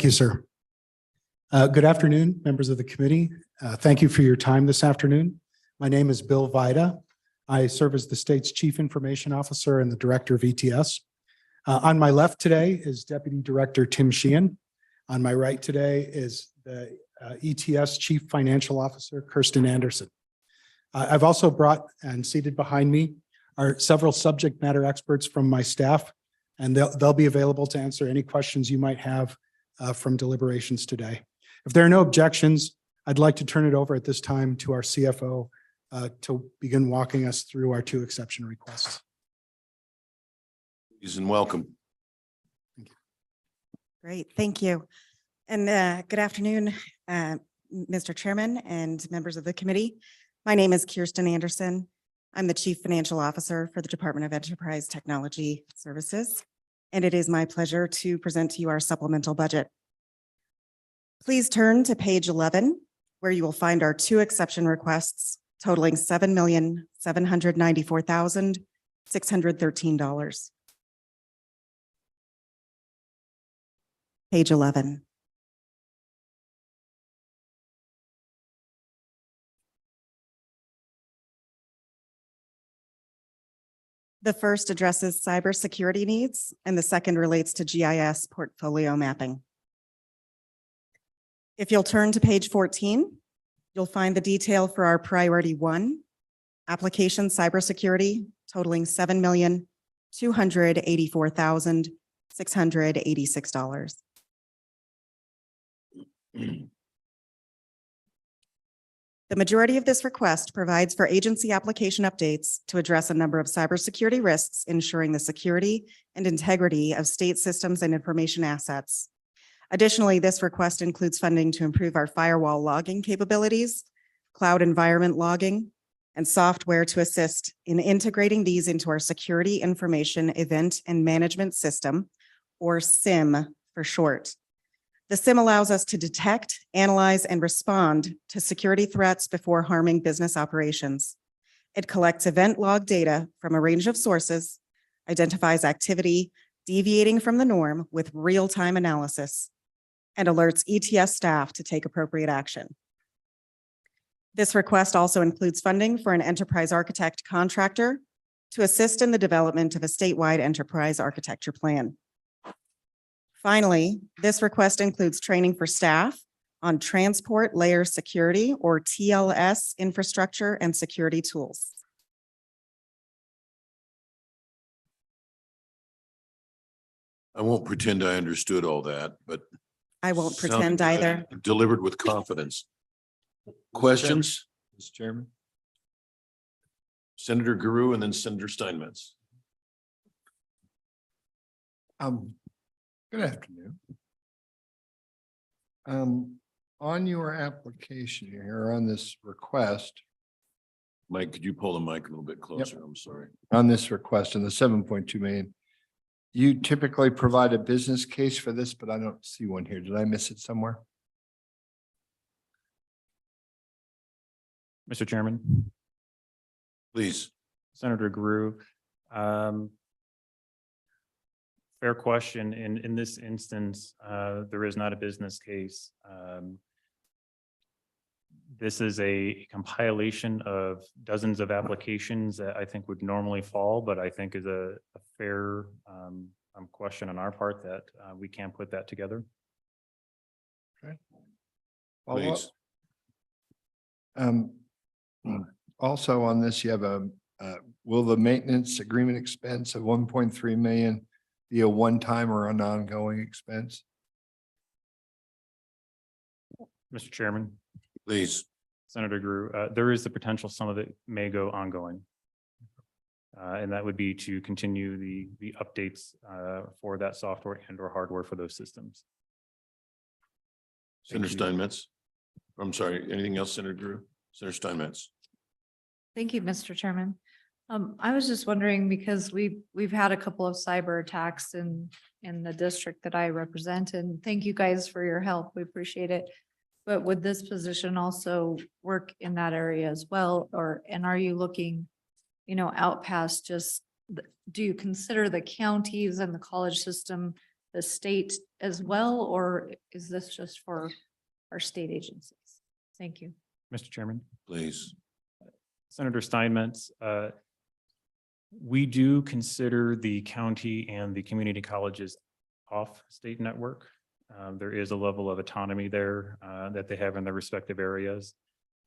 Thank you, sir. Good afternoon, members of the committee. Thank you for your time this afternoon. My name is Bill Vida. I serve as the state's Chief Information Officer and the Director of ETS. On my left today is Deputy Director Tim Sheehan. On my right today is the ETS Chief Financial Officer, Kirsten Anderson. I've also brought and seated behind me are several subject matter experts from my staff, and they'll be available to answer any questions you might have from deliberations today. If there are no objections, I'd like to turn it over at this time to our CFO to begin walking us through our two exception requests. Please and welcome. Thank you. Great, thank you. And good afternoon, Mr. Chairman and members of the committee. My name is Kirsten Anderson. I'm the Chief Financial Officer for the Department of Enterprise Technology Services, and it is my pleasure to present to you our supplemental budget. Please turn to page 11, where you will find our two exception requests totaling $7,794,613. Page 11. The first addresses cybersecurity needs, and the second relates to GIS portfolio mapping. If you'll turn to page 14, you'll find the detail for our priority 1, application cybersecurity, totaling $7,284,686. The majority of this request provides for agency application updates to address a number of cybersecurity risks, ensuring the security and integrity of state systems and information assets. Additionally, this request includes funding to improve our firewall logging capabilities, cloud environment logging, and software to assist in integrating these into our Security Information Event and Management System, or SIM for short. The SIM allows us to detect, analyze, and respond to security threats before harming business operations. It collects event log data from a range of sources, identifies activity deviating from the norm with real-time analysis, and alerts ETS staff to take appropriate action. This request also includes funding for an enterprise architect contractor to assist in the development of a statewide enterprise architecture plan. Finally, this request includes training for staff on transport layer security, or TLS, infrastructure and security tools. I won't pretend I understood all that, but I won't sounded pretend good. either. Delivered with confidence. Questions? Mr. Chairman. Senator Guru and then Senator Steinmetz. Good afternoon. On your application here, on this request, Mike, could you pull the mic a little bit closer? I'm sorry. on this request in the 7.2 million, you typically provide a business case for this, but I don't see one here. Did I miss it somewhere? Mr. Chairman, Please. Senator Guru. Fair question. In this instance, there is not a business case. This is a compilation of dozens of applications that I think would normally fall, but I think is a fair question on our part that we can put that together. Okay. Please. Also on this, you have will the maintenance agreement expense of 1.3 million be a one-time or an ongoing expense? Mr. Chairman, Please. Senator Guru, there is the potential some of it may go ongoing. And that would be to continue the updates for that software and or hardware for those systems. Senator Steinmetz. I'm sorry, anything else, Senator Guru? Senator Steinmetz. Thank you, Mr. Chairman. I was just wondering, because we've had a couple of cyber attacks in the district that I represent, and thank you guys for your help. We appreciate it. But would this position also work in that area as well? And are you looking, out past just, do you consider the counties and the college system the state as well, or is this just for our state agencies? Thank you. Mr. Chairman. Please. Senator Steinmetz, we do consider the county and the community colleges off state network. There is a level of autonomy there that they have in their respective areas.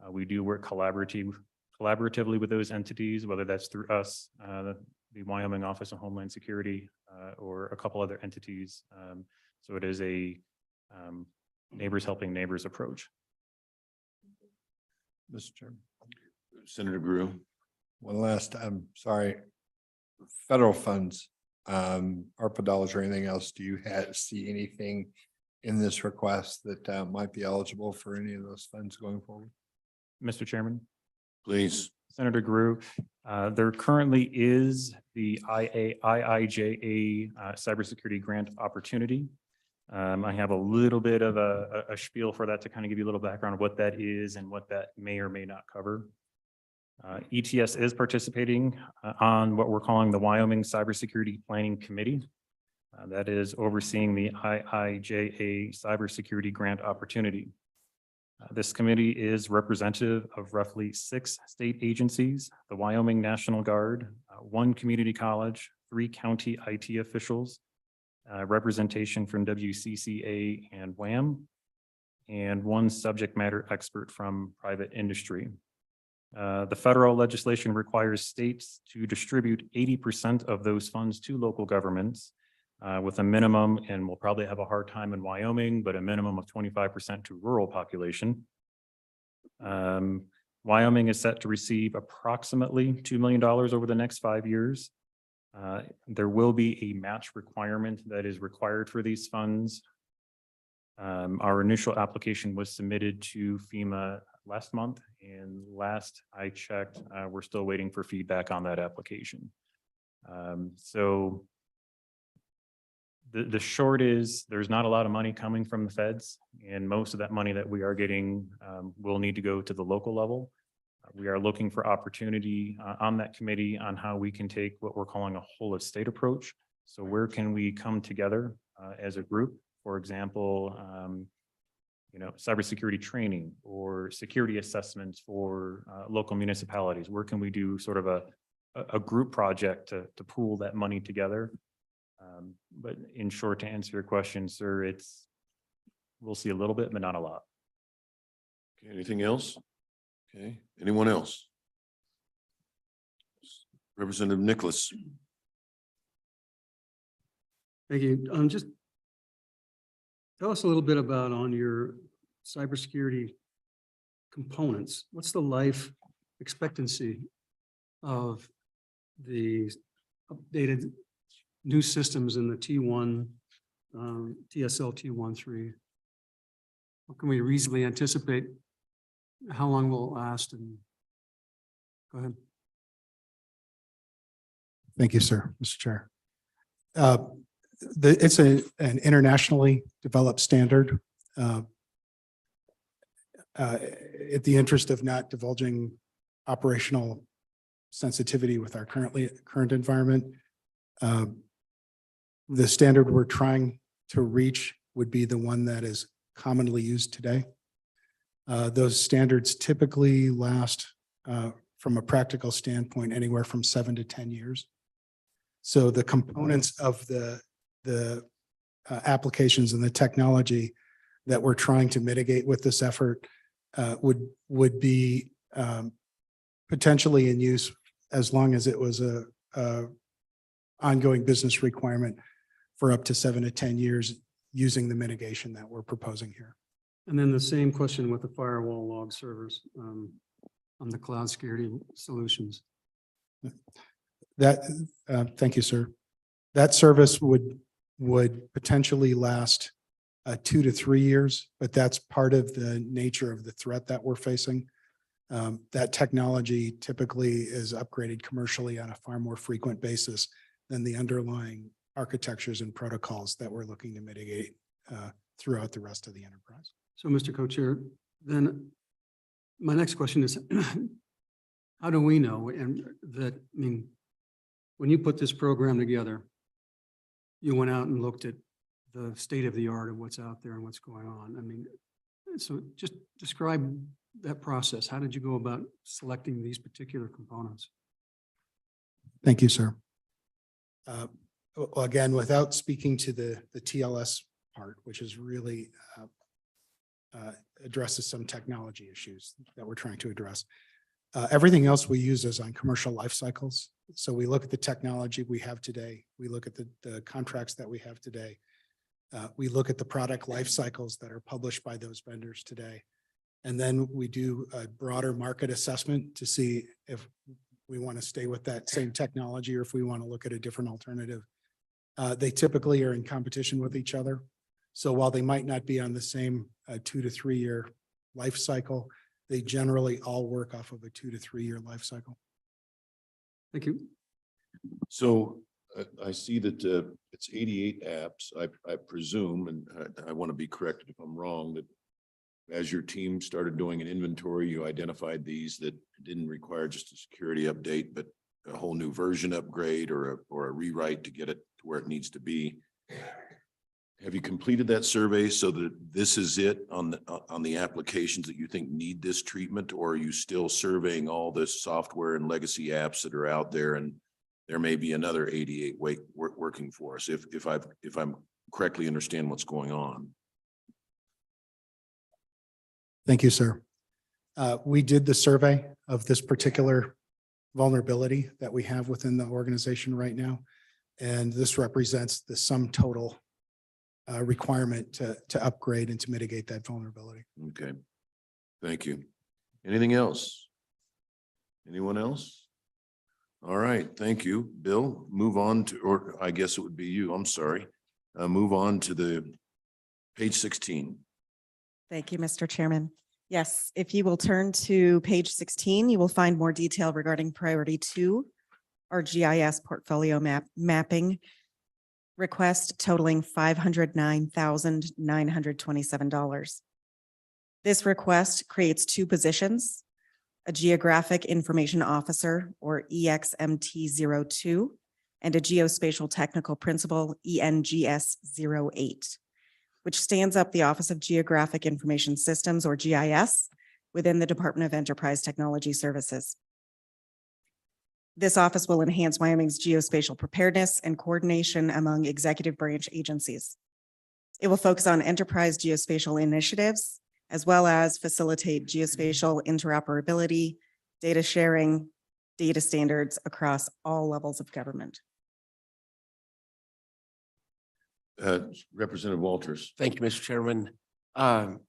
We do work collaboratively with those entities, whether that's through us, the Wyoming Office of Homeland Security, or a couple other entities. So it is a neighbors helping neighbors approach. Mr. Chairman. Senator Grew. One last, I'm sorry. Federal funds, ARPA dollars or anything else, do you see anything in this request that might be eligible for any of those funds going forward? Mr. Chairman. Please. Senator Grew, there currently is the IIJA cybersecurity grant opportunity. I have a little bit of a spiel for that to kind of give you a little background of what that is and what that may or may not cover. ETS is participating on what we're calling the Wyoming Cybersecurity Planning Committee. That is overseeing the IIJA cybersecurity grant opportunity. This committee is representative of roughly 6 state agencies, the Wyoming National Guard, 1 community college, 3 county IT officials, representation from WCCA and WHAM, and 1 subject matter expert from private industry. The federal legislation requires states to distribute 80% of those funds to local governments with a minimum, and we'll probably have a hard time in Wyoming, but a minimum of 25% to rural population. Wyoming is set to receive approximately $2 million over the next 5 years. There will be a match requirement that is required for these funds. Our initial application was submitted to FEMA last month, and last I checked, we're still waiting for feedback on that application. So the short is there's not a lot of money coming from the feds, and most of that money that we are getting will need to go to the local level. We are looking for opportunity on that committee on how we can take what we're calling a whole of state approach. So where can we come together as a group? For example, cybersecurity training or security assessments for local municipalities. Where can we do sort of a group project to pool that money together? But in short, to answer your question, sir, we'll see a little bit, but not a lot. Okay, anything else? Okay, anyone else? Representative Nicholas. Thank you. Just tell us a little bit about on your cybersecurity components. What's the life expectancy of the updated new systems in the T1, TSL T13? What can we reasonably anticipate? How long will it last? And go ahead. Thank you, sir, Mr. Chair. It's an internationally developed standard. At the interest of not divulging operational sensitivity with our current environment, the standard we're trying to reach would be the one that is commonly used today. Those standards typically last, from a practical standpoint, anywhere from 7 to 10 years. So the components of the applications and the technology that we're trying to mitigate with this effort would be potentially in use as long as it was a ongoing business requirement for up to 7 to 10 years using the mitigation that we're proposing here. And then the same question with the firewall log servers on the cloud security solutions. Thank you, sir. That service would potentially last 2 to 3 years, but that's part of the nature of the threat that we're facing. That technology typically is upgraded commercially on a far more frequent basis than the underlying architectures and protocols that we're looking to mitigate throughout the rest of the enterprise. So, Mr. Co-Chair, then my next question is, how do we know? And when you put this program together, you went out and looked at the state of the art of what's out there and what's going on. I mean, so just describe that process. How did you go about selecting these particular components? Thank you, sir. Well, again, without speaking to the TLS part, which is really addresses some technology issues that we're trying to address. Everything else we use is on commercial life cycles. So we look at the technology we have today. We look at the contracts that we have today. We look at the product life cycles that are published by those vendors today. And then we do a broader market assessment to see if we want to stay with that same technology or if we want to look at a different alternative. They typically are in competition with each other. So while they might not be on the same 2 to 3 year life cycle, they generally all work off of a 2 to 3 year life cycle. Thank you. So I see that it's 88 apps. I presume, and I want to be corrected if I'm wrong, that as your team started doing an inventory, you identified these that didn't require just a security update, but a whole new version upgrade or a rewrite to get it to where it needs to be. Have you completed that survey so that this is it on the applications that you think need this treatment, or are you still surveying all this software and legacy apps that are out there, and there may be another 88 working for us if I'm correctly understand what's going on? Thank you, sir. We did the survey of this particular vulnerability that we have within the organization right now. And this represents the sum total requirement to upgrade and to mitigate that vulnerability. Okay. Thank you. Anything else? Anyone else? All right. Thank you, Bill. Move on to, or I guess it would be you. I'm sorry. Move on to the page 16. Thank you, Mr. Chairman. Yes, if you will turn to page 16, you will find more detail regarding priority 2, our GIS portfolio mapping request totaling $509,927. This request creates 2 positions, a Geographic Information Officer or EXMT-02 and a Geospatial Technical Principal ENGS-08, which stands up the Office of Geographic Information Systems or GIS within the Department of Enterprise Technology Services. This office will enhance Wyoming's geospatial preparedness and coordination among executive branch agencies. It will focus on enterprise geospatial initiatives, as well as facilitate geospatial interoperability, data sharing, data standards across all levels of government. Representative Walters. Thank you, Mr. Chairman. Asking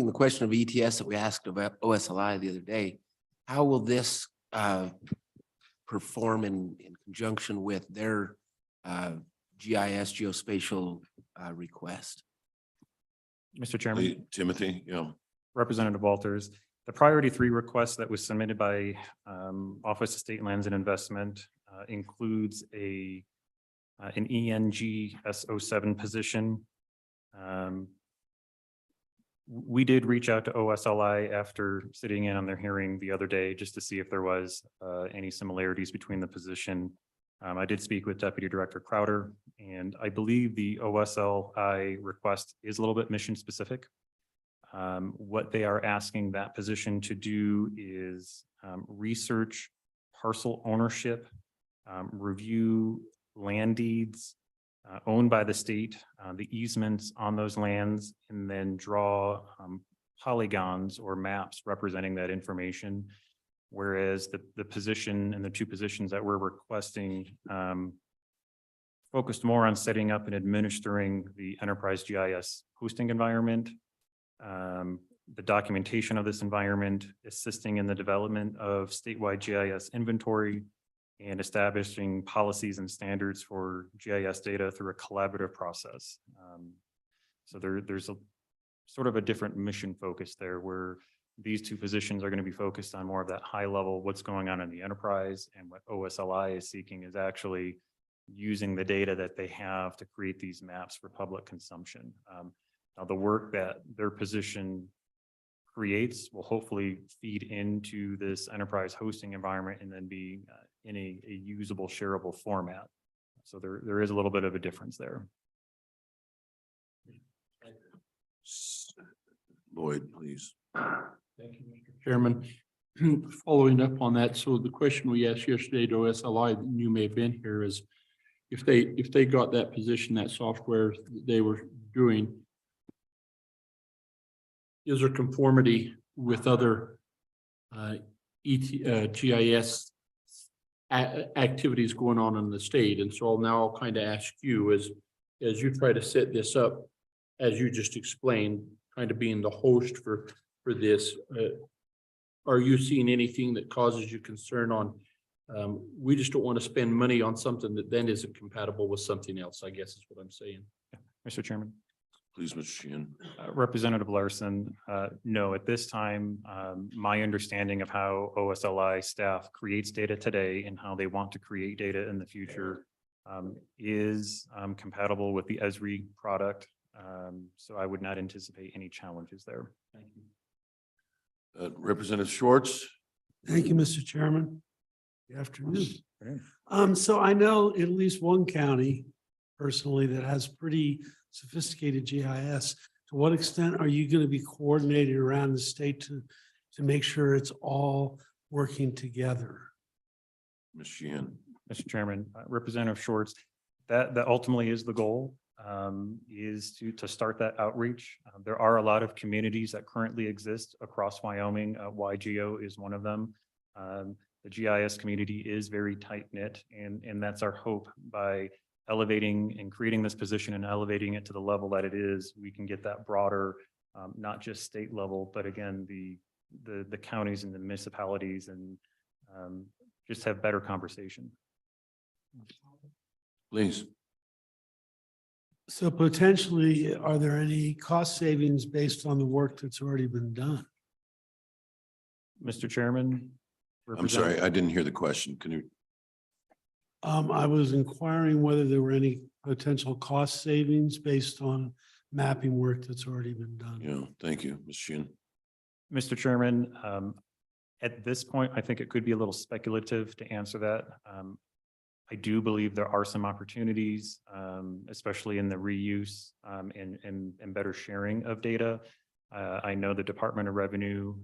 the question of ETS that we asked about OSLI the other day, how will this perform in conjunction with their GIS geospatial request? Mr. Chairman. Hey, Timothy, yeah. Representative Walters, the priority 3 request that was submitted by Office of State Lands and Investment includes an ENGS-07 position. We did reach out to OSLI after sitting in on their hearing the other day just to see if there was any similarities between the position. I did speak with Deputy Director Crowder, and I believe the OSLI request is a little bit mission specific. What they are asking that position to do is research parcel ownership, review land deeds owned by the state, the easements on those lands, and then draw polygons or maps representing that information. Whereas the position and the 2 positions that we're requesting focused more on setting up and administering the enterprise GIS hosting environment, the documentation of this environment, assisting in the development of statewide GIS inventory, and establishing policies and standards for GIS data through a collaborative process. So there's a sort of a different mission focus there, where these 2 positions are going to be focused on more of that high level, what's going on in the enterprise, and what OSLI is seeking is actually using the data that they have to create these maps for public consumption. Now the work that their position creates will hopefully feed into this enterprise hosting environment and then be in a usable, shareable format. So there is a little bit of a difference there. Lloyd, please. Thank you, Mr. Chairman. Following up on that, so the question we asked yesterday to OSLI, and you may have been here, is if they got that position, that software that they were doing, is there conformity with other GIS activities going on in the state? And so I'll kind of ask you as you try to set this up, as you just explained, kind of being the host for this, are you seeing anything that causes you concern on, we just don't want to spend money on something that then isn't compatible with something else, I guess is what I'm saying. Mr. Chairman. Please, Mr. Sheehan. Representative Larson, no, at this time, my understanding of how OSLI staff creates data today and how they want to create data in the future is compatible with the ESRI product. So I would not anticipate any challenges there. Thank you. Representative Schwartz. Thank you, Mr. Chairman. Good afternoon. So I know at least one county personally that has pretty sophisticated GIS. To what extent are you going to be coordinated around the state to make sure it's all working together? Ms. Sheehan. Mr. Chairman, Representative Schwartz, that ultimately is the goal, is to start that outreach. There are a lot of communities that currently exist across Wyoming. YGO is one of them. The GIS community is very tight knit, and that's our hope. By elevating and creating this position and elevating it to the level that it is, we can get that broader, not just state level, but again, the counties and the municipalities, and just have better conversation. Please. So potentially, are there any cost savings based on the work that's already been done? Mr. Chairman. I'm sorry, I didn't hear the question. Can you? I was inquiring whether there were any potential cost savings based on mapping work that's already been done. Yeah, thank you, Ms. Sheehan. Mr. Chairman, at this point, I think it could be a little speculative to answer that. I do believe there are some opportunities, especially in the reuse and better sharing of data. I know the Department of Revenue,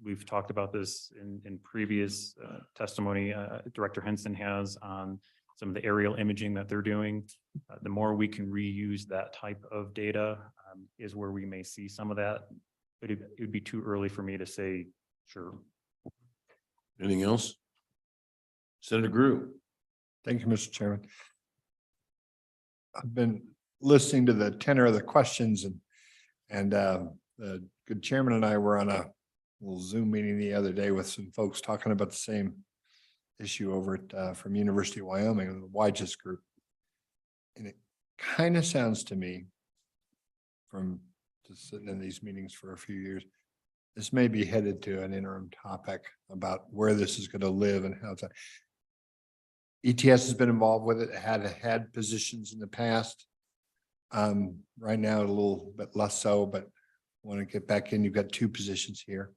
we've talked about this in previous testimony, Director Henson has on some of the aerial imaging that they're doing. The more we can reuse that type of data is where we may see some of that, but it would be too early for me to say, sure. Anything else? Senator Grew. Thank you, Mr. Chairman. I've been listening to the tenor of the questions and the good chairman and I were on a little Zoom meeting the other day with some folks talking about the same issue over at from University of Wyoming, the YGIS group. And it kind of sounds to me from just sitting in these meetings for a few years, this may be headed to an interim topic about where this is going to live and how it's. ETS has been involved with it, had positions in the past. Right now, a little bit less so, but want to get back in. You've got two positions here.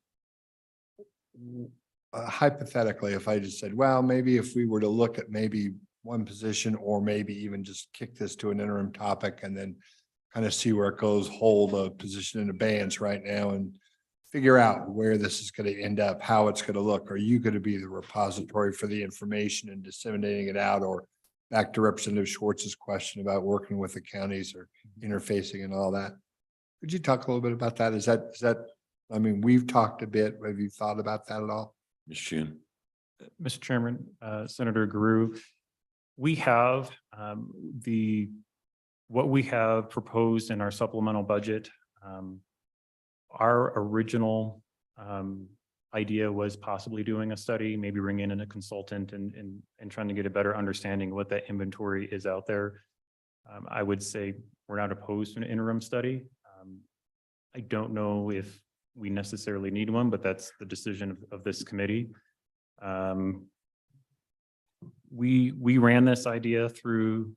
Hypothetically, if I just said, well, maybe if we were to look at maybe one position or maybe even just kick this to an interim topic and then kind of see where it goes, hold a position in abeyance right now and figure out where this is going to end up, how it's going to look. Are you going to be the repository for the information and disseminating it out? Or back to Representative Schwartz's question about working with the counties or interfacing and all that. Could you talk a little bit about that? Is that, I mean, we've talked a bit. Have you thought about that at all? Ms. Sheehan. Mr. Chairman, Senator Guru, we have what we have proposed in our supplemental budget. Our original idea was possibly doing a study, maybe bringing in a consultant and trying to get a better understanding of what that inventory is out there. I would say we're not opposed to an interim study. I don't know if we necessarily need one, but that's the decision of this committee. We ran this idea through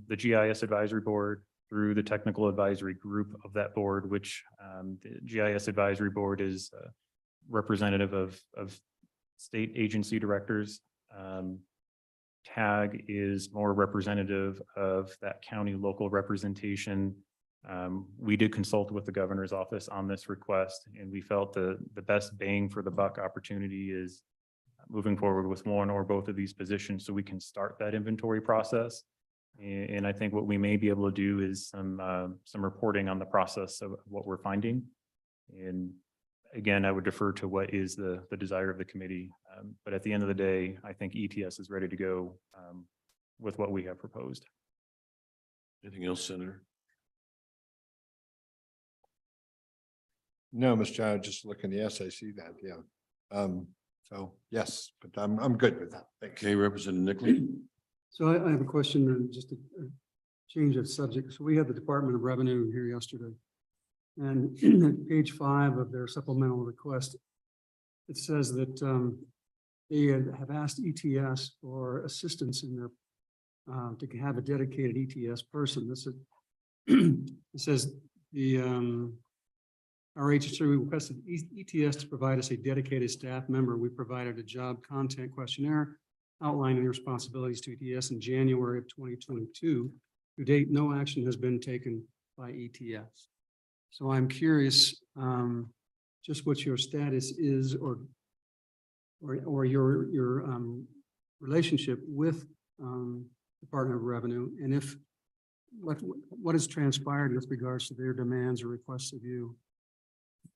the GIS advisory board, through the technical advisory group of that board, which the GIS advisory board is representative of state agency directors. TAG is more representative of that county local representation. We did consult with the governor's office on this request, and we felt the best bang for the buck opportunity is moving forward with one or both of these positions so we can start that inventory process. And I think what we may be able to do is some reporting on the process of what we're finding. And again, I would defer to what is the desire of the committee. But at the end of the day, I think ETS is ready to go with what we have proposed. Anything else, Senator? No, Mr. Chair, just looking, yes, I see that, yeah. So, yes, but I'm good with that. Thank you. Okay, Representative Nichols. So I have a question and just a change of subject. So we had the Department of Revenue here yesterday. And at page 5 of their supplemental request, it says that they have asked ETS for assistance in their to have a dedicated ETS person. This is it says our agency requested ETS to provide us a dedicated staff member. We provided a job content questionnaire outlining responsibilities to ETS in January of 2022. To date, no action has been taken by ETS. So I'm curious just what your status is or your relationship with Department of Revenue, and if what has transpired with regards to their demands or requests of you.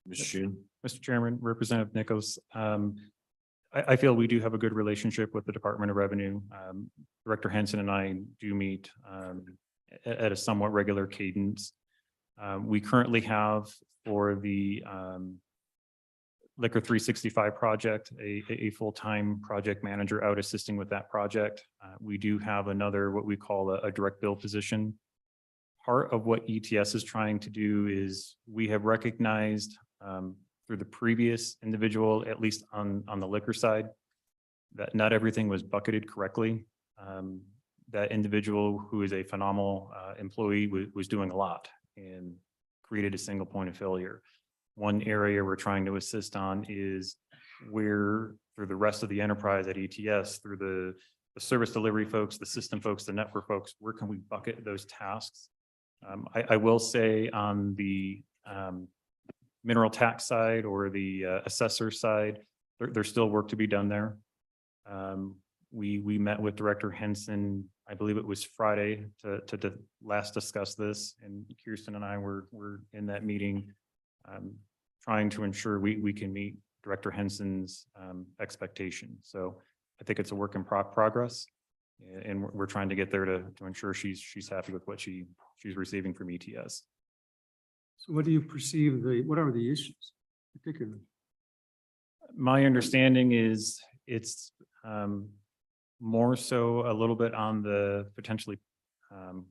Mr. Sheehan. Mr. Chairman, Representative Nichols, I feel we do have a good relationship with the Department of Revenue. Director Henson and I do meet at a somewhat regular cadence. We currently have for the Liquor 365 project, a full-time project manager out assisting with that project. We do have another, what we call a direct bill position. Part of what ETS is trying to do is we have recognized through the previous individual, at least on the liquor side, that not everything was bucketed correctly. That individual, who is a phenomenal employee, was doing a lot and created a single point of failure. One area we're trying to assist on is where through the rest of the enterprise at ETS, through the service delivery folks, the system folks, the network folks, where can we bucket those tasks? I will say on the mineral tax side or the assessor side, there's still work to be done there. We met with Director Henson, I believe it was Friday, to last discuss this, and Kirsten and I were in that meeting trying to ensure we can meet Director Henson's expectation. So I think it's a work in progress, and we're trying to get there to ensure she's happy with what she's receiving from ETS. So what do you perceive what are the issues particularly? My understanding is it's more so a little bit on the potentially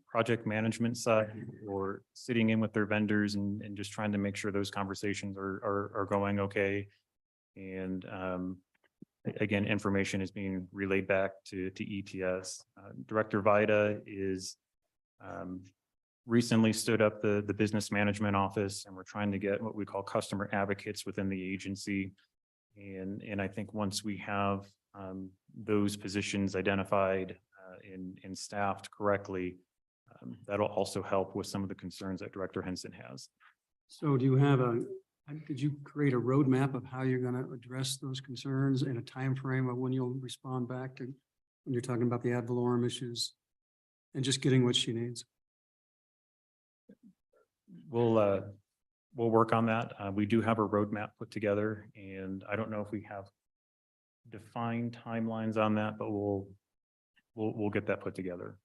project management side, or sitting in with their vendors and just trying to make sure those conversations are going okay. And again, information is being relayed back to ETS. Director Vida is recently stood up the business management office, and we're trying to get what we call customer advocates within the agency. And I think once we have those positions identified and staffed correctly, that'll also help with some of the concerns that Director Henson has. So do you have did you create a roadmap of how you're going to address those concerns and a time frame of when you'll respond back to when you're talking about the ad valorem issues and just getting what she needs? We'll work on that. We do have a roadmap put together, and I don't know if we have defined timelines on that, but we'll get that put together.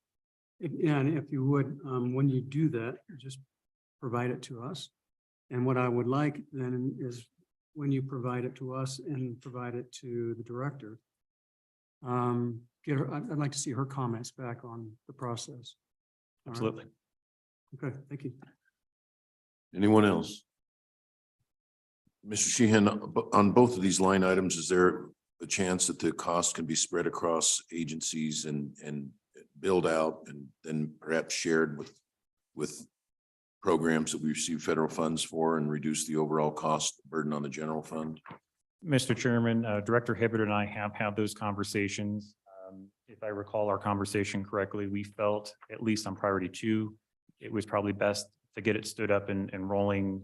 And if you would, when you do that, just provide it to us. And what I would like then is when you provide it to us and provide it to the director, I'd like to see her comments back on the process. All right? Absolutely. Okay, thank you. Anyone else? Mr. Sheehan, on both of these line items, is there a chance that the cost can be spread across agencies and build out and then perhaps shared with programs that we receive federal funds for and reduce the overall cost burden on the general fund? Mr. Chairman, Director Hibbert and I have had those conversations. If I recall our conversation correctly, we felt, at least on priority 2, it was probably best to get it stood up and rolling,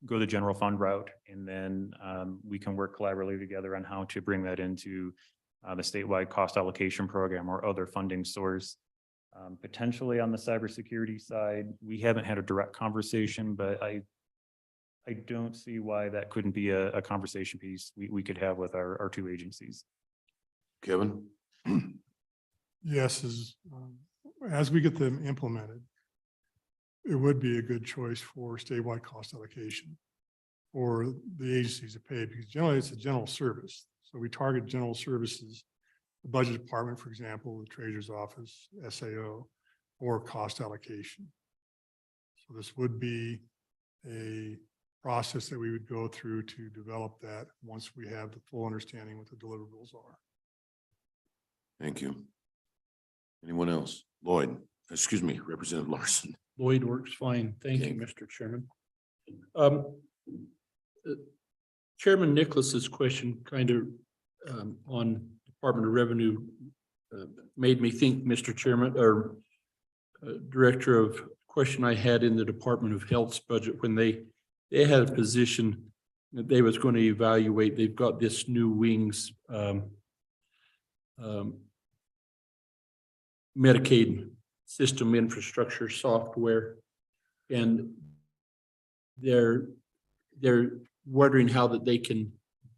go the general fund route. And then we can work collaboratively together on how to bring that into the statewide cost allocation program or other funding source. Potentially on the cybersecurity side, we haven't had a direct conversation, but I don't see why that couldn't be a conversation piece we could have with our two agencies. Kevin? Yes, as we get them implemented, it would be a good choice for statewide cost allocation for the agencies to pay, because generally it's a general service. So we target general services, the budget department, for example, the treasurer's office, SAO, or cost allocation. So this would be a process that we would go through to develop that once we have the full understanding what the deliverables are. Thank you. Anyone else? Lloyd, excuse me, Representative Larson. Lloyd works fine. Thank you, Okay. Mr. Chairman. Chairman Nicholas's question kind of on Department of Revenue made me think, Mr. Chairman, or Director, of question I had in the Department of Health's budget when they had a position that they was going to evaluate. They've got this new wings Medicaid system infrastructure software, and they're wondering how that they can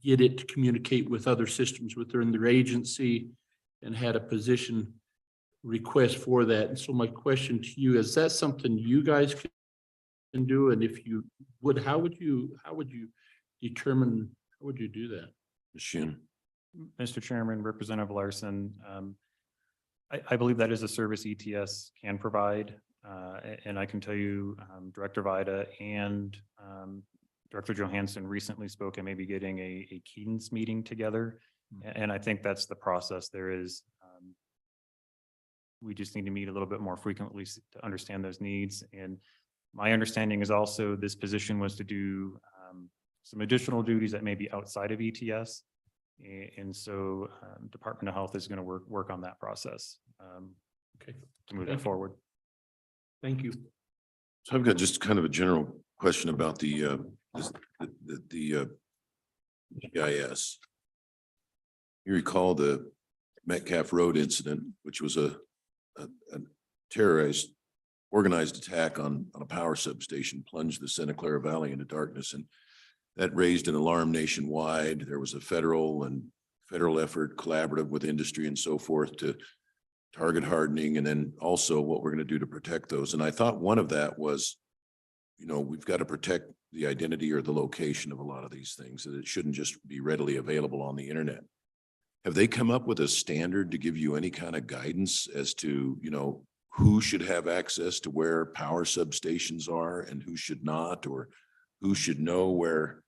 get it to communicate with other systems within their agency, and had a position request for that. And so my question to you is that something you guys can do? And if you would, how would you determine, how would you do that? Shin. Mr. Chairman, Representative Larson, I believe that is a service ETS can provide. And I can tell you, Director Vida and Director Johansson recently spoke and maybe getting a cadence meeting together. And I think that's the process. There is, we just need to meet a little bit more frequently to understand those needs. And my understanding is also this position was to do some additional duties that may be outside of ETS. And so Department of Health is going to work on that process. Okay. To move that forward. Thank you. So I've got just kind of a general question about the GIS. You recall the Metcalf Road incident, which was a terrorized, organized attack on a power substation, plunged the Santa Clara Valley into darkness, and that raised an alarm nationwide. There was a federal effort, collaborative with industry and so forth, to target hardening, and then also what we're going to do to protect those. And I thought one of that was, we've got to protect the identity or the location of a lot of these things, that it shouldn't just be readily available on the internet. Have they come up with a standard to give you any kind of guidance as to, who should have access to where power substations are and who should not, or who should know where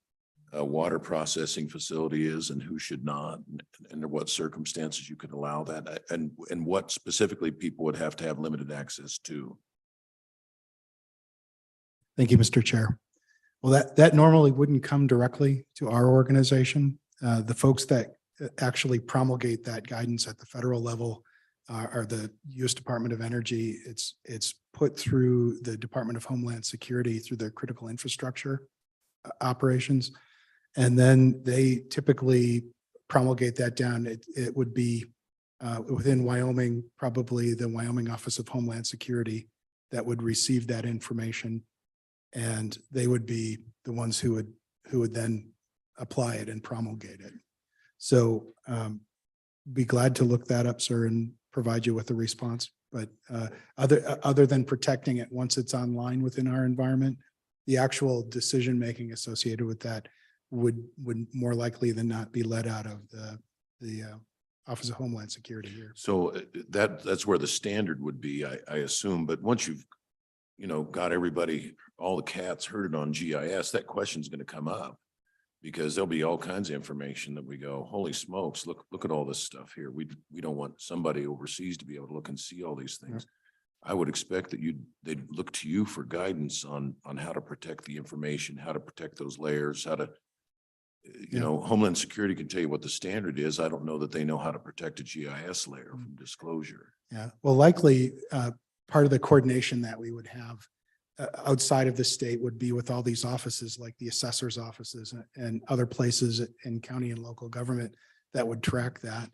a water processing facility is and who should not, and under what circumstances you could allow that, and what specifically people would have to have limited access to? Thank you, Mr. Chair. Well, that normally wouldn't come directly to our organization. The folks that actually promulgate that guidance at the federal level are the U.S. Department of Energy. It's put through the Department of Homeland Security through their critical infrastructure operations. And then they typically promulgate that down. It would be within Wyoming, probably the Wyoming Office of Homeland Security that would receive that information. And they would be the ones who would then apply it and promulgate it. So be glad to look that up, sir, and provide you with a response. But other than protecting it once it's online within our environment, the actual decision-making associated with that would more likely than not be led out of the Office of Homeland Security here. So that's where the standard would be, I assume. But once you've, got everybody, all the cats herded on GIS, that question's going to come up, because there'll be all kinds of information that we go, holy smokes, look at all this stuff here. We don't want somebody overseas to be able to look and see all these things. I would expect that they'd look to you for guidance on how to protect the information, how to protect those layers, how to, Homeland Security can tell you what the standard is. I don't know that they know how to protect a GIS layer from disclosure. Yeah, well, likely part of the coordination that we would have outside of the state would be with all these offices like the assessor's offices and other places in county and local government that would track that.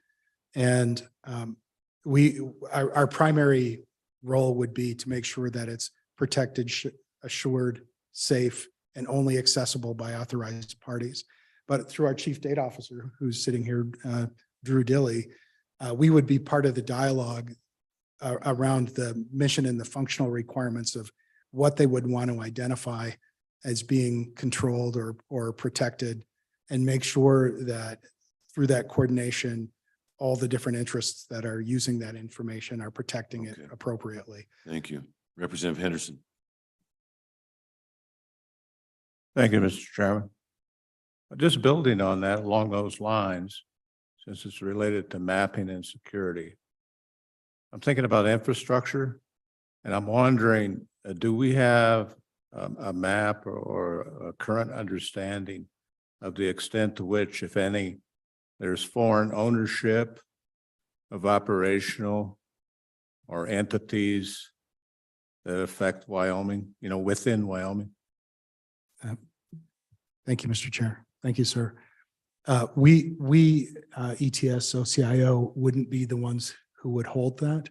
And our primary role would be to make sure that it's protected, assured, safe, and only accessible by authorized parties. But through our chief data officer, who's sitting here, Drew Dilly, we would be part of the dialogue around the mission and the functional requirements of what they would want to identify as being controlled or protected, and make sure that through that coordination, all the different interests that are using that information are protecting it Okay. appropriately. Thank you. Representative Henderson. Thank you, Mr. Chairman. Just building on that along those lines, since it's related to mapping and security. I'm thinking about infrastructure, and I'm wondering, do we have a map or a current understanding of the extent to which, if any, there's foreign ownership of operational or entities that affect Wyoming, within Wyoming? Thank you, Mr. Chair. Thank you, sir. We ETS, OCIO wouldn't be the ones who would hold that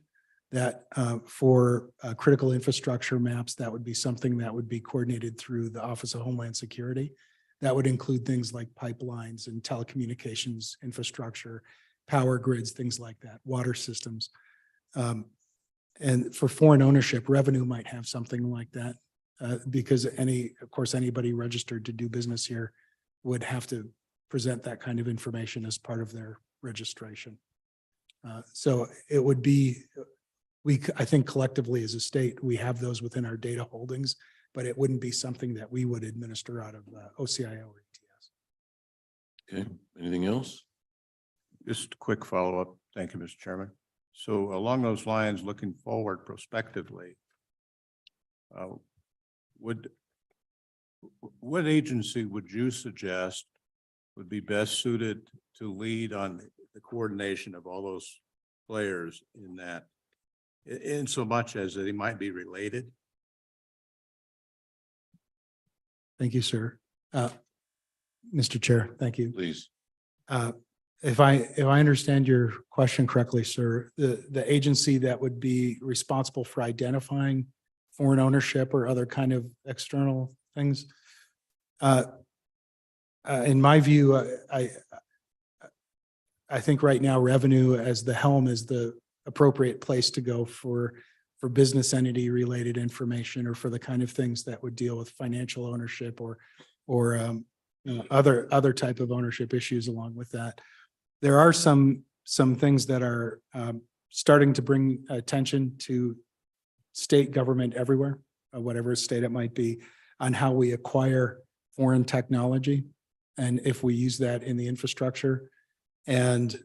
for critical infrastructure maps, that would be something that would be coordinated through the Office of Homeland Security. That would include things like pipelines and telecommunications infrastructure, power grids, things like that, water systems. And for foreign ownership, revenue might have something like that because of course, anybody registered to do business here would have to present that kind of information as part of their registration. So it would be, I think collectively as a state, we have those within our data holdings, but it wouldn't be something that we would administer out of OCIO or ETS. Okay, anything else? Just a quick follow-up. Thank you, Mr. Chairman. So along those lines, looking forward prospectively, what agency would you suggest would be best suited to lead on the coordination of all those players in that, in so much as they might be related? Thank you, sir. Mr. Chair, thank you. Please. If I understand your question correctly, sir, the agency that would be responsible for identifying foreign ownership or other kind of external things, in my view, I think right now revenue as the helm is the appropriate place to go for business entity related information or for the kind of things that would deal with financial ownership or other type of ownership issues along with that. There are some things that are starting to bring attention to state government everywhere, whatever state it might be, on how we acquire foreign technology and if we use that in the infrastructure. And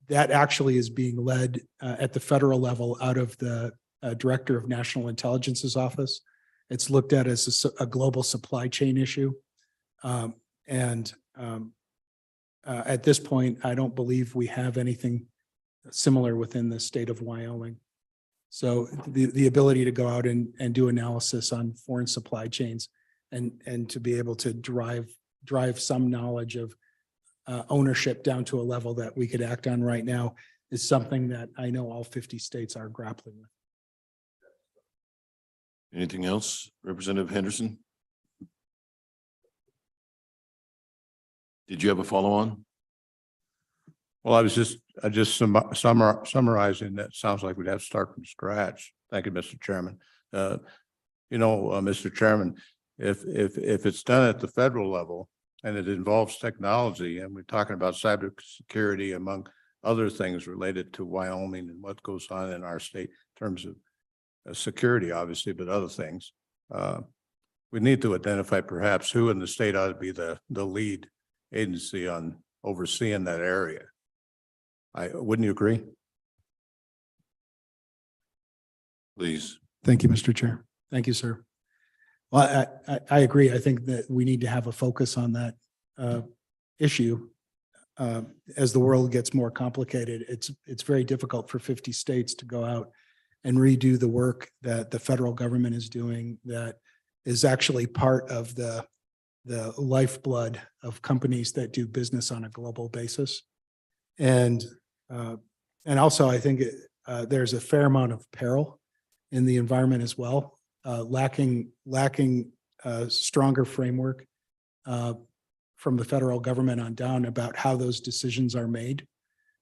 that actually is being led at the federal level out of the Director of National Intelligence's office. It's looked at as a global supply chain issue. At this point, I don't believe we have anything similar within the state of Wyoming. So the ability to go out and do analysis on foreign supply chains and to be able to drive some knowledge of ownership down to a level that we could act on right now is something that I know all 50 states are grappling with. Anything else, Representative Henderson? Did you have a follow-on? Well, I just summarizing that. Sounds like we'd have to start from scratch. Thank you, Mr. Chairman. Mr. Chairman, if it's done at the federal level and it involves technology, and we're talking about cybersecurity among other things related to Wyoming and what goes on in our state in terms of security, obviously, but other things, we need to identify perhaps who in the state ought to be the lead agency on overseeing that area. Wouldn't you agree? Please. Thank you, Mr. Chair. Thank you, sir. Well, I agree. I think that we need to have a focus on that issue. As the world gets more complicated, it's very difficult for 50 states to go out and redo the work that the federal government is doing that is actually part of the lifeblood of companies that do business on a global basis. And also I think there's a fair amount of peril in the environment as well, lacking stronger framework from the federal government on down about how those decisions are made.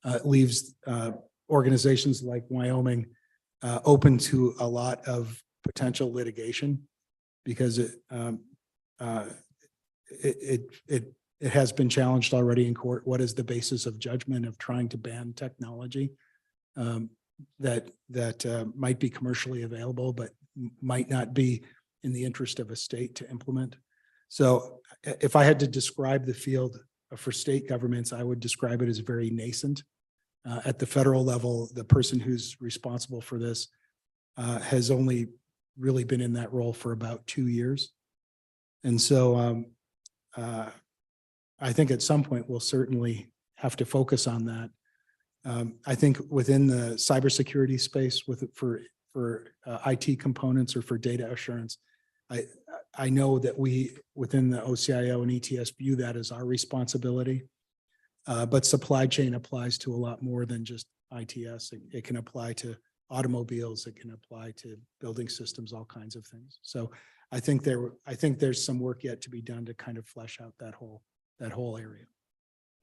It leaves organizations like Wyoming open to a lot of potential litigation because it has been challenged already in court. What is the basis of judgment of trying to ban technology that might be commercially available, but might not be in the interest of a state to implement? So if I had to describe the field for state governments, I would describe it as very nascent. At the federal level, the person who's responsible for this has only really been in that role for about 2 years. And so I think at some point we'll certainly have to focus on that. I think within the cybersecurity space for IT components or for data assurance, I know that we within the OCIO and ETS view that as our responsibility. But supply chain applies to a lot more than just ITS. It can apply to automobiles. It can apply to building systems, all kinds of things. So I think there's some work yet to be done to kind of flesh out that whole area.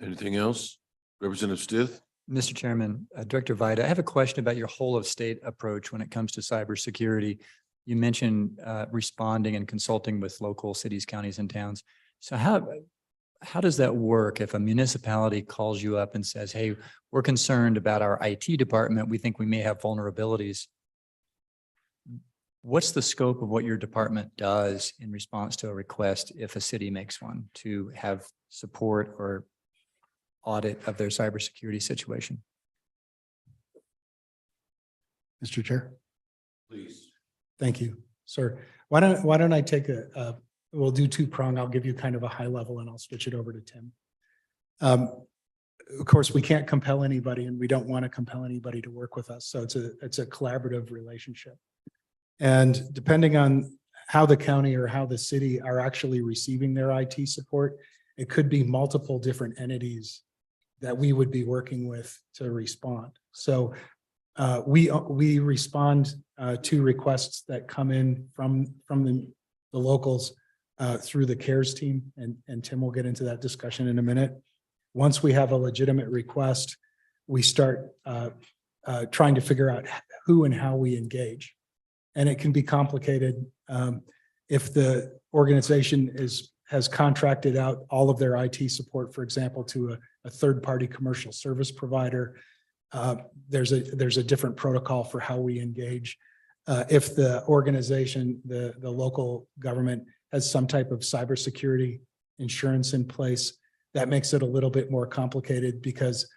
Anything else? Representative Stith? Mr. Chairman, Director Vida, I have a question about your whole of state approach when it comes to cybersecurity. You mentioned responding and consulting with local cities, counties, and towns. So how does that work if a municipality calls you up and says, hey, we're concerned about our IT department. We think we may have vulnerabilities. What's the scope of what your department does in response to a request if a city makes one to have support or audit of their cybersecurity situation? Mr. Chair. Please. Thank you, sir. Why don't I take we'll do two-prong. I'll give you kind of a high level and I'll switch it over to Tim. Of course, we can't compel anybody and we don't want to compel anybody to work with us. So it's a collaborative relationship. And depending on how the county or how the city are actually receiving their IT support, it could be multiple different entities that we would be working with to respond. So we respond to requests that come in from the locals through the CARES team, and Tim will get into that discussion in a minute. Once we have a legitimate request, we start trying to figure out who and how we engage. And it can be complicated if the organization has contracted out all of their IT support, for example, to a third-party commercial service provider. There's a different protocol for how we engage. If the organization, the local government has some type of cybersecurity insurance in place, that makes it a little bit more complicated because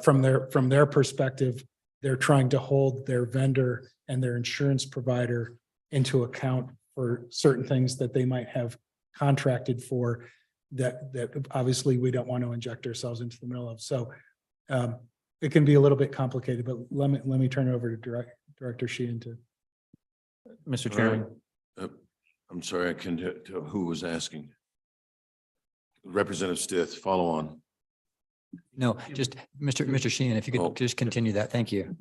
from their perspective, they're trying to hold their vendor and their insurance provider into account for certain things that they might have contracted for that obviously we don't want to inject ourselves into the middle of. So it can be a little bit complicated, but let me turn it over to Director Sheehan to. Mr. Chairman. I'm sorry, I can't tell who was asking. Representative Stith, follow on. No, just Mr. Sheehan, if you could just continue that. Thank you.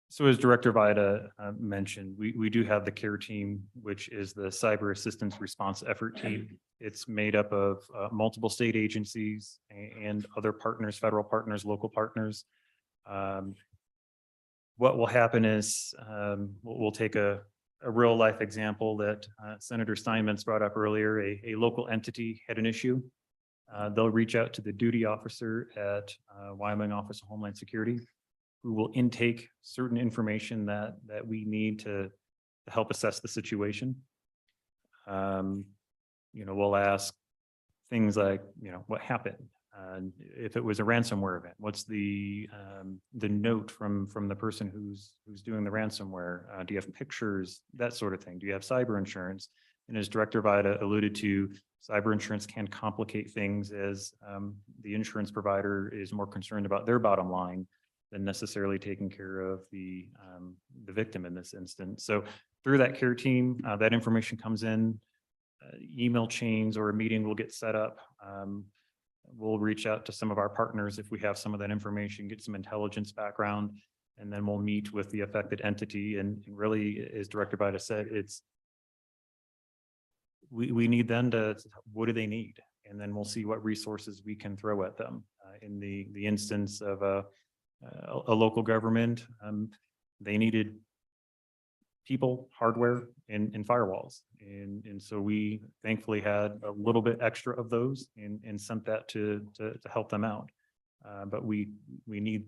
So as Director Vida mentioned, we do have the CARE team, which is the Cyber Assistance Response Effort Team. It's made up of multiple state agencies and other partners, federal partners, local partners. What will happen is we'll take a real life example that Senator Steinmetz brought up earlier. A local entity had an issue. They'll reach out to the duty officer at Wyoming Office of Homeland Security, who will intake certain information that we need to help assess the situation. We'll ask things like, what happened? If it was a ransomware event, what's the note from the person who's doing the ransomware? Do you have pictures? That sort of thing. Do you have cyber insurance? And as Director Vida alluded to, cyber insurance can complicate things as the insurance provider is more concerned about their bottom line than necessarily taking care of the victim in this instance. So through that care team, that information comes in, email chains or a meeting will get set up. We'll reach out to some of our partners if we have some of that information, get some intelligence background, and then we'll meet with the affected entity. And really, as Director Vita said, we need them what do they need? And then we'll see what resources we can throw at them. In the instance of a local government, they needed people, hardware, and firewalls. And so we thankfully had a little bit extra of those and sent that to help them out. But we need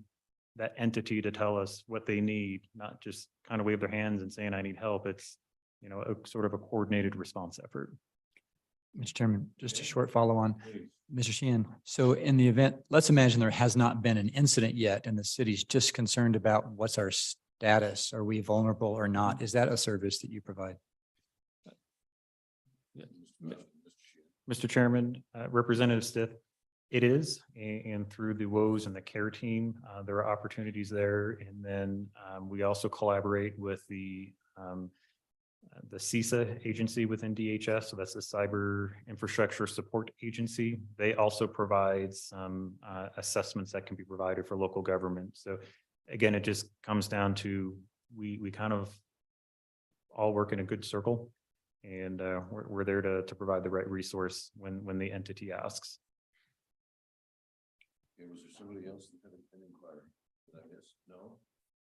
that entity to tell us what they need, not just kind of wave their hands and saying, I need help. It's, a sort of a coordinated response effort. Mr. Chairman, just a short follow on. Mr. Sheehan, so in the event, let's imagine there has not been an incident yet and the city's just concerned about what's our status, are we vulnerable or not? Is that a service that you provide? Mr. Chairman, Representative Stith, it is, and through the WOS and the care team, there are opportunities there. And then we also collaborate with the CISA agency within DHS. So that's the Cyber Infrastructure Support Agency. They also provide some assessments that can be provided for local government. So again, it just comes down to we kind of all work in a good circle, and we're there to provide the right resource when the entity asks. Okay, was there somebody else that had an inquiry? Did I miss? No?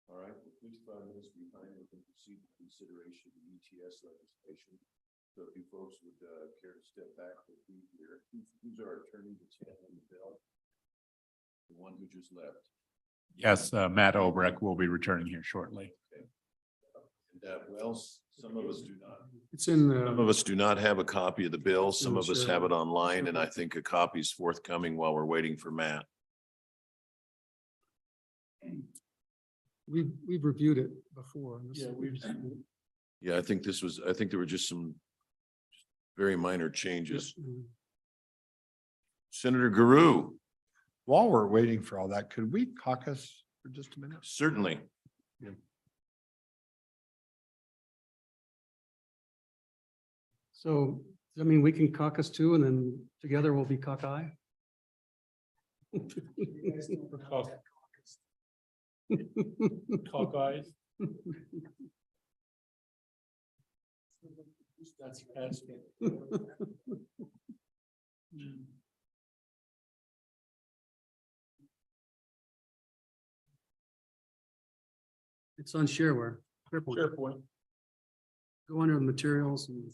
All right, well, 55 minutes behind, we can proceed to consideration of the ETS legislation. So if you folks would care to step back with me here, who's our attorney that's handling the bill? The one who just left. Yes, Matt Obrecht will be returning here shortly. Okay. And some of us do not. It's in Some of us do not have a copy of the bill. Some of us Sure. have it online, and I think a copy is forthcoming while we're waiting for Matt. we've reviewed it before. Yeah, I think there were just some very minor changes. Senator Guru, While we're waiting for all that, could we caucus for just a minute? certainly. So, I mean, we can caucus too, and then together we'll be cockeye. Cockeyes. That's asking. It's on shareware. SharePoint. SharePoint. Go under the materials and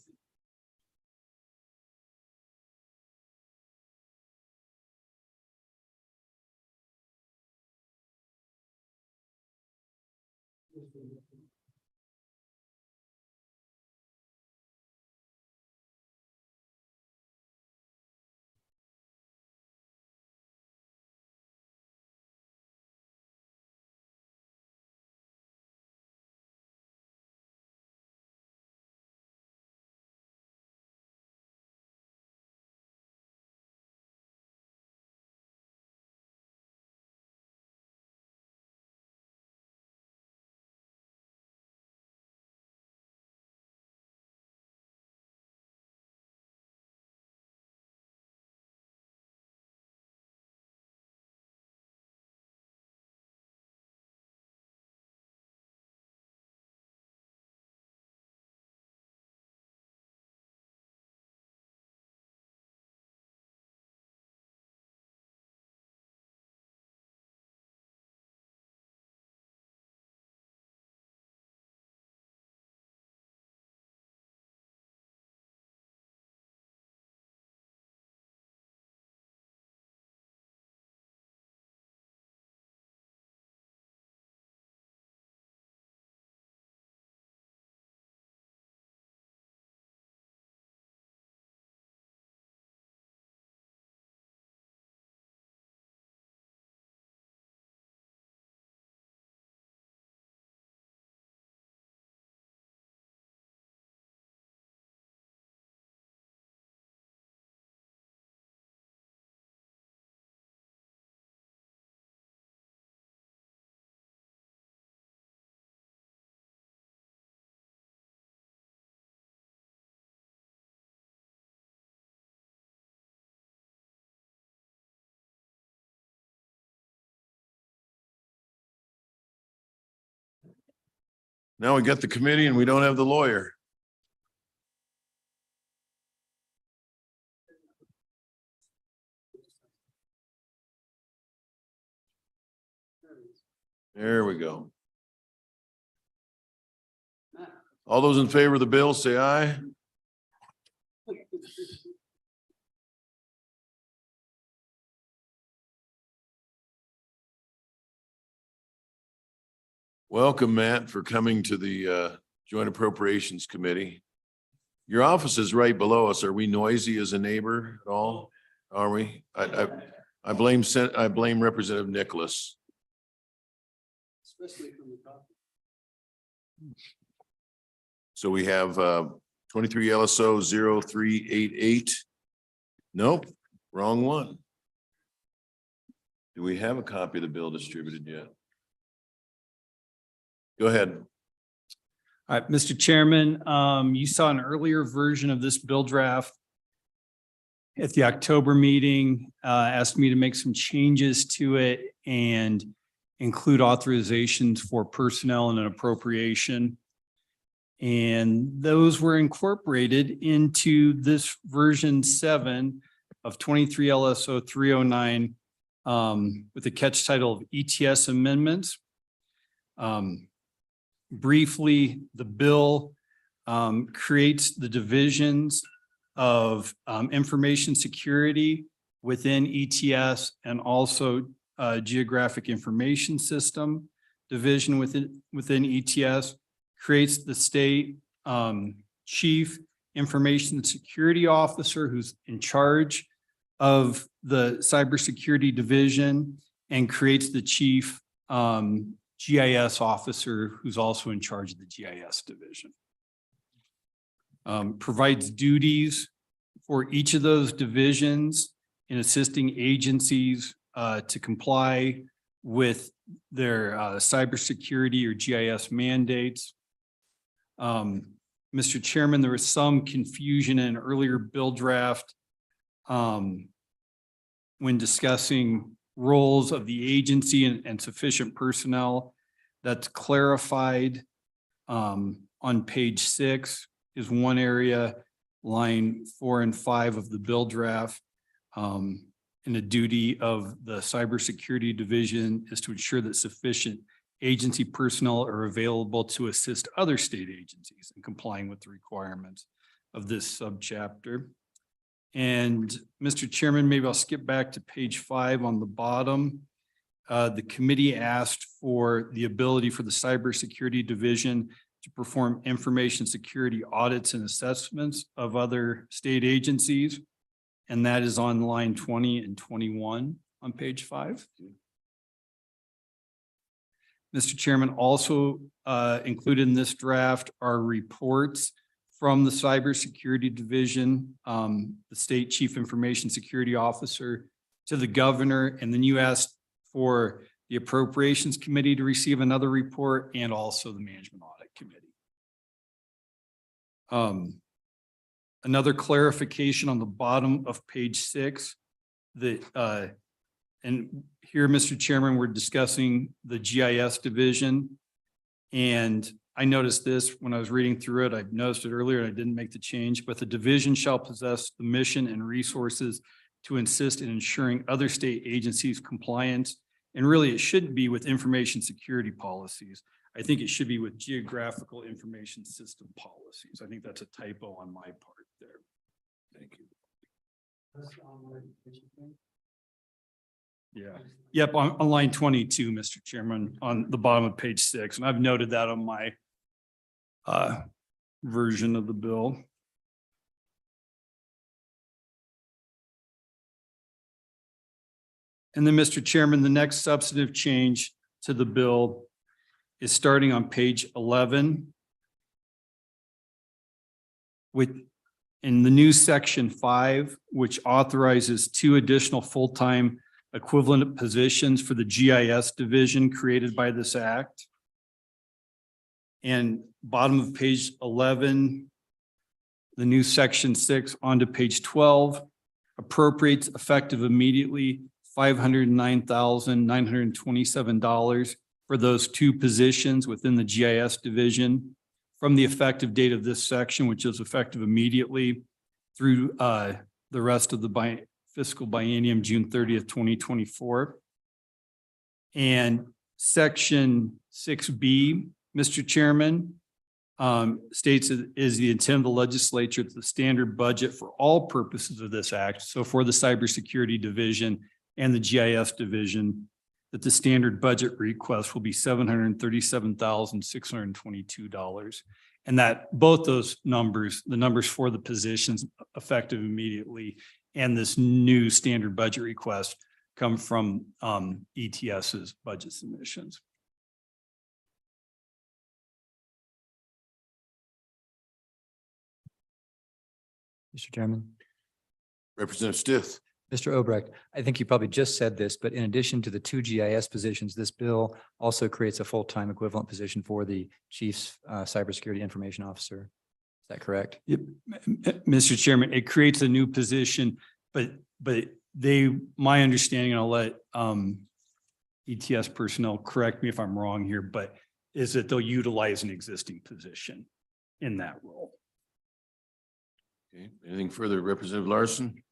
Now we got the committee and we don't have the lawyer. There we go. All those in favor of the bill, say aye. Welcome, Matt, for coming to the Joint Appropriations Committee. Your office is right below us. Are we noisy as a neighbor at all? Are we? I blame Representative Nicholas. So we have 23 LSO 0388. Nope, wrong one. Do we have a copy of the bill distributed yet? Go ahead. All right, Mr. Chairman, you saw an earlier version of this bill draft at the October meeting, asked me to make some changes to it and include authorizations for personnel and an appropriation. And those were incorporated into this version 7 of 23 LSO 309 with the catch title of ETS amendments. Briefly, the bill creates the divisions of information security within ETS and also geographic information system division within ETS, creates the state chief information security officer who's in charge of the cybersecurity division, and creates the chief GIS officer who's also in charge of the GIS division. Provides duties for each of those divisions in assisting agencies to comply with their cybersecurity or GIS mandates. Mr. Chairman, there was some confusion in an earlier bill draft when discussing roles of the agency and sufficient personnel. That's clarified on page 6 is one area, line 4 and 5 of the bill draft. And the duty of the cybersecurity division is to ensure that sufficient agency personnel are available to assist other state agencies in complying with the requirements of this subchapter. And Mr. Chairman, maybe I'll skip back to page 5 on the bottom. The committee asked for the ability for the cybersecurity division to perform information security audits and assessments of other state agencies. And that is on line 20 and 21 on page 5. Mr. Chairman, also included in this draft are reports from the cybersecurity division, the state chief information security officer, to the governor. And then you asked for the appropriations committee to receive another report, and also the management audit committee. Another clarification on the bottom of page 6 that and here, Mr. Chairman, we're discussing the GIS division. And I noticed this when I was reading through it. I noticed it earlier and I didn't make the change, but the division shall possess the mission and resources to assist in ensuring other state agencies' compliance. And really, it shouldn't be with information security policies. I think it should be with geographical information system policies. I think that's a typo on my part there. Thank you. Yeah. Yep. On line 22, Mr. Chairman, on the bottom of page 6. And I've noted that on my version of the bill. And then, Mr. Chairman, the next substantive change to the bill is starting on page 11 with in the new section 5, which authorizes 2 additional full-time equivalent positions for the GIS division created by this act. And bottom of page 11, the new section 6 onto page 12 appropriates effective immediately $509,927 for those two positions within the GIS division from the effective date of this section, which is effective immediately through the rest of the fiscal biennium, June 30th, 2024. And section 6B, Mr. Chairman, states it is the intent of the legislature that the standard budget for all purposes of this act, so for the cybersecurity division and the GIS division, that the standard budget request will be $737,622. And that both those numbers, the numbers for the positions effective immediately and this new standard budget request come from ETS's budget submissions. Mr. Chairman. Representative Stith. Mr. Obrecht, I think you probably just said this, but in addition to the two GIS positions, this bill also creates a full-time equivalent position for the chief's cybersecurity information officer. Is that correct? Yep. Mr. Chairman, it creates a new position, but my understanding, and I'll let ETS personnel correct me if I'm wrong here, but is that they'll utilize an existing position in that role. Okay, anything further, Representative Larson?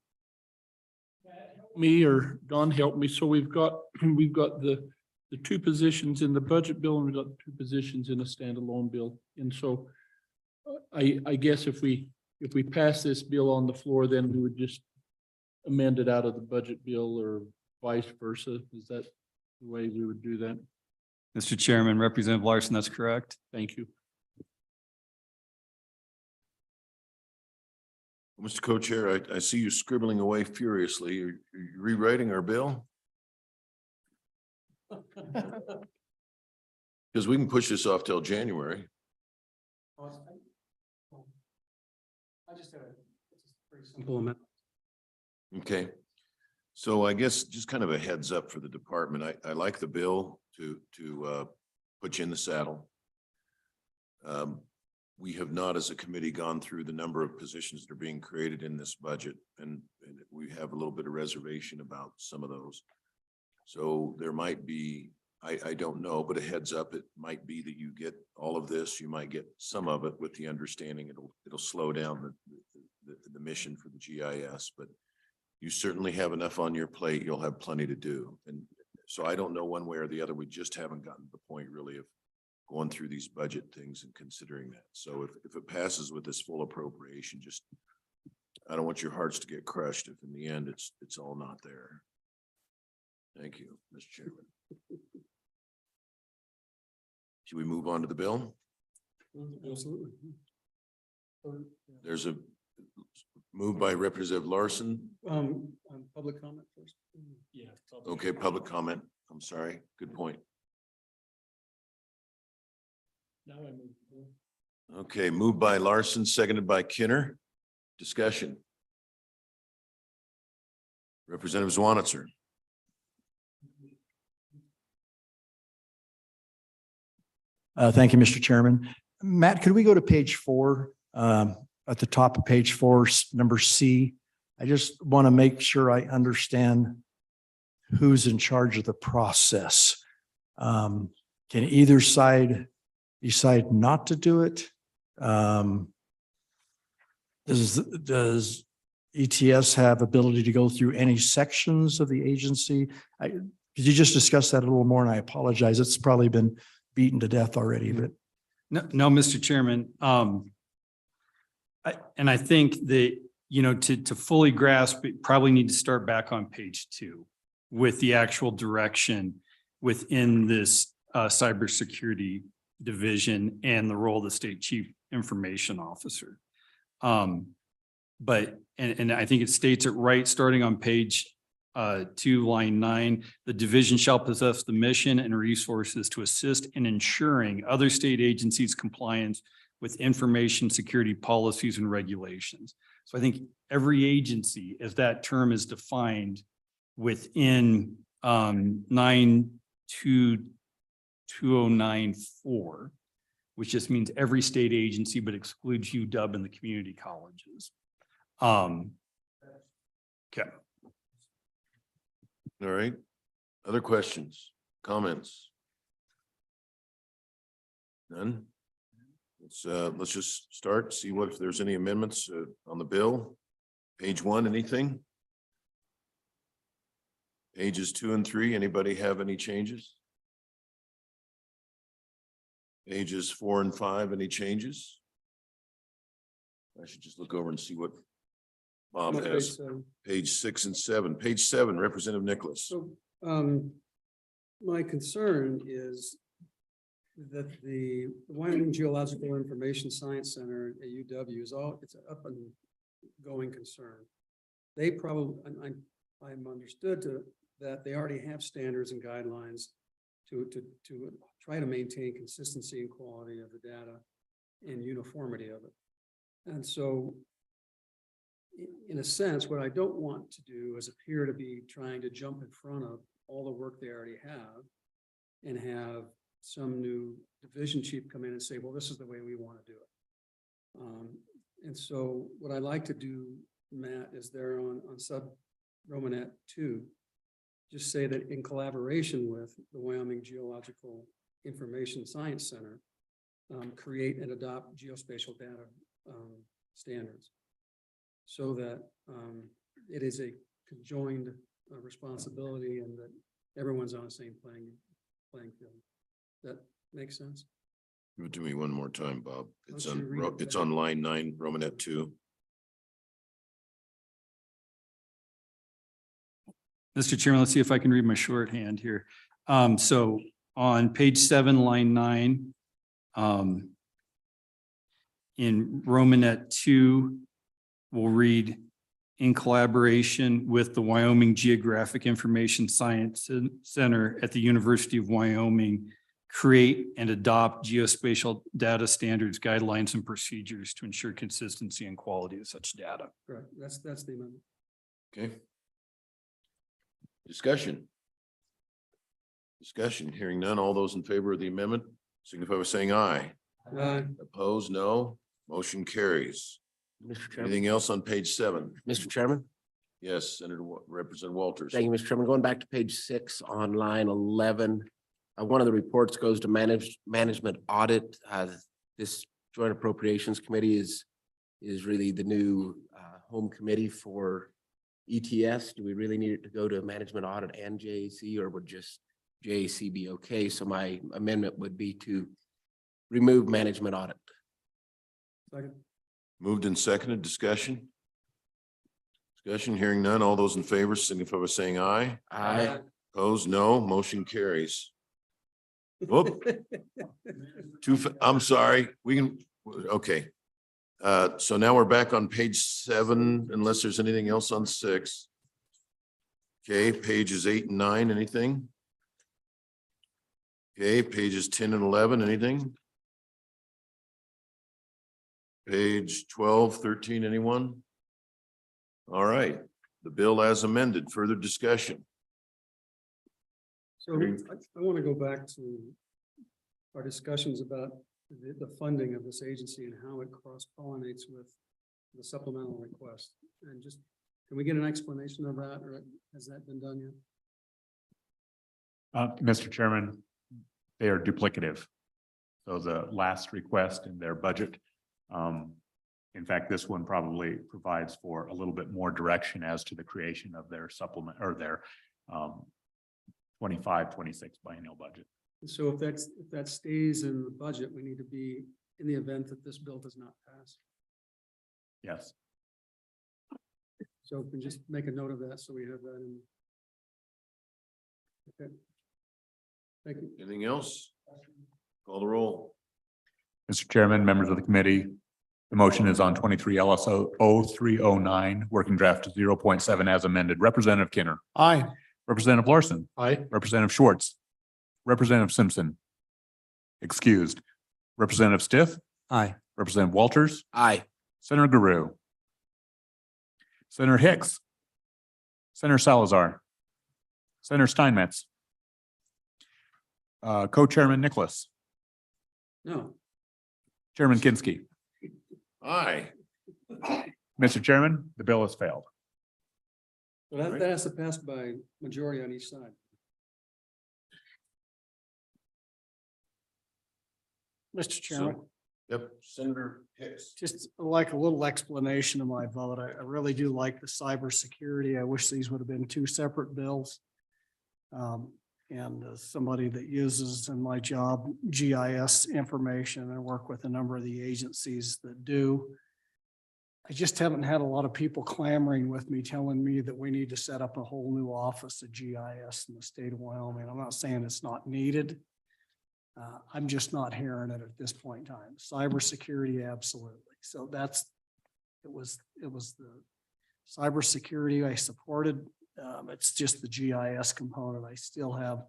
Me or Don help me. So we've got the two positions in the budget bill and we've got two positions in a standalone bill. And so I guess if we pass this bill on the floor, then we would just amend it out of the budget bill or vice versa. Is that the way we would do that? Mr. Chairman, Representative Larson, that's correct. Thank you. Mr. Co-Chair, I see you scribbling away furiously. Are you rewriting our bill? Because we can push this off till January. I just had a pretty simple amendment. Okay. So I guess just kind of a heads up for the department. I like the bill to put you in the saddle. We have not, as a committee, gone through the number of positions that are being created in this budget, and we have a little bit of reservation about some of those. So there might be, I don't know, but a heads up, it might be that you get all of this, you might get some of it with the understanding it'll slow down the mission for the GIS, but you certainly have enough on your plate, you'll have plenty to do. And so I don't know one way or the other, we just haven't gotten to the point really of going through these budget things and considering that. So if it passes with this full appropriation, just, I don't want your hearts to get crushed if in the end it's all not there. Thank you, Mr. Chairman. Should we move on to the bill? Absolutely. There's a move by Representative Larson. Public comment first. Yeah. Okay, public comment. I'm sorry. Good point. Now I move. Okay, moved by Larson, seconded by Kinner. Discussion. Representative Zwanitzer. Thank you, Mr. Chairman. Matt, could we go to page 4? At the top of page 4, number C. I just want to make sure I understand who's in charge of the process. Can either side decide not to do it? Does ETS have ability to go through any sections of the agency? Could you just discuss that a little more? And I apologize. It's probably been beaten to death already, but. No, Mr. Chairman. I think that, to fully grasp it, probably need to start back on page 2 with the actual direction within this cybersecurity division and the role of the state chief information officer. But I think it states it right, starting on page 2, line 9, the division shall possess the mission and resources to assist in ensuring other state agencies' compliance with information security policies and regulations. So I think every agency, as that term is defined within 92209-4, which just means every state agency, but excludes UW and the community colleges. Okay. All right. Other questions, comments? None? Let's just start, see what, if there's any amendments on the bill. Page 1, anything? Pages 2 and 3, anybody have any changes? Pages 4 and 5, any changes? I should just look over and see what Bob Not has. page 7. Page 6 and 7. Page 7, Representative Nicholas. So, my concern is that the Wyoming Geological Information Science Center at UW is it's an up and going concern. They probably, I'm understood that they already have standards and guidelines to try to maintain consistency and quality of the data and uniformity of it. And so in a sense, what I don't want to do is appear to be trying to jump in front of all the work they already have and have some new division chief come in and say, well, this is the way we want to do it. And so what I like to do, Matt, is there on sub Romanet 2, just say that in collaboration with the Wyoming Geological Information Science Center, create and adopt geospatial data standards so that it is a conjoined responsibility and that everyone's on the same playing field. That makes sense? Give it to me one more time, Bob. It's Why don't you read on, it it's back? on line 9, Romanet 2. Mr. Chairman, let's see if I can read my shorthand here. So on page 7, line 9, in Romanet 2, we'll read in collaboration with the Wyoming Geographic Information Science Center at the University of Wyoming, create and adopt geospatial data standards, guidelines, and procedures to ensure consistency and quality of such data. Correct. That's the amendment. Okay. Discussion. Discussion. Hearing none. All those in favor of the amendment signify by saying aye. Opposed, no. Motion carries. Mr. Chairman, Anything else on page 7? Mr. Chairman, Yes, Representative Walters. thank you, Mr. Chairman. Going back to page 6 on line 11, one of the reports goes to management audit. This Joint Appropriations Committee is really the new home committee for ETS. Do we really need it to go to management audit and JAC, or would just JAC be okay? So my amendment would be to remove management audit. Second. Moved and seconded. Discussion. Discussion. Hearing none. All those in favor signify by saying aye. Aye. Opposed, no. Motion carries. Whoop. I'm sorry. We can, okay. So now we're back on page 7, unless there's anything else on 6. Okay, pages 8 and 9, anything? Okay, pages 10 and 11, anything? Page 12, 13, anyone? All right, the bill as amended. Further discussion. So I want to go back to our discussions about the funding of this agency and how it cross-pollinates with the supplemental request. And just, can we get an explanation of that, or has that been done yet? Mr. Chairman, they are duplicative. So the last request in their budget, in fact, this one probably provides for a little bit more direction as to the creation of their supplement or their 25-26 biennial budget. And so if that stays in the budget, we need to be in the event that this bill does not pass. Yes. So we can just make a note of that, so we have that in. Okay. Thank you. Anything else? Call the roll. Mr. Chairman, members of the committee, the motion is on 23 LSO 0309, working draft 0.7 as amended. Representative Kinner. Aye. Representative Larson. Aye. Representative Schwartz. Representative Simpson. Excused. Representative Stiff. Aye. Representative Walters. Aye. Senator Guru. Senator Hicks. Senator Salazar. Senator Steinmetz. Co-chairman Nicholas. No. Chairman Kinsky. Aye. Mr. Chairman, the bill has failed. Well, that has to pass by majority on each side. Mr. Chairman, So, yep, Senator Hicks. just like a little explanation of my vote. I really do like the cybersecurity. I wish these would have been two separate bills. And as somebody that uses in my job GIS information and work with a number of the agencies that do, I just haven't had a lot of people clamoring with me, telling me that we need to set up a whole new office of GIS in the state of Wyoming. I'm not saying it's not needed. I'm just not hearing it at this point in time. Cybersecurity, absolutely. So it was the cybersecurity I supported. It's just the GIS component. I still have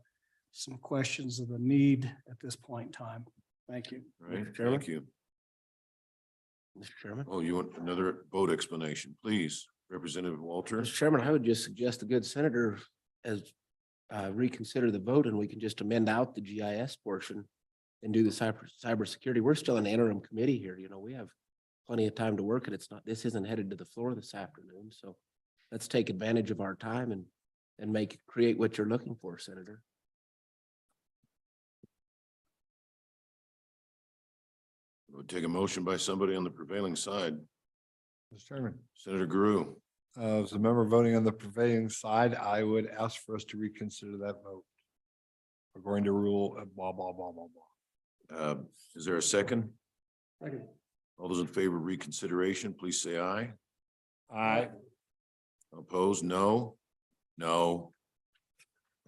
some questions of the need at this point in time. Thank you. All right, Mr. Chairman? thank you. Mr. Chairman. Oh, you want another vote explanation, please, Representative Walter? Mr. Chairman, I would just suggest the good senator as reconsider the vote and we can just amend out the GIS portion and do the cybersecurity. We're still an interim committee here. You know, we have plenty of time to work and this isn't headed to the floor this afternoon. So let's take advantage of our time and create what you're looking for, Senator. We'll take a motion by somebody on the prevailing side. Mr. Chairman, Senator Guru. as a member voting on the prevailing side, I would ask for us to reconsider that vote. We're going to rule blah, blah, blah, blah, blah. Is there a second? Second. All those in favor of reconsideration, please say aye. Aye. Opposed? No. No.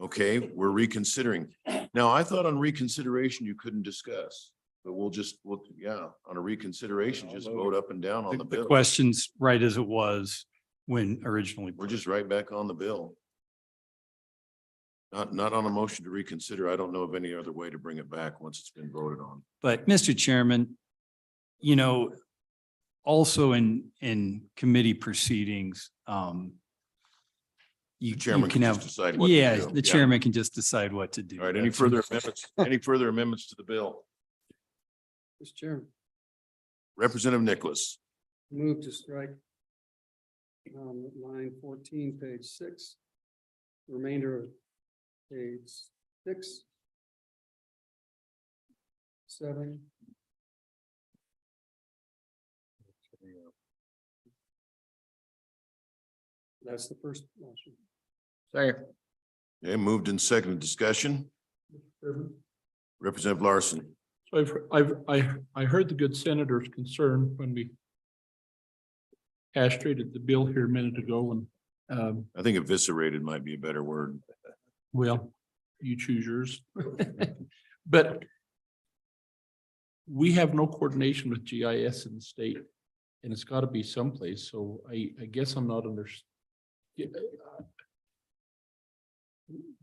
Okay, we're reconsidering. Now, I thought on reconsideration you couldn't discuss, but yeah, on a reconsideration, just vote up and down on the The bill. question's right as it was when originally. We're just right back on the bill. Not on a motion to reconsider. I don't know of any other way to bring it back once it's been voted on. But Mr. Chairman, you know, also in committee proceedings, you chairman can can have, just decide what to yeah, do. the Yeah. chairman can just decide what to do. All right, any That's- further amendments? Any further amendments to the bill? Mr. Chairman, Representative Nicholas. move to strike line 14, page 6. Remainder of page 6, 7. That's the first motion. Second. Okay, moved in second discussion. Representative Larson. So I heard the good senator's concern when we castrated the bill here a minute ago and I think eviscerated might be a better word. well, you choose yours. But we have no coordination with GIS in the state and it's got to be someplace. So I guess I'm not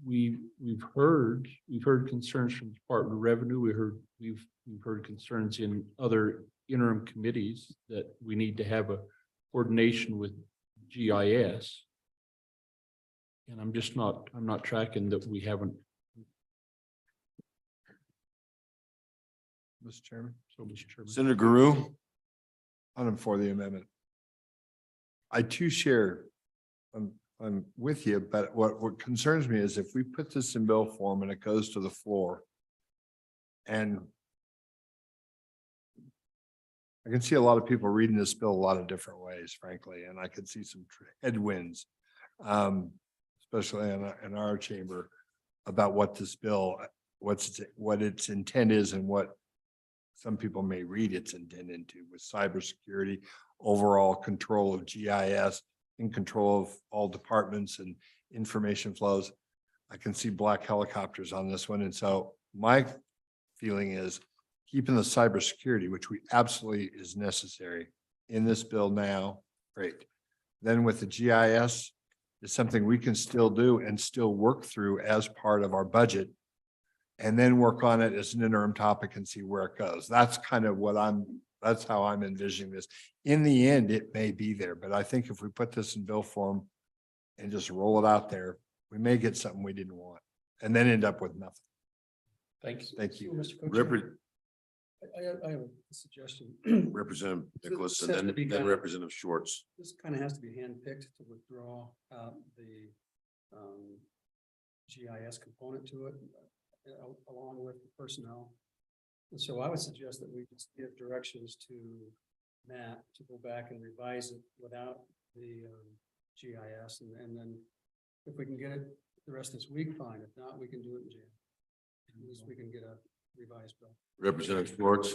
we've heard concerns from the Department of Revenue. We've heard concerns in other interim committees that we need to have a coordination with GIS. And I'm not tracking that we haven't. Mr. Chairman. So, Mr. Chairman. Senator Guru. I'm for the amendment. I too share, I'm with you, but what concerns me is if we put this in bill form and it goes to the floor and I can see a lot of people reading this bill a lot of different ways, frankly, and I could see some headwinds, especially in our chamber about what this bill, what its intent is and what some people may read its intent into with cybersecurity, overall control of GIS, in control of all departments and information flows. I can see black helicopters on this one. And so my feeling is keeping the cybersecurity, which we absolutely is necessary in this bill now, great. Then with the GIS, is something we can still do and still work through as part of our budget. And then work on it as an interim topic and see where it goes. That's kind of that's how I'm envisioning this. In the end, it may be there, but I think if we put this in bill form and just roll it out there, we may get something we didn't want and then end up with nothing. Thanks. Thank you. Mr. Co-Chair, I have a suggestion. Representative Nicholas This and has to be then done. Representative Schwartz. This kind of has to be handpicked to withdraw the GIS component to it, along with the personnel. So I would suggest that we just give directions to Matt to go back and revise it without the GIS, and then if we can get it the rest of this week, fine. If not, we can do it in January. At least we can get a revised bill. Representative Schwartz.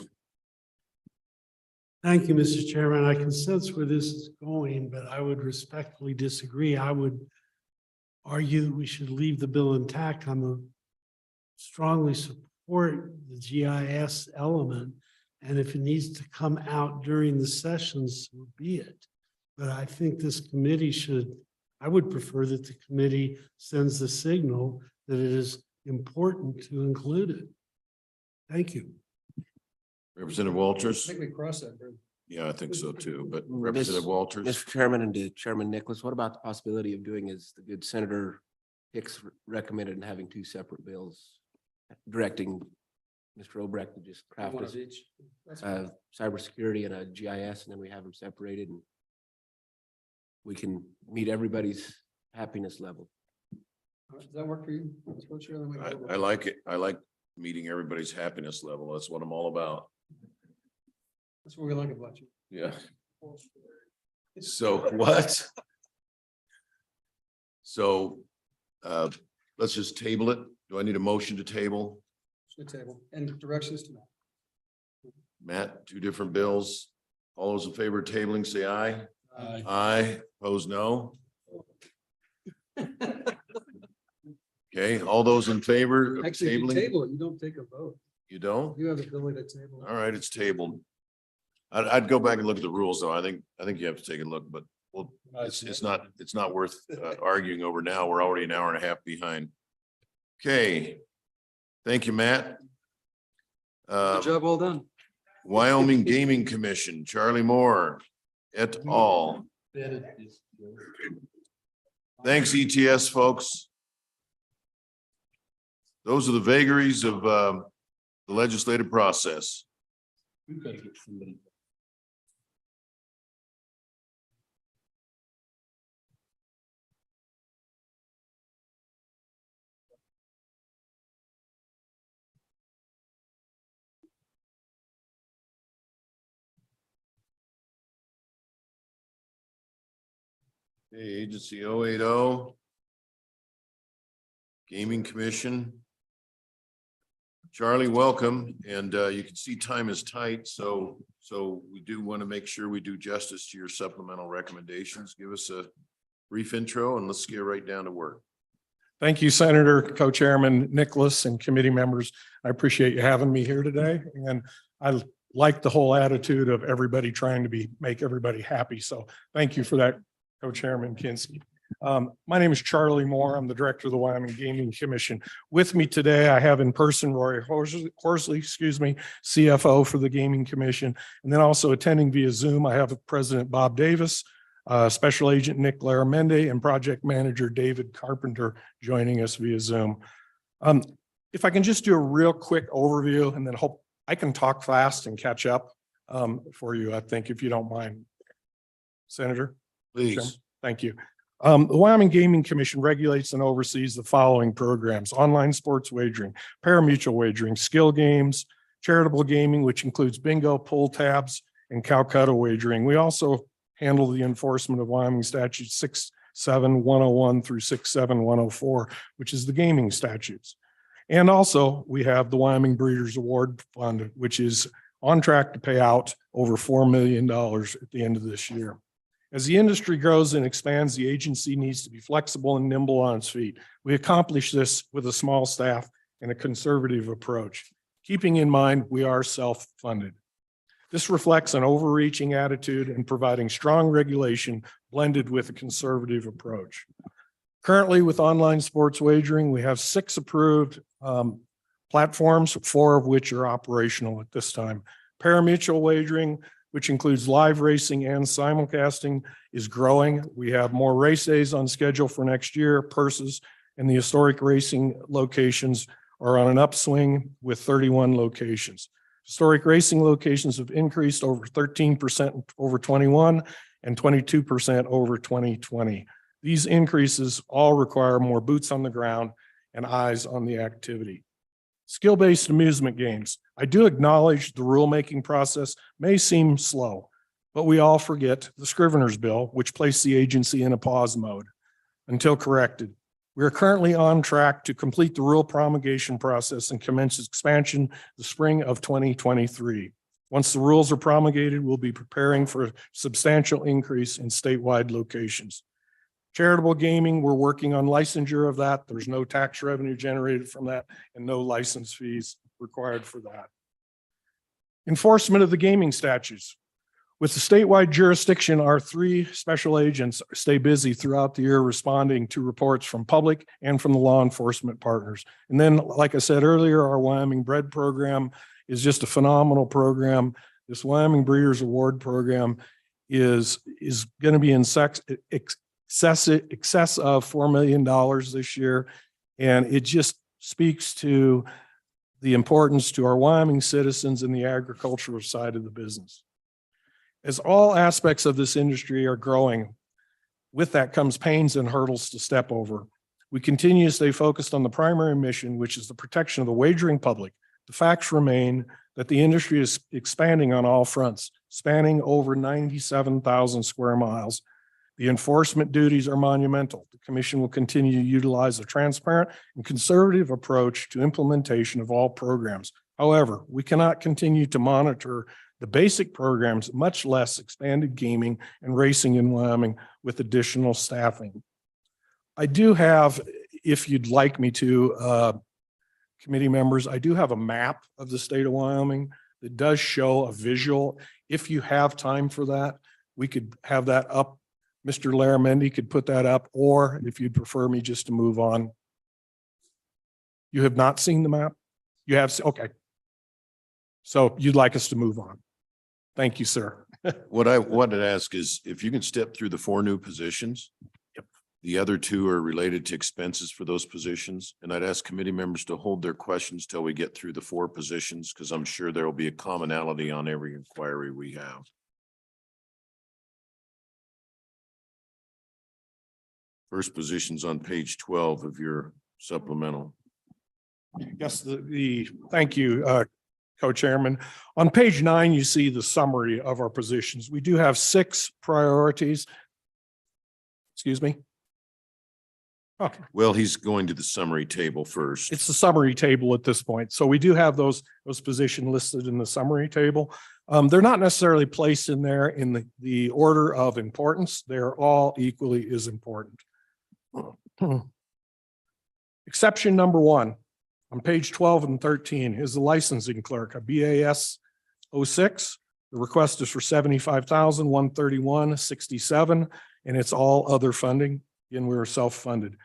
Thank you, Mr. Chairman. I can sense where this is going, but I would respectfully disagree. I would argue that we should leave the bill intact. Strongly support the GIS element. And if it needs to come out during the sessions, so be it. But I think this committee I would prefer that the committee sends the signal that it is important to include it. Thank you. Representative I Walters. think we crossed that bridge. Yeah, I think so too, but Representative Walters. Mr. Chairman and to Chairman Nicholas, what about the possibility of doing as the good Senator Hicks recommended and having two separate bills? Directing Mr. Obrecht to just craft One us of each. That's fine. cybersecurity and a GIS, and then we have them separated and we can meet everybody's happiness level. All right, does that work for you? What's your other way? I like it. I like meeting everybody's happiness level. That's what I'm all about. That's what we like about you. Yeah. So what? So let's just table it. Do I need a motion to table? Good table and directions to Matt. Matt, two different bills. All those in favor of tabling, say aye. Aye. Aye, opposed, no. Okay, all those in favor of Actually, if you tabling? table it, you don't take a vote. You don't? You have the ability to table. All right, it's tabled. I'd go back and look at the rules, though. I think you have to take a look, but well, it's not worth arguing over now. We're already an hour and a half behind. Okay. Thank you, Matt. Good job, well done. Wyoming Gaming Commission, Charlie Moore et al. Thanks, ETS folks. Those are the vagaries of the legislative process. We've got to get somebody. Hey, agency 080. Gaming Commission. Charlie, welcome. And you can see time is tight, so we do want to make sure we do justice to your supplemental recommendations. Give us a brief intro and let's get right down to work. Thank you, Senator, Co-Chairman Nicholas, and committee members. I appreciate you having me here today. And I like the whole attitude of everybody trying to make everybody happy. So thank you for that, Co-Chairman Kinski. My name is Charlie Moore. I'm the director of the Wyoming Gaming Commission. With me today, I have in person Roy Horsley, CFO for the Gaming Commission. And then also attending via Zoom, I have President Bob Davis, Special Agent Nick Laramendi, and Project Manager David Carpenter joining us via Zoom. If I can just do a real quick overview and then hope I can talk fast and catch up for you, I think, if you don't mind. Senator? Please. Thank you. The Wyoming Gaming Commission regulates and oversees the following programs: online sports wagering, parimutuel wagering, skill games, charitable gaming, which includes bingo, pull tabs, and Calcutta wagering. We also handle the enforcement of Wyoming statutes 67101 through 67104, which is the gaming statutes. And also we have the Wyoming Breeders' Award Fund, which is on track to pay out over $4 million at the end of this year. As the industry grows and expands, the agency needs to be flexible and nimble on its feet. We accomplish this with a small staff and a conservative approach, keeping in mind we are self-funded. This reflects an overreaching attitude and providing strong regulation blended with a conservative approach. Currently, with online sports wagering, we have 6 approved platforms, 4 of which are operational at this time. Parimutuel wagering, which includes live racing and simulcasting, is growing. We have more race days on schedule for next year. Purses and the historic racing locations are on an upswing with 31 locations. Historic racing locations have increased over 13% over 21 and 22% over 2020. These increases all require more boots on the ground and eyes on the activity. Skill-based amusement games. I do acknowledge the rulemaking process may seem slow, but we all forget the Scrivener's Bill, which placed the agency in a pause mode until corrected. We are currently on track to complete the rule promulgation process and commence expansion the spring of 2023. Once the rules are promulgated, we'll be preparing for a substantial increase in statewide locations. Charitable gaming, we're working on licensure of that. There's no tax revenue generated from that and no license fees required for that. Enforcement of the gaming statutes. With the statewide jurisdiction, our 3 special agents stay busy throughout the year responding to reports from public and from the law enforcement partners. And then, like I said earlier, our Wyoming Bread program is just a phenomenal program. This Wyoming Breeders Award program is going to be in excess of $4 million this year. And it just speaks to the importance to our Wyoming citizens in the agricultural side of the business. As all aspects of this industry are growing, with that comes pains and hurdles to step over. We continue to stay focused on the primary mission, which is the protection of the wagering public. The facts remain that the industry is expanding on all fronts, spanning over 97,000 square miles. The enforcement duties are monumental. The Commission will continue to utilize a transparent and conservative approach to implementation of all programs. However, we cannot continue to monitor the basic programs, much less expanded gaming and racing in Wyoming with additional staffing. I do have, if you'd like me to, committee members, I do have a map of the state of Wyoming that does show a visual. If you have time for that, we could have that up. Mr. Laramendi could put that up, or if you'd prefer me just to move on. You have not seen the map? You have, okay. So you'd like us to move on. Thank you, sir. What I wanted to ask is if you can step through the 4 new positions. Yep. The other 2 are related to expenses for those positions. And I'd ask committee members to hold their questions till we get through the 4 positions, because I'm sure there will be a commonality on every inquiry we have. First position's on page 12 of your supplemental. Yes, thank you, Co-Chairman. On page 9, you see the summary of our positions. We do have 6 priorities. Excuse me. Okay. Well, he's going to the summary table first. It's the summary table at this point. So we do have those positions listed in the summary table. They're not necessarily placed in there in the order of importance. They're all equally as important. Exception number 1 on page 12 and 13 is the licensing clerk, a BAS 06. The request is for $75,131.67, and it's all other funding. Again, we are self-funded.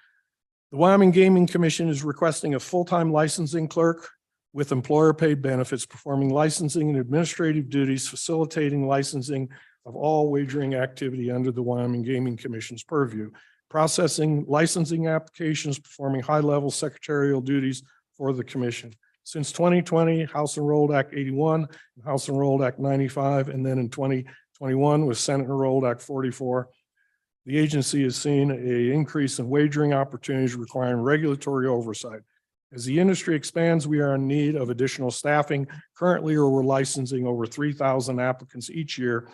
The Wyoming Gaming Commission is requesting a full-time licensing clerk with employer-paid benefits, performing licensing and administrative duties, facilitating licensing of all wagering activity under the Wyoming Gaming Commission's purview, processing licensing applications, performing high-level secretarial duties for the commission. Since 2020, House Enrolled Act 81 and House Enrolled Act 95, and then in 2021 with Senate Enrolled Act 44, the agency has seen an increase in wagering opportunities requiring regulatory oversight. As the industry expands, we are in need of additional staffing. Currently, we're licensing over 3,000 applicants each year,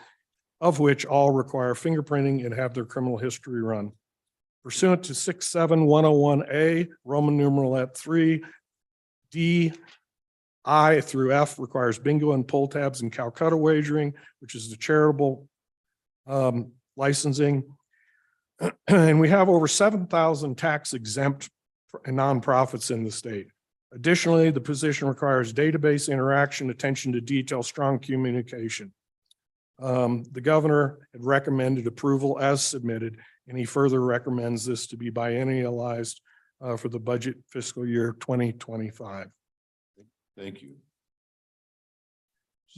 of which all require fingerprinting and have their criminal history run. Pursuant to 67101A, Roman numeral at 3, D, I through F requires bingo and pull tabs and Calcutta wagering, which is the charitable licensing. And we have over 7,000 tax exempt nonprofits in the state. Additionally, the position requires database interaction, attention to detail, strong communication. The governor had recommended approval as submitted, and he further recommends this to be biennialized for the budget fiscal year 2025. Thank you.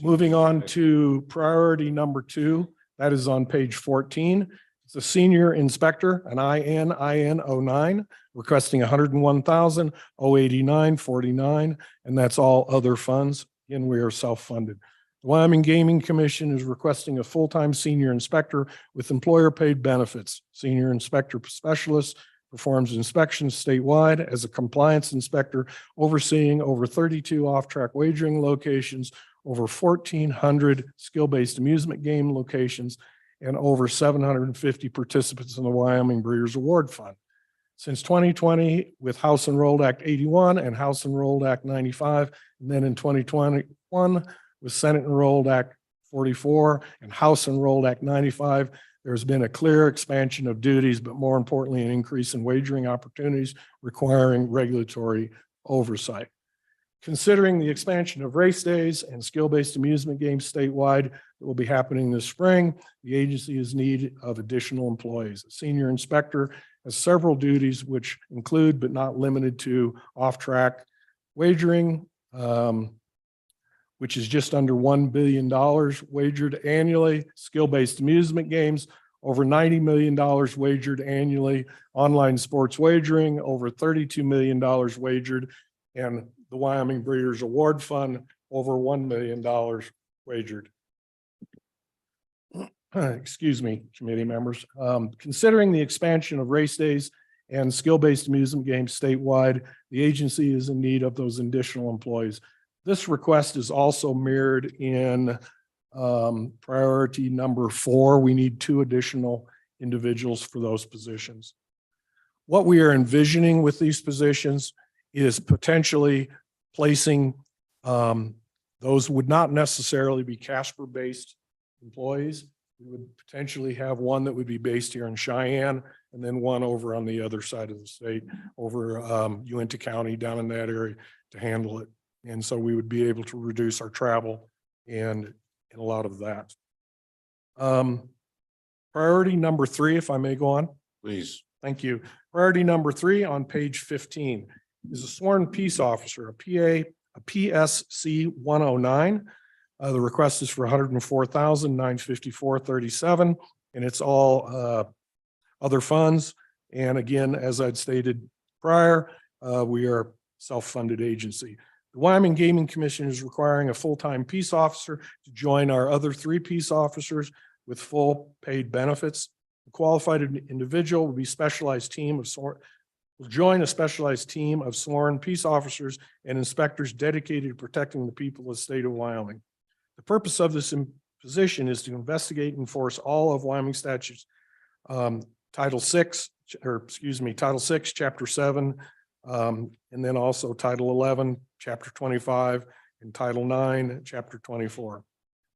Moving on to priority number 2, that is on page 14. It's a senior inspector, an IN 09, requesting $101,089.49, and that's all other funds. Again, we are self-funded. The Wyoming Gaming Commission is requesting a full-time senior inspector with employer-paid benefits, senior inspector specialist, performs inspections statewide as a compliance inspector, overseeing over 32 off-track wagering locations, over 1,400 skill-based amusement game locations, and over 750 participants in the Wyoming Breeders' Award Fund. Since 2020, with House Enrolled Act 81 and House Enrolled Act 95, and then in 2021 with Senate Enrolled Act 44 and House Enrolled Act 95, there's been a clear expansion of duties, but more importantly, an increase in wagering opportunities requiring regulatory oversight. Considering the expansion of race days and skill-based amusement games statewide that will be happening this spring, the agency is in need of additional employees. A senior inspector has several duties which include but not limited to off-track wagering, which is just under $1 billion wagered annually, skill-based amusement games, over $90 million wagered annually, online sports wagering, over $32 million wagered, and the Wyoming Breeders' Award Fund, over $1 million wagered. Excuse me, committee members. Considering the expansion of race days and skill-based amusement games statewide, the agency is in need of those additional employees. This request is also mirrored in priority number 4. We need 2 additional individuals for those positions. What we are envisioning with these positions is potentially placing those would not necessarily be Casper-based employees. We would potentially have one that would be based here in Cheyenne and then one over on the other side of the state, over Uinta County, down in that area to handle it. And so we would be able to reduce our travel and a lot of that. Priority number 3, if I may go on. Please. Thank you. Priority number 3 on page 15 is a sworn peace officer, a PSC 109. The request is for $104,954.37, and it's all other funds. And again, as I'd stated prior, we are a self-funded agency. The Wyoming Gaming Commission is requiring a full-time peace officer to join our other 3 peace officers with full paid benefits. A qualified individual will be specialized team of will join a specialized team of sworn peace officers and inspectors dedicated to protecting the people of the state of Wyoming. The purpose of this position is to investigate and enforce all of Wyoming statutes, Title 6, Chapter 7, and then also Title 11, Chapter 25, and Title 9, Chapter 24.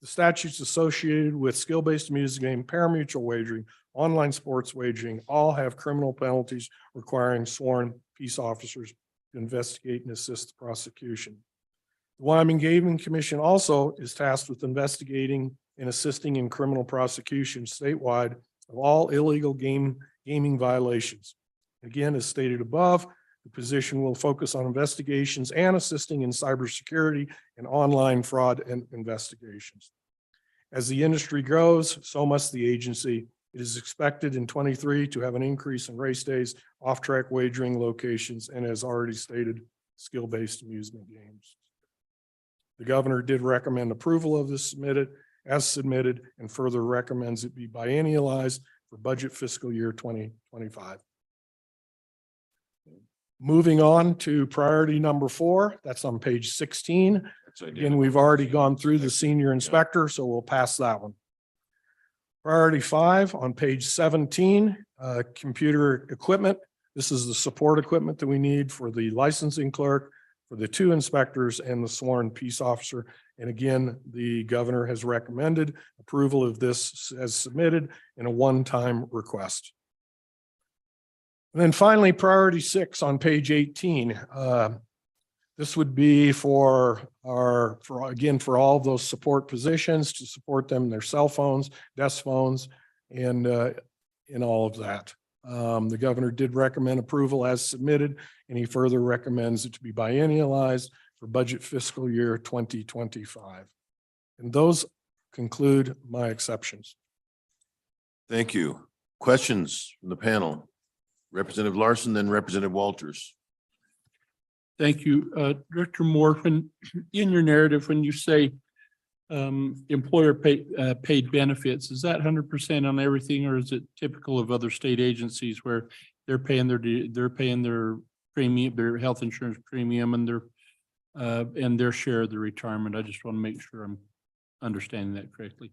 The statutes associated with skill-based amusement game, parimutuel wagering, online sports wagering, all have criminal penalties requiring sworn peace officers to investigate and assist the prosecution. The Wyoming Gaming Commission also is tasked with investigating and assisting in criminal prosecution statewide of all illegal gaming violations. Again, as stated above, the position will focus on investigations and assisting in cybersecurity and online fraud and investigations. As the industry grows, so must the agency. It is expected in 23 to have an increase in race days, off-track wagering locations, and as already stated, skill-based amusement games. The governor did recommend approval of this as submitted and further recommends it be biennialized for budget fiscal year 2025. Moving on to priority number 4, that's on page 16. Again, we've already gone through the senior inspector, so we'll pass that one. Priority 5 on page 17, computer equipment. This is the support equipment that we need for the licensing clerk, for the 2 inspectors and the sworn peace officer. And again, the governor has recommended approval of this as submitted in a one-time request. And then finally, priority 6 on page 18. This would be for all of those support positions to support them, their cell phones, desk phones, and in all of that. The governor did recommend approval as submitted, and he further recommends it to be biennialized for budget fiscal year 2025. And those conclude my exceptions. Thank you. Questions from the panel? Representative Larson, then Representative Walters. Thank you. Director Moore, when in your narrative, when you say employer paid benefits, is that 100% on everything, or is it typical of other state agencies where they're paying their premium, their health insurance premium and their share of the retirement. I just want to make sure I'm understanding that correctly.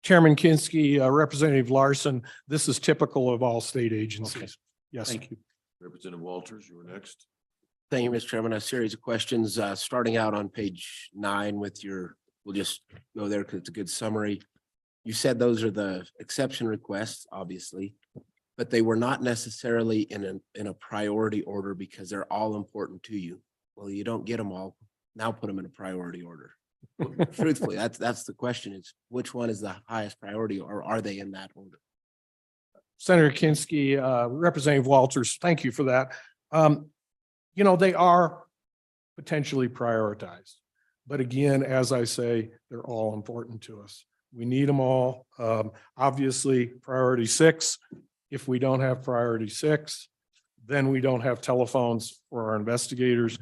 Chairman Kinsky, Representative Larson, this is typical of all state agencies. Yes. Thank you. Representative Walters, you were next. Thank you, Mr. Chairman. A series of questions, starting out on page 9 with we'll just go there because it's a good summary. You said those are the exception requests, obviously, but they were not necessarily in a priority order because they're all important to you. Well, you don't get them all. Now put them in a priority order. Truthfully, that's the question, is which one is the highest priority, or are they in that order? Senator Kinsky, Representative Walters, thank you for that. They are potentially prioritized. But again, as I say, they're all important to us. We need them all. Obviously, priority 6. If we don't have priority 6, then we don't have telephones for our investigators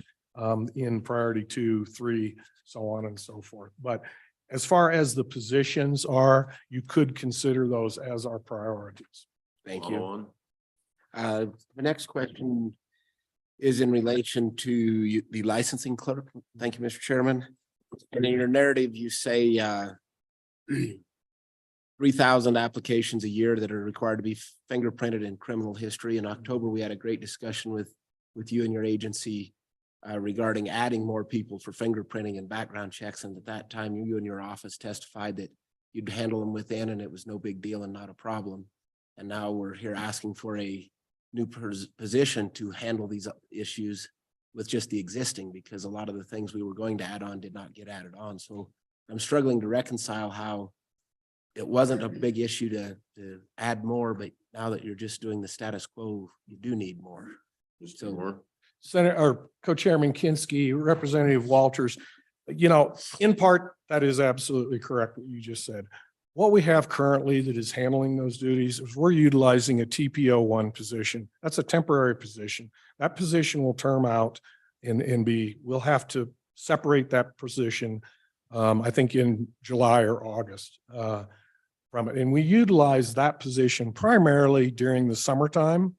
in priority 2, 3, so on and so forth. But as far as the positions are, you could consider those as our priorities. Thank Follow you. on. The next question is in relation to the licensing clerk. Thank you, Mr. Chairman. And in your narrative, you say 3,000 applications a year that are required to be fingerprinted in criminal history. In October, we had a great discussion with you and your agency regarding adding more people for fingerprinting and background checks. And at that time, you and your office testified that you'd handle them within and it was no big deal and not a problem. And now we're here asking for a new position to handle these issues with just the existing, because a lot of the things we were going to add on did not get added on. So I'm struggling to reconcile how it wasn't a big issue to add more, but now that you're just doing the status quo, you do need more. Mr. Moore. Senator or Co-Chairman Kinsky, Representative Walters, in part, that is absolutely correct what you just said. What we have currently that is handling those duties is we're utilizing a TPO1 position. That's a temporary position. That position will term out and we'll have to separate that position, I think in July or August from it. And we utilize that position primarily during the summertime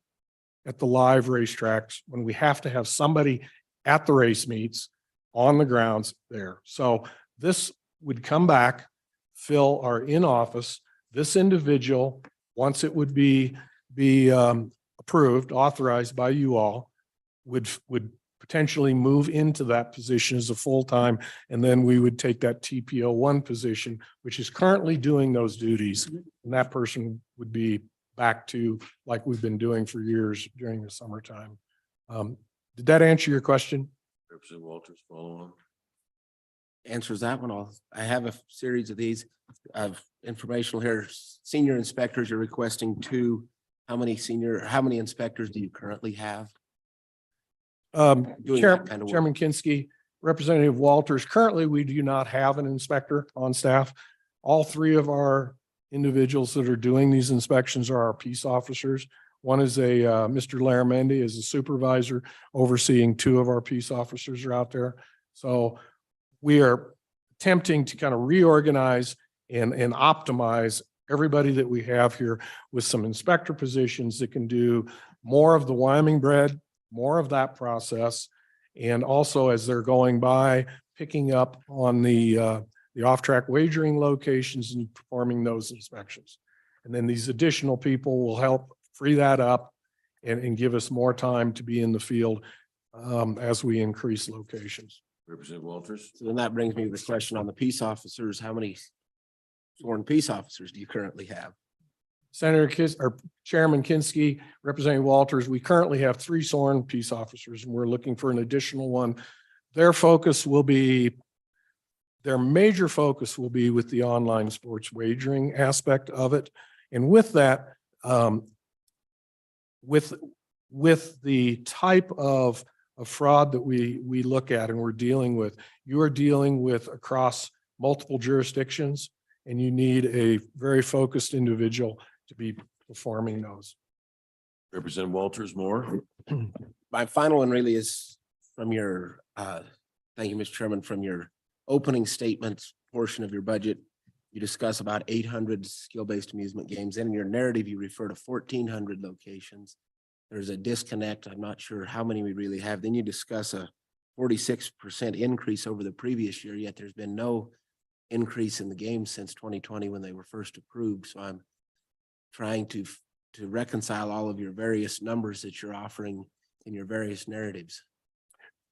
at the live racetracks when we have to have somebody at the race meets on the grounds there. So this would come back, fill our in-office. This individual, once it would be approved, authorized by you all, would potentially move into that position as a full-time, and then we would take that TPO1 position, which is currently doing those duties, and that person would be back to like we've been doing for years during the summertime. Did that answer your question? Representative Walters, follow on. Answers that one. I have a series of these informational here. Senior inspectors, you're requesting 2. How many inspectors do you currently have? Doing that kind of work? Chairman Kinsky, Representative Walters, currently we do not have an inspector on staff. All 3 of our individuals that are doing these inspections are our peace officers. One is Mr. Laramendi is a supervisor overseeing 2 of our peace officers are out there. So we are attempting to kind of reorganize and optimize everybody that we have here with some inspector positions that can do more of the Wyoming bread, more of that process. And also as they're going by, picking up on the off-track wagering locations and performing those inspections. And then these additional people will help free that up and give us more time to be in the field as we increase locations. Representative Walters. So then that brings me to the question on the peace officers. How many sworn peace officers do you currently have? Chairman Kinsky, Representative Walters, we currently have 3 sworn peace officers and we're looking for an additional one. Their major focus will be with the online sports wagering aspect of it. And with that, with the type of fraud that we look at and we're dealing with, you are dealing with across multiple jurisdictions and you need a very focused individual to be performing those. Representative Walters, more. My final one really is from your, thank you, Mr. Chairman, from your opening statements portion of your budget. You discuss about 800 skill-based amusement games. And in your narrative, you refer to 1,400 locations. there's a disconnect. I'm not sure how many we really have. Then you discuss a 46% increase over the previous year, yet there's been no increase in the games since 2020 when they were first approved. So I'm trying to reconcile all of your various numbers that you're offering in your various narratives.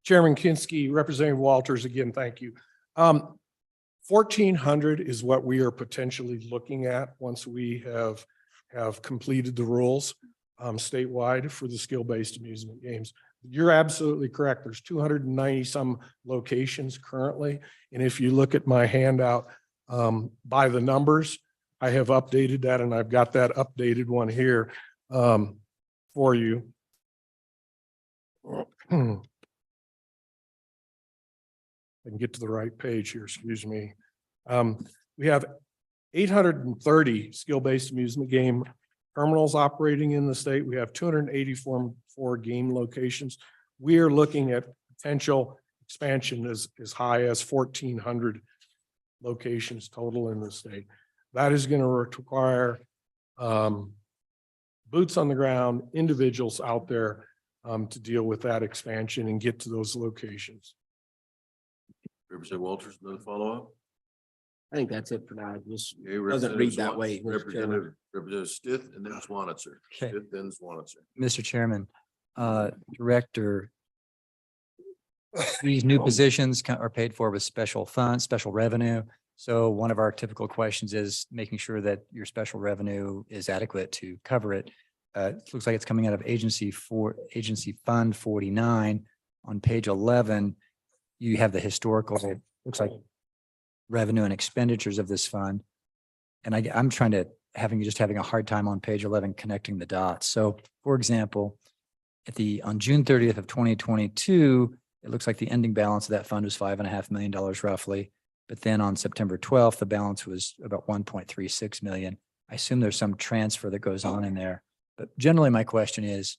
Chairman Kinski, Representative Walters, again, thank you. 1,400 is what we are potentially looking at once we have completed the rules statewide for the skill-based amusement games. You're absolutely correct. There's 290 some locations currently. And if you look at my handout by the numbers, I have updated that, and I've got that updated one here for you. I can get to the right page here, excuse me. We have 830 skill-based amusement game terminals operating in the state. We have 284 game locations. We are looking at potential expansion as high as 1,400 locations total in the state. That is going to require boots on the ground, individuals out there to deal with that expansion and get to those locations. Representative Walters, another follow-up? I think that's it for now. This Okay, doesn't read that way, Mr. Chairman. Representative Stith and then Swanitzer. Okay. Stith, then Swanitzer. Mr. Chairman, Director, these new positions are paid for with special funds, special revenue. So one of our typical questions is making sure that your special revenue is adequate to cover it. It looks like it's coming out of Agency Fund 49. On page 11, you have the historical, looks like revenue and expenditures of this fund. And I'm trying to having a hard time on page 11 connecting the dots. So for example, on June 30th of 2022, it looks like the ending balance of that fund was $5.5 million roughly. But then on September 12th, the balance was about 1.36 million. I assume there's some transfer that goes on in there. But generally my question is,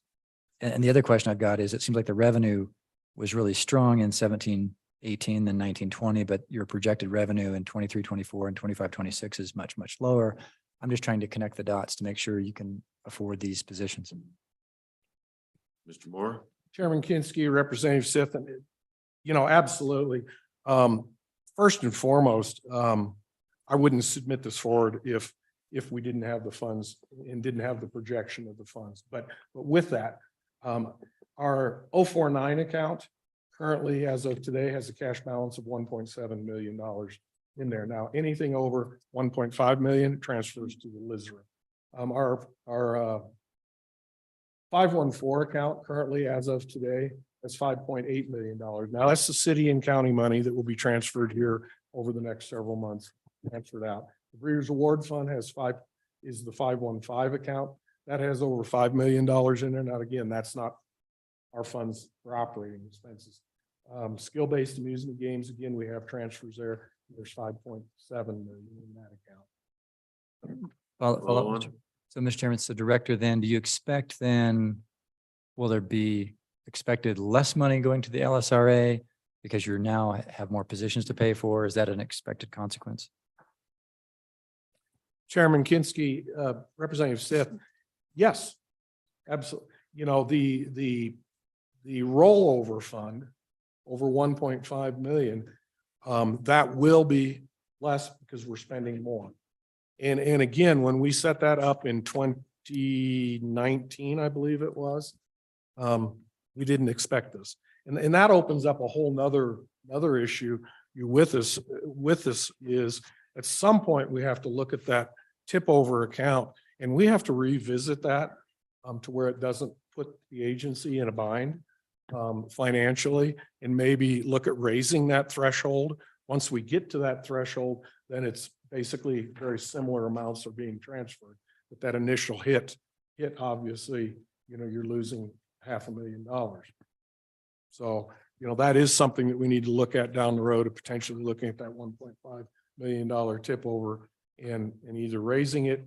and the other question I've got is, it seems like the revenue was really strong in 17-18 than 19-20, but your projected revenue in 23-24 and 25-26 is much, much lower. I'm just trying to connect the dots to make sure you can afford these positions. Mr. Moore? Chairman Kinski, Representative Sith, and absolutely. First and foremost, I wouldn't submit this forward if we didn't have the funds and didn't have the projection of the funds. But with that, our 049 account currently, as of today, has a cash balance of $1.7 million in there. Now, anything over 1.5 million transfers to the LISRA. Our 514 account currently, as of today, is $5.8 million. Now, that's the city and county money that will be transferred here over the next several months, transferred out. The Breeders' Award Fund is the 515 account. That has over $5 million in there. Now, again, that's not our funds for operating expenses. Skill-based amusement games, again, we have transfers there. There's 5.7 million in that account. So, Mr. Chairman, so Director, then do you expect will there be expected less money going to the LSRA because you now have more positions to pay for? Is that an expected consequence? Chairman Kinski, Representative Sith, yes, absolutely. The rollover fund over 1.5 million, that will be less because we're spending more. And again, when we set that up in 2019, I believe it was, we didn't expect this. And that opens up a whole another issue with this is at some point we have to look at that tip over account and we have to revisit that to where it doesn't put the agency in a bind financially, and maybe look at raising that threshold. Once we get to that threshold, then it's basically very similar amounts are being transferred. But that initial hit obviously, you're losing $500,000. So, that is something that we need to look at down the road of potentially looking at that $1.5 million tip over and either raising it,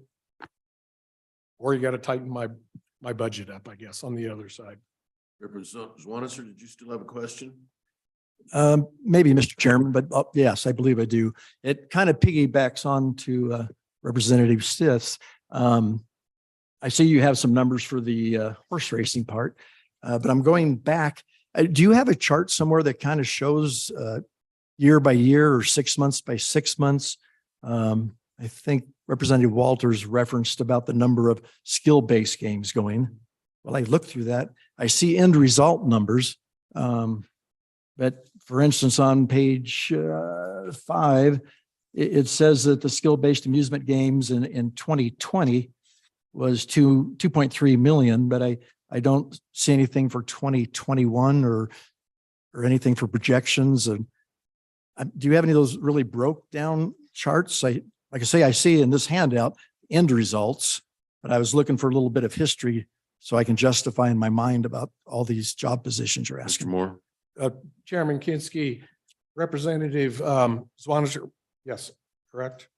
or you got to tighten my budget up, I guess, on the other side. Representative Swanitzer, did you still have a question? Maybe, Mr. Chairman, but yes, I believe I do. It kind of piggybacks on to Representative Stith's. I see you have some numbers for the horse racing part, but I'm going back. Do you have a chart somewhere that kind of shows year by year or 6 months by 6 months? I think Representative Walters referenced about the number of skill-based games going. Well, I looked through that. I see end result numbers. But for instance, on page 5, it says that the skill-based amusement games in 2020 was 2.3 million, but I don't see anything for 2021 or anything for projections. And do you have any of those really broke down charts? Like I say, I see in this handout end results, but I was looking for a little bit of history so I can justify in my mind about all these job positions you're Mr. asking. Moore. Chairman Kinski, Representative Swanisher, yes, correct?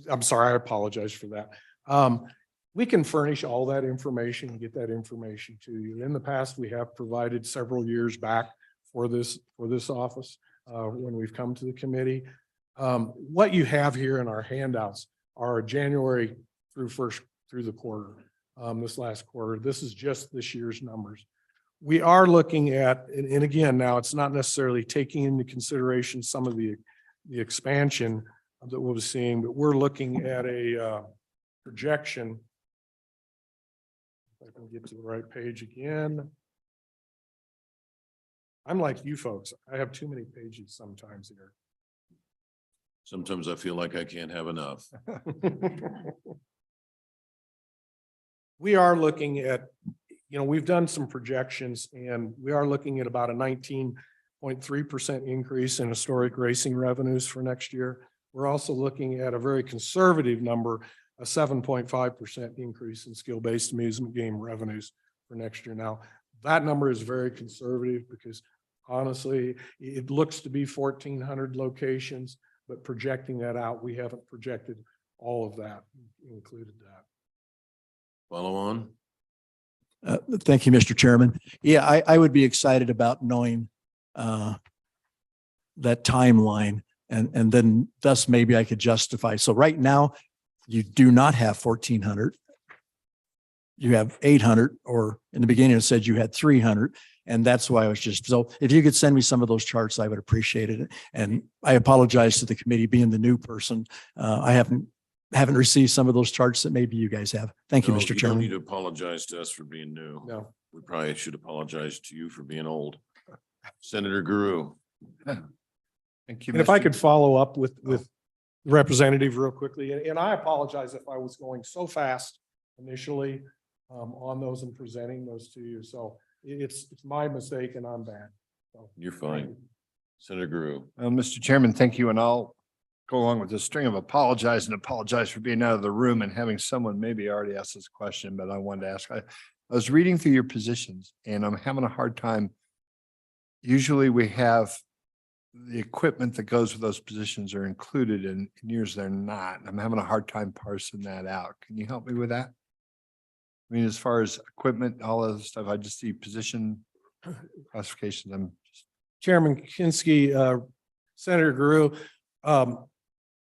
I'm sorry, I apologize for that. We can furnish all that information and get that information to you. In the past, we have provided several years back for this office when we've come to the committee. What you have here in our handouts are January through the quarter, this last quarter. This is just this year's numbers. We are looking at, and again, now it's not necessarily taking into consideration some of the expansion that we're seeing, but we're looking at a projection. If I can get to the right page again. I'm like you folks. I have too many pages sometimes here. Sometimes I feel like I can't have enough. We are looking at, we've done some projections and we are looking at about a 19.3% increase in historic racing revenues for next year. We're also looking at a very conservative number, a 7.5% increase in skill-based amusement game revenues for next year. Now, that number is very conservative because honestly, it looks to be 1,400 locations, but projecting that out, we haven't projected all of that, included that. Follow on. Thank you, Mr. Chairman. Yeah, I would be excited about knowing that timeline and then thus maybe I could justify. So right now you do not have 1,400. You have 800, or in the beginning it said you had 300. And that's why I was so if you could send me some of those charts, I would appreciate it. And I apologize to the committee being the new person. I haven't received some of those charts that maybe you guys have. Thank you, No, Mr. you don't Chairman. need to apologize to us for being new. No. We probably should apologize to you for being old. Senator Guru. Thank you. And if I could follow up with the representative real quickly, and I apologize if I was going so fast initially on those and presenting those to you. So it's my mistake and I'm bad. So, You're fine. Senator Guru. Mr. Chairman, thank you. And I'll go along with this string of apologize for being out of the room and having someone maybe already asked this question, but I wanted to ask. I was reading through your positions and I'm having a hard time. Usually we have the equipment that goes with those positions are included and in yours they're not. I'm having a hard time parsing that out. Can you help me with that? I mean, as far as equipment, all of the stuff, I just see position classifications. Chairman Kinski, Senator Guru,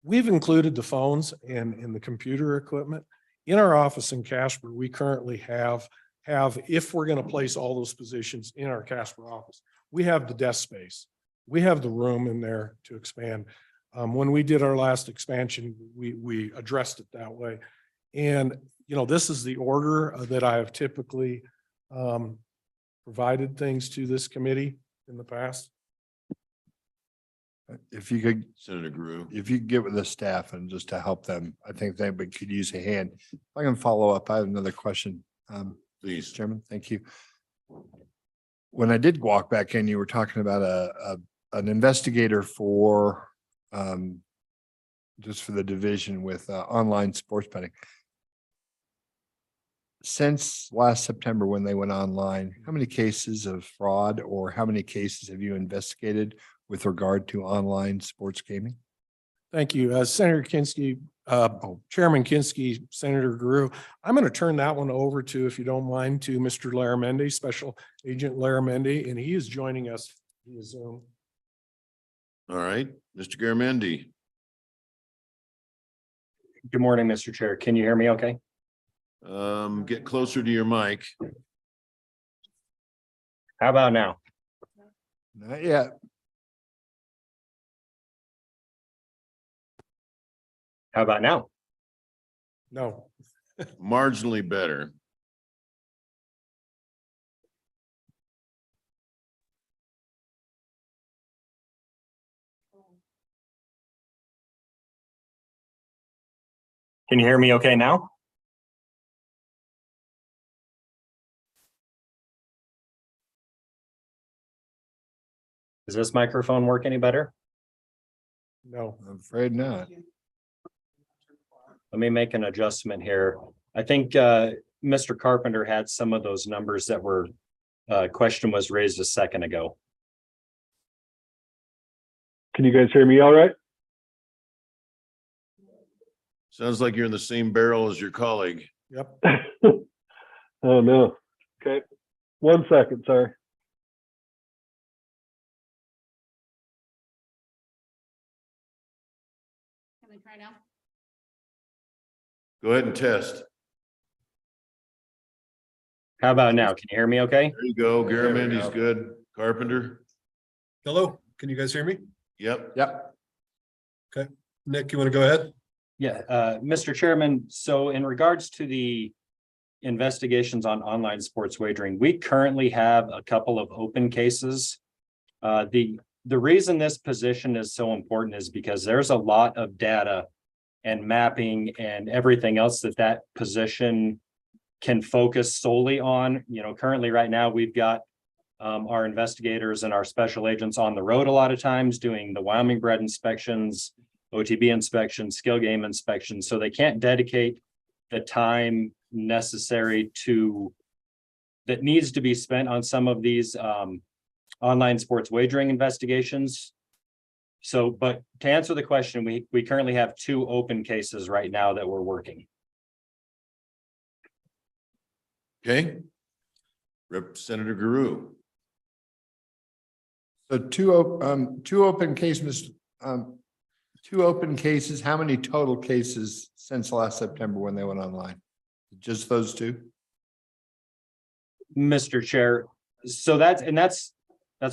we've included the phones and the computer equipment in our office in Casper. We currently have if we're going to place all those positions in our Casper office, we have the desk space. We have the room in there to expand. When we did our last expansion, we addressed it that way. And, this is the order that I have typically provided things to this committee in the past. If you could, Senator Guru. if you could get with the staff and just to help them, I think they could use a hand. If I can follow up, I have another question. Please. Chairman, thank you. When I did walk back in, you were talking about an investigator for just for the division with online sports betting. Since last September, when they went online, how many cases of fraud or how many cases have you investigated with regard to online sports gaming? Thank you. Senator Kinski, Chairman Kinski, Senator Guru, I'm going to turn that one over to, if you don't mind, to Mr. Laramendi, Special Agent Laramendi, and he is joining us via Zoom. All right, Mr. Garamendi. Good morning, Mr. Chair. Can you hear me okay? Get closer to your mic. How about now? Not yet. How about now? No. Marginally better. Can you hear me okay now? Does this microphone work any better? No. I'm afraid not. Let me make an adjustment here. I think Mr. Carpenter had some of those numbers that were question was raised a second ago. Can you guys hear me all right? Sounds like you're in the same barrel as your colleague. Yep. Oh, no. Okay. 1 second, sorry. Can we try now? Go ahead and test. How about now? Can you hear me okay? There you go. There we Garamendi's go. good. Carpenter. Hello, can you guys hear me? Yep. Yep. Nick, you want to go ahead? Yeah, Mr. Chairman, so in regards to the investigations on online sports wagering, we currently have a couple of open cases. The reason this position is so important is because there's a lot of data and mapping and everything else that position can focus solely on. You know, currently right now, we've got our investigators and our special agents on the road a lot of times doing the Wyoming bred inspections, OTB inspections, skill game inspections. So they can't dedicate the time necessary that needs to be spent on some of these online sports wagering investigations. So, but to answer the question, we currently have 2 open cases right now that we're working. Okay. Senator Guru. So two open cases, 2 open cases. How many total cases since last September when they went online? Just those 2? Mr. Chair, so that's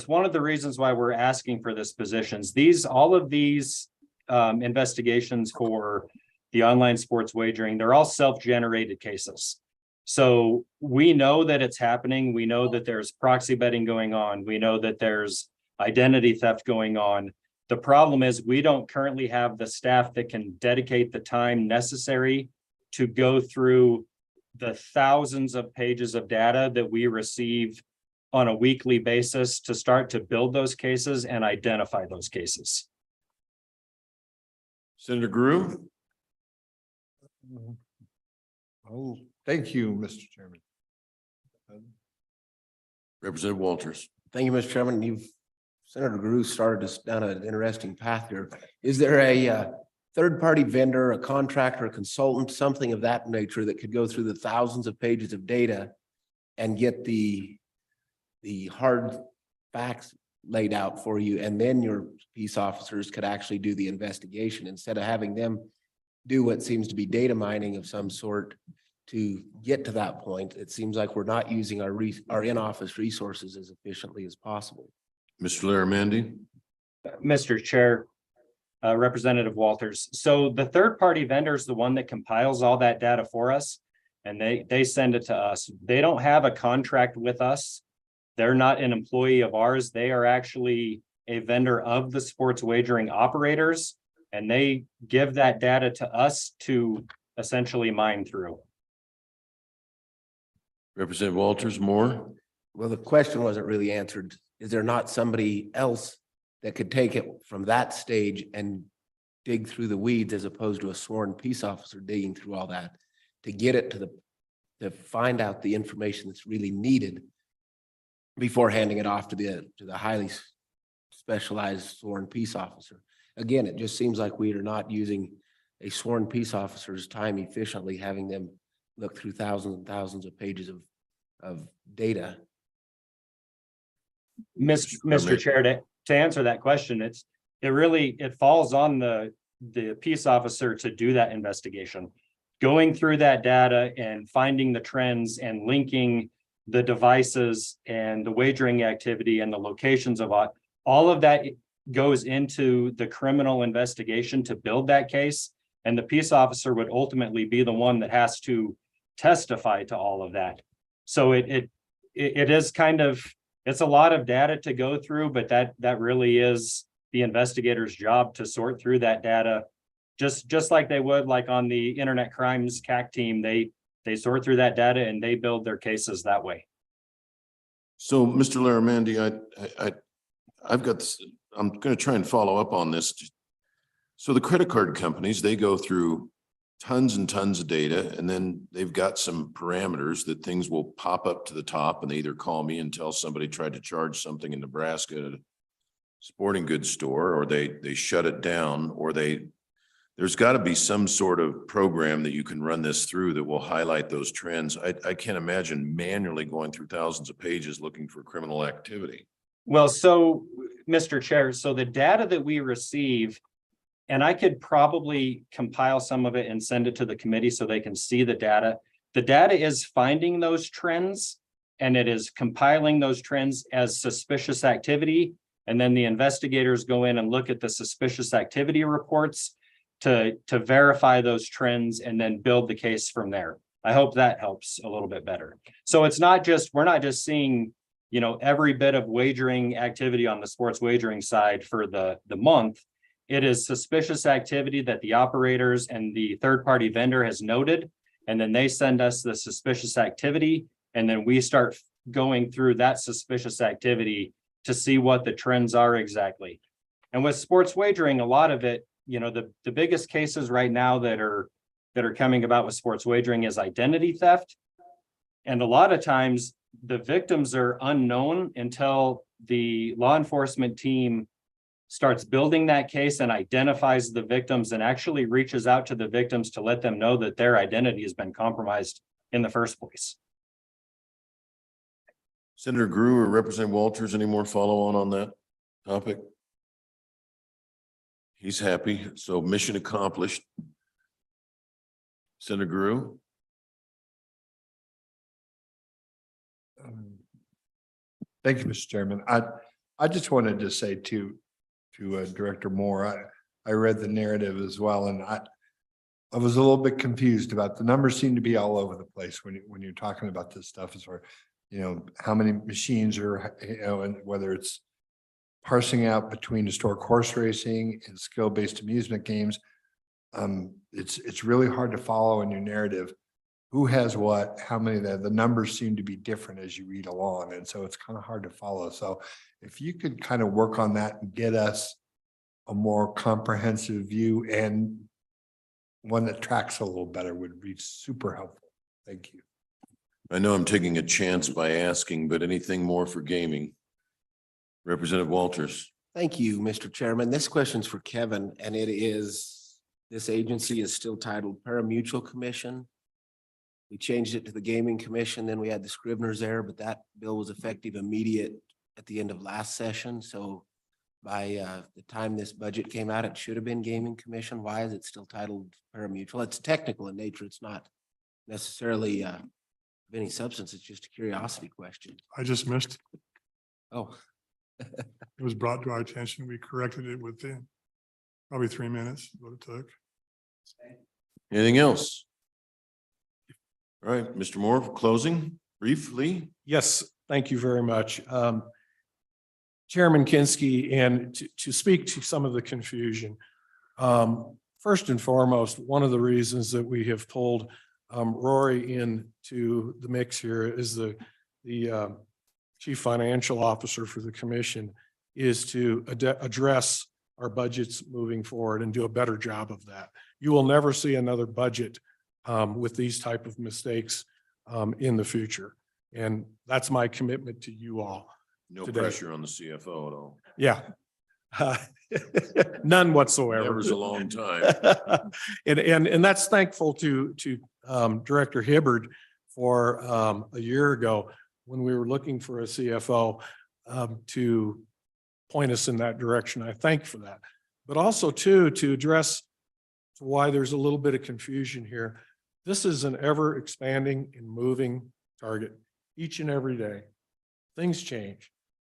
one of the reasons why we're asking for this positions. All of these investigations for the online sports wagering, they're all self-generated cases. So we know that it's happening. We know that there's proxy betting going on. We know that there's identity theft going on. The problem is we don't currently have the staff that can dedicate the time necessary to go through the thousands of pages of data that we receive on a weekly basis to start to build those cases and identify those cases. Senator Guru. Oh, thank you, Mr. Chairman. Representative Walters. Thank you, Mr. Chairman. Senator Guru started us down an interesting path here. Is there a third-party vendor, a contractor, a consultant, something of that nature that could go through the thousands of pages of data and get the hard facts laid out for you, and then your peace officers could actually do the investigation instead of having them do what seems to be data mining of some sort to get to that point? It seems like we're not using our in-office resources as efficiently as possible. Mr. Larramendi. Mr. Chair, Representative Walters. So the third-party vendor is the one that compiles all that data for us, and they send it to us. They don't have a contract with us. They're not an employee of ours. They are actually a vendor of the sports wagering operators, and they give that data to us to essentially mine through. Representative Walters, more? Well, the question wasn't really answered. Is there not somebody else that could take it from that stage and dig through the weeds as opposed to a sworn peace officer digging through all that to get it to find out the information that's really needed before handing it off to the highly specialized sworn peace officer? Again, it just seems like we are not using a sworn peace officer's time efficiently, having them look through thousands and thousands of pages of data. Mr. Chair, to answer that question, it falls on the peace officer to do that investigation. going through that data and finding the trends and linking the devices and the wagering activity and the locations of all of that goes into the criminal investigation to build that case. And the peace officer would ultimately be the one that has to testify to all of that. So it is kind of, it's a lot of data to go through, but that really is the investigator's job to sort through that data. Just like they would like on the internet crimes CAC team, they sort through that data and they build their cases that way. So, Mr. Larramendi, I've got this, I'm going to try and follow up on this. So the credit card companies, they go through tons and tons of data, and then they've got some parameters that things will pop up to the top, and they either call me and tell somebody tried to charge something in Nebraska at a sporting goods store, or they shut it down, or there's got to be some sort of program that you can run this through that will highlight those trends. I can't imagine manually going through thousands of pages looking for criminal activity. Well, so Mr. Chair, so the data that we receive, and I could probably compile some of it and send it to the committee so they can see the data. The data is finding those trends, and it is compiling those trends as suspicious activity. And then the investigators go in and look at the suspicious activity reports to verify those trends and then build the case from there. I hope that helps a little bit better. So it's not just, we're not just seeing, you know, every bit of wagering activity on the sports wagering side for the month. It is suspicious activity that the operators and the third-party vendor has noted, and then they send us the suspicious activity, and then we start going through that suspicious activity to see what the trends are exactly. And with sports wagering, a lot of it, you know, the biggest cases right now that are coming about with sports wagering is identity theft. And a lot of times the victims are unknown until the law enforcement team starts building that case and identifies the victims and actually reaches out to the victims to let them know that their identity has been compromised in the first place. Senator Grew or Representative Walters, any more follow on that topic? He's happy. So mission accomplished. Senator Grew. Thank you, Mr. Chairman. I just wanted to say to Director Moore, I read the narrative as well, and I was a little bit confused about the numbers. Seem to be all over the place when you're talking about this stuff, as far, you know, how many machines are, you know, and whether it's parsing out between historic horse racing and skill-based amusement games. It's really hard to follow in your narrative. Who has what, how many, the numbers seem to be different as you read along. And so it's kind of hard to follow. So if you could kind of work on that and get us a more comprehensive view and one that tracks a little better would be super helpful. Thank you. I know I'm taking a chance by asking, but anything more for gaming? Representative Walters. Thank you, Mr. Chairman. This question's for Kevin, and it is, this agency is still titled Parimutuel Commission. We changed it to the Gaming Commission, then we had the Scrivener's error, but that bill was effective immediate at the end of last session. So by the time this budget came out, it should have been Gaming Commission. Why is it still titled Parimutuel? It's technical in nature. It's not necessarily of any substance. It's just a curiosity question. I just missed. Oh. It was brought to our attention. We corrected it within probably 3 minutes, what it took. Anything else? All right, Mr. Moore, for closing briefly. Yes, thank you very much. Chairman Kinski, and to speak to some of the confusion. First and foremost, one of the reasons that we have pulled Rory into the mix here is the Chief Financial Officer for the commission is to address our budgets moving forward and do a better job of that. You will never see another budget with these type of mistakes in the future. And that's my commitment to you all. No today. pressure on the CFO at all. Yeah. None whatsoever. Never's a long time. and that's thankful to Director Hibbard for a year ago when we were looking for a CFO to point us in that direction. I thank for that. But also too, to address why there's a little bit of confusion here. This is an ever expanding and moving target each and every day. Things change.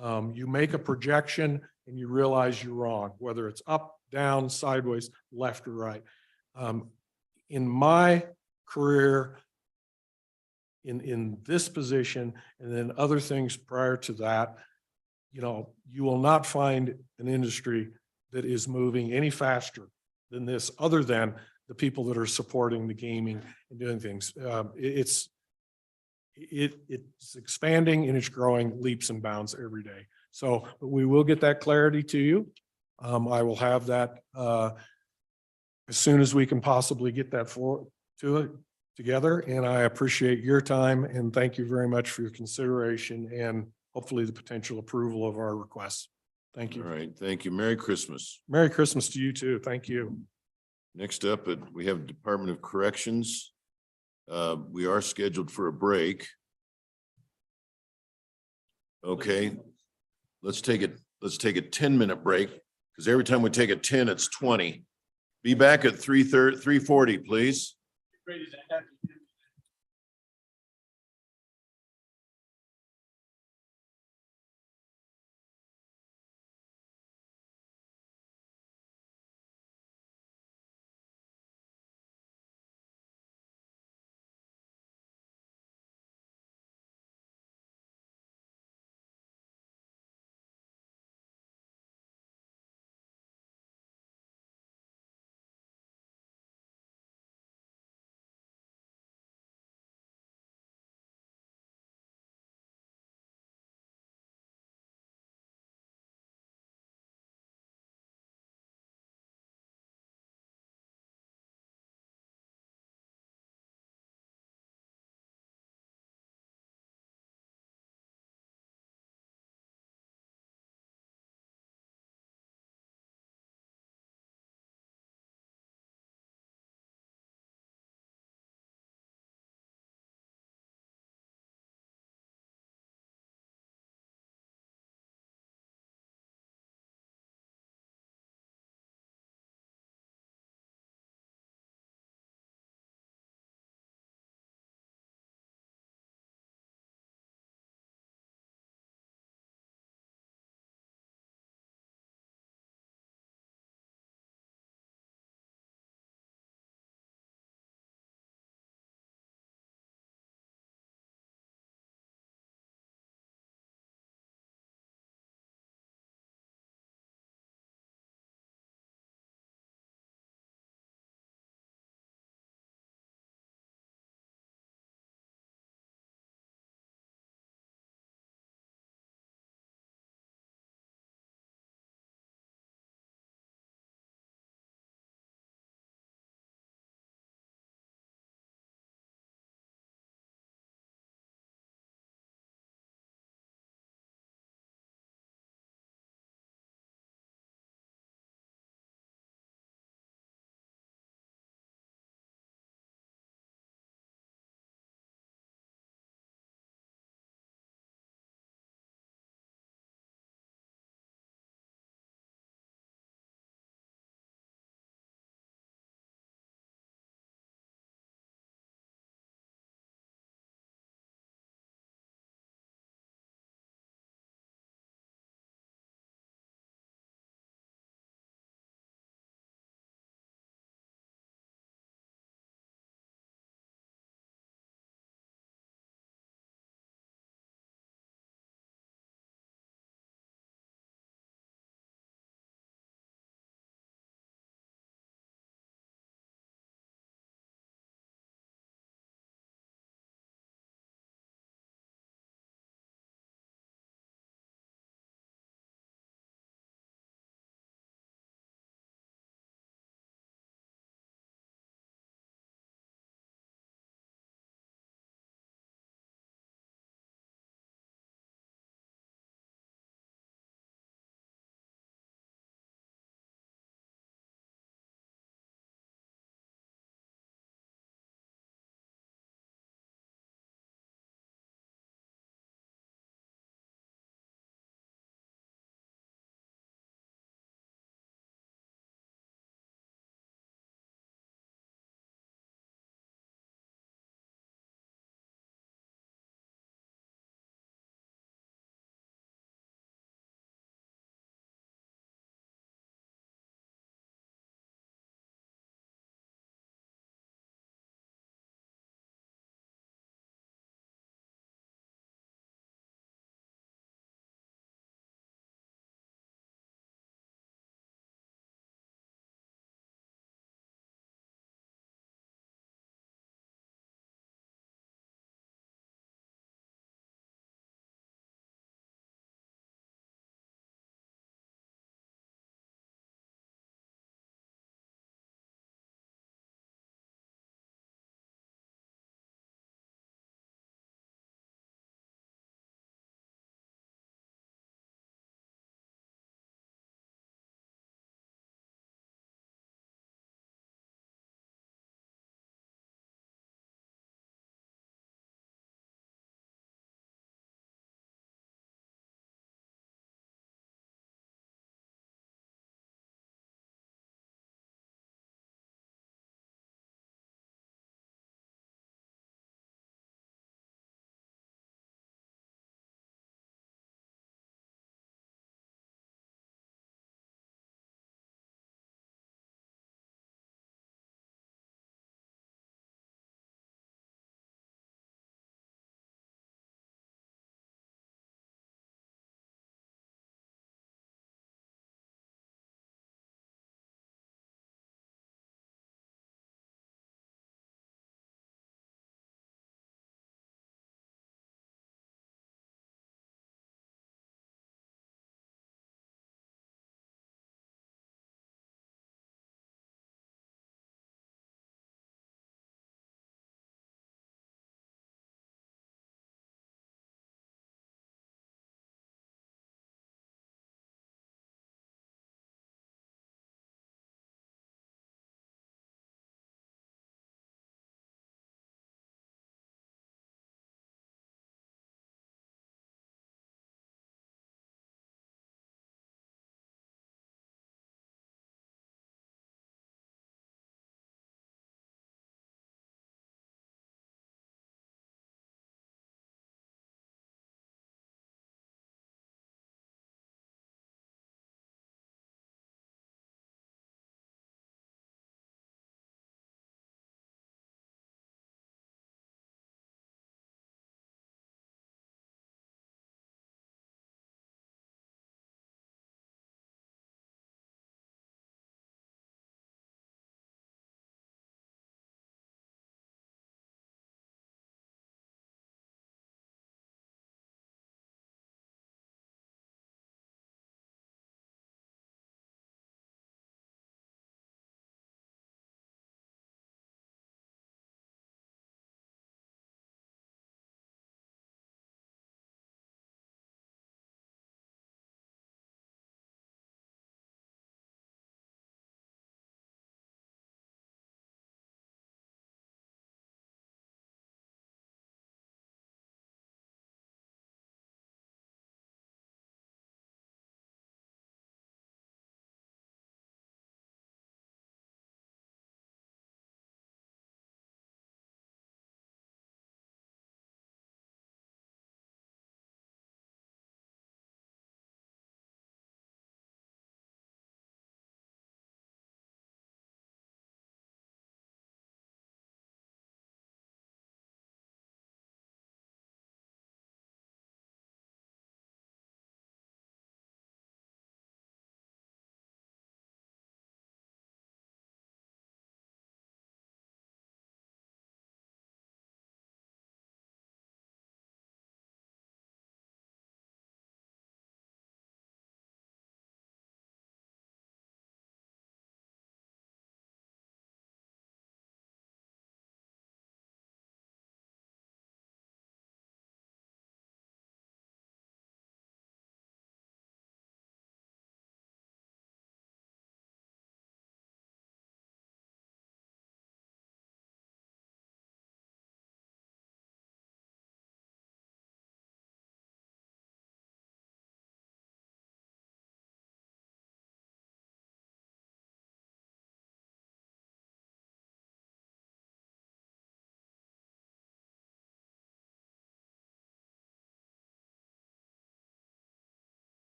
You make a projection and you realize you're wrong, whether it's up, down, sideways, left or right. In my career, in this position, and then other things prior to that, you know, you will not find an industry that is moving any faster than this, other than the people that are supporting the gaming and doing things. It's expanding and it's growing leaps and bounds every day. So we will get that clarity to you. I will have that as soon as we can possibly get that together. And I appreciate your time and thank you very much for your consideration and hopefully the potential approval of our requests. Thank you. All right, thank you. Merry Christmas. Merry Christmas to you too. Thank you. Next up, we have Department of Corrections. We are scheduled for a break. Okay, let's take a 10-minute break, because every time we take a 10, it's 20. Be back at 3:40, please.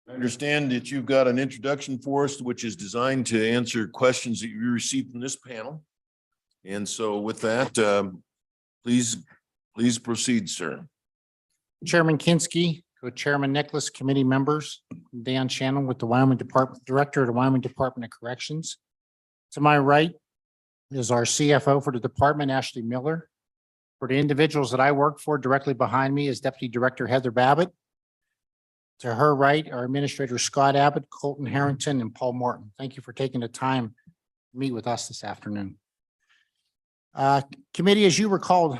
I understand that you've got an introduction for us, which is designed to answer questions that you received from this panel. And so with that, please proceed, sir. Chairman Kinski, Co-Chairman Nicholas, committee members, Dan Shannon with the Wyoming Director of the Wyoming Department of Corrections. To my right is our CFO for the department, Ashley Miller. For the individuals that I work for, directly behind me is Deputy Director Heather Babbitt. To her right are Administrator Scott Abbott, Colton Harrington, and Paul Morton. Thank you for taking the time to meet with us this afternoon. Committee, as you recall,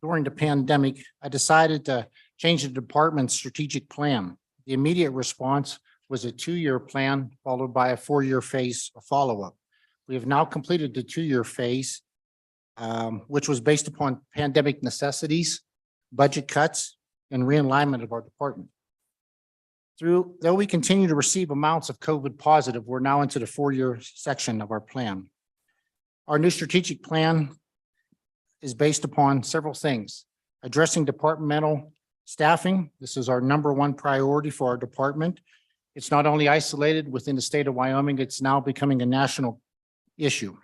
during the pandemic, I decided to change the department's strategic plan. The immediate response was a 2-year plan followed by a 4-year phase of follow-up. We have now completed the 2-year phase, which was based upon pandemic necessities, budget cuts, and realignment of our department. Though we continue to receive amounts of COVID positive, we're now into the 4-year section of our plan. Our new strategic plan is based upon several things. Addressing departmental staffing. This is our #1 priority for our department. It's not only isolated within the state of Wyoming, it's now becoming a national issue.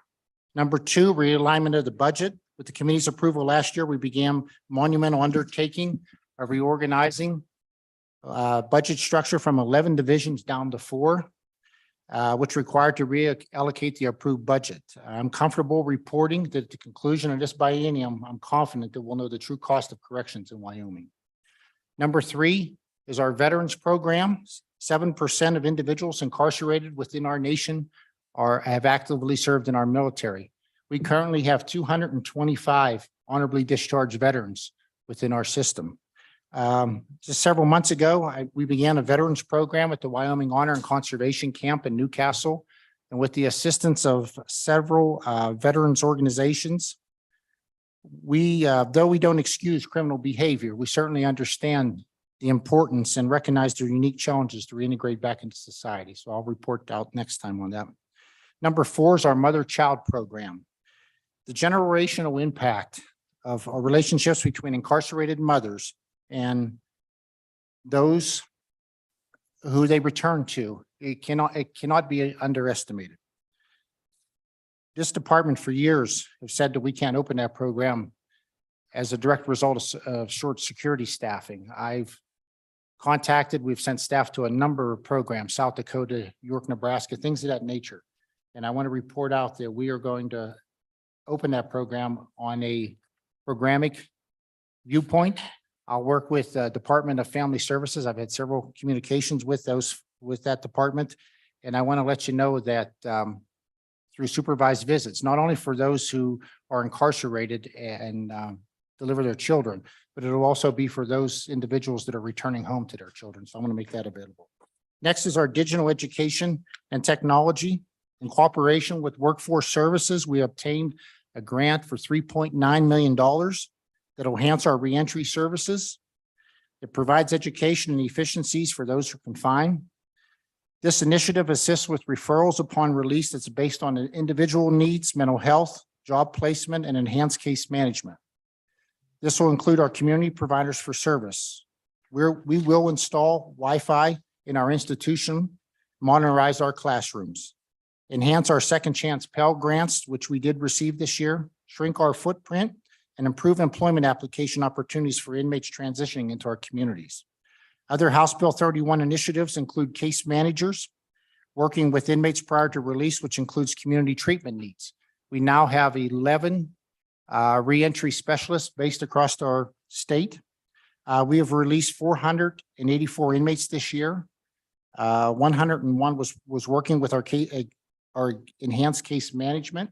#2, realignment of the budget. With the committee's approval last year, we began monumental undertaking of reorganizing budget structure from 11 divisions down to 4, which required to reallocate the approved budget. I'm comfortable reporting that at the conclusion of this biennium, I'm confident that we'll know the true cost of corrections in Wyoming. #3 is our veterans program. 7% of individuals incarcerated within our nation have actively served in our military. We currently have 225 honorably discharged veterans within our system. Just several months ago, we began a veterans program at the Wyoming Honor and Conservation Camp in Newcastle. And with the assistance of several veterans organizations, though we don't excuse criminal behavior, we certainly understand the importance and recognize their unique challenges to reintegrate back into society. So I'll report out next time on that. #4 is our mother-child program. The generational impact of our relationships between incarcerated mothers and those who they return to, it cannot be underestimated. This department for years have said that we can't open that program as a direct result of short security staffing. We've sent staff to a number of programs, South Dakota, York, Nebraska, things of that nature. And I want to report out that we are going to open that program on a programmatic viewpoint. I'll work with the Department of Family Services. I've had several communications with that department. And I want to let you know that through supervised visits, not only for those who are incarcerated and deliver their children, but it'll also be for those individuals that are returning home to their children. So I'm going to make that available. Next is our digital education and technology. In cooperation with Workforce Services, we obtained a grant for $3.9 million that'll enhance our reentry services. It provides education and efficiencies for those who are confined. This initiative assists with referrals upon release that's based on individual needs, mental health, job placement, and enhanced case management. This will include our community providers for service. We will install Wi-Fi in our institution, modernize our classrooms, enhance our second chance Pell Grants, which we did receive this year, shrink our footprint, and improve employment application opportunities for inmates transitioning into our communities. Other House Bill 31 initiatives include case managers working with inmates prior to release, which includes community treatment needs. We now have 11 reentry specialists based across our state. We have released 484 inmates this year. 101 was working with our enhanced case management.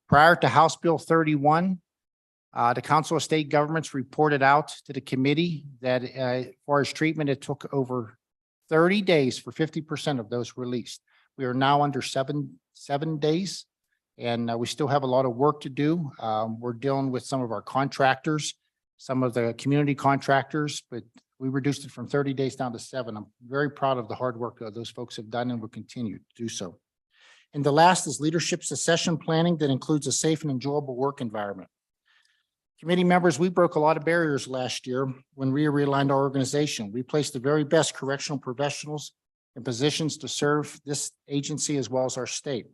Prior to House Bill 31, the Council of State Governments reported out to the committee that as far as treatment, it took over 30 days for 50% of those released. We are now under seven days, and we still have a lot of work to do. We're dealing with some of our contractors, some of the community contractors, but we reduced it from 30 days down to 7. I'm very proud of the hard work that those folks have done and will continue to do so. And the last is leadership succession planning that includes a safe and enjoyable work environment. Committee members, we broke a lot of barriers last year when we realigned our organization. We placed the very best correctional professionals in positions to serve this agency as well as our state.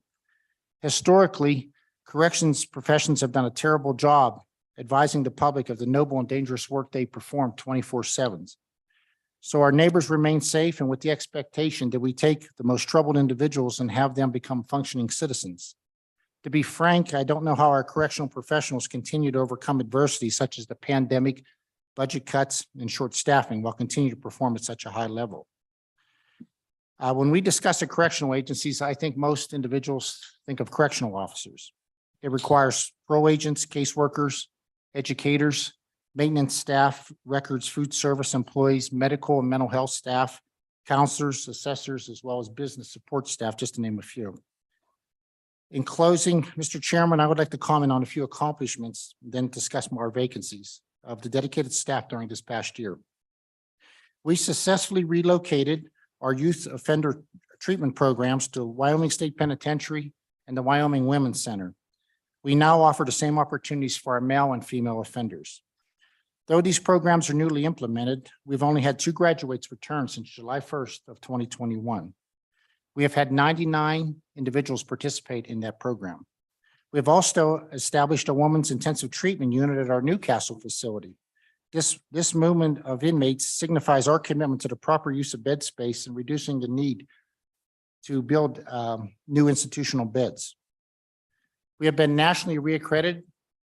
Historically, corrections professions have done a terrible job advising the public of the noble and dangerous work they perform 24/7. So our neighbors remain safe and with the expectation that we take the most troubled individuals and have them become functioning citizens. To be frank, I don't know how our correctional professionals continue to overcome adversity such as the pandemic, budget cuts, and short staffing while continuing to perform at such a high level. When we discuss the correctional agencies, I think most individuals think of correctional officers. It requires pro agents, caseworkers, educators, maintenance staff, records, food service employees, medical and mental health staff, counselors, assessors, as well as business support staff, just to name a few. In closing, Mr. Chairman, I would like to comment on a few accomplishments, then discuss more vacancies of the dedicated staff during this past year. We successfully relocated our youth offender treatment programs to Wyoming State Penitentiary and the Wyoming Women's Center. We now offer the same opportunities for our male and female offenders. Though these programs are newly implemented, we've only had 2 graduates return since July 1st of 2021. We have had 99 individuals participate in that program. We have also established a women's intensive treatment unit at our Newcastle facility. This movement of inmates signifies our commitment to the proper use of bed space and reducing the need to build new institutional beds. We have been nationally reaccredited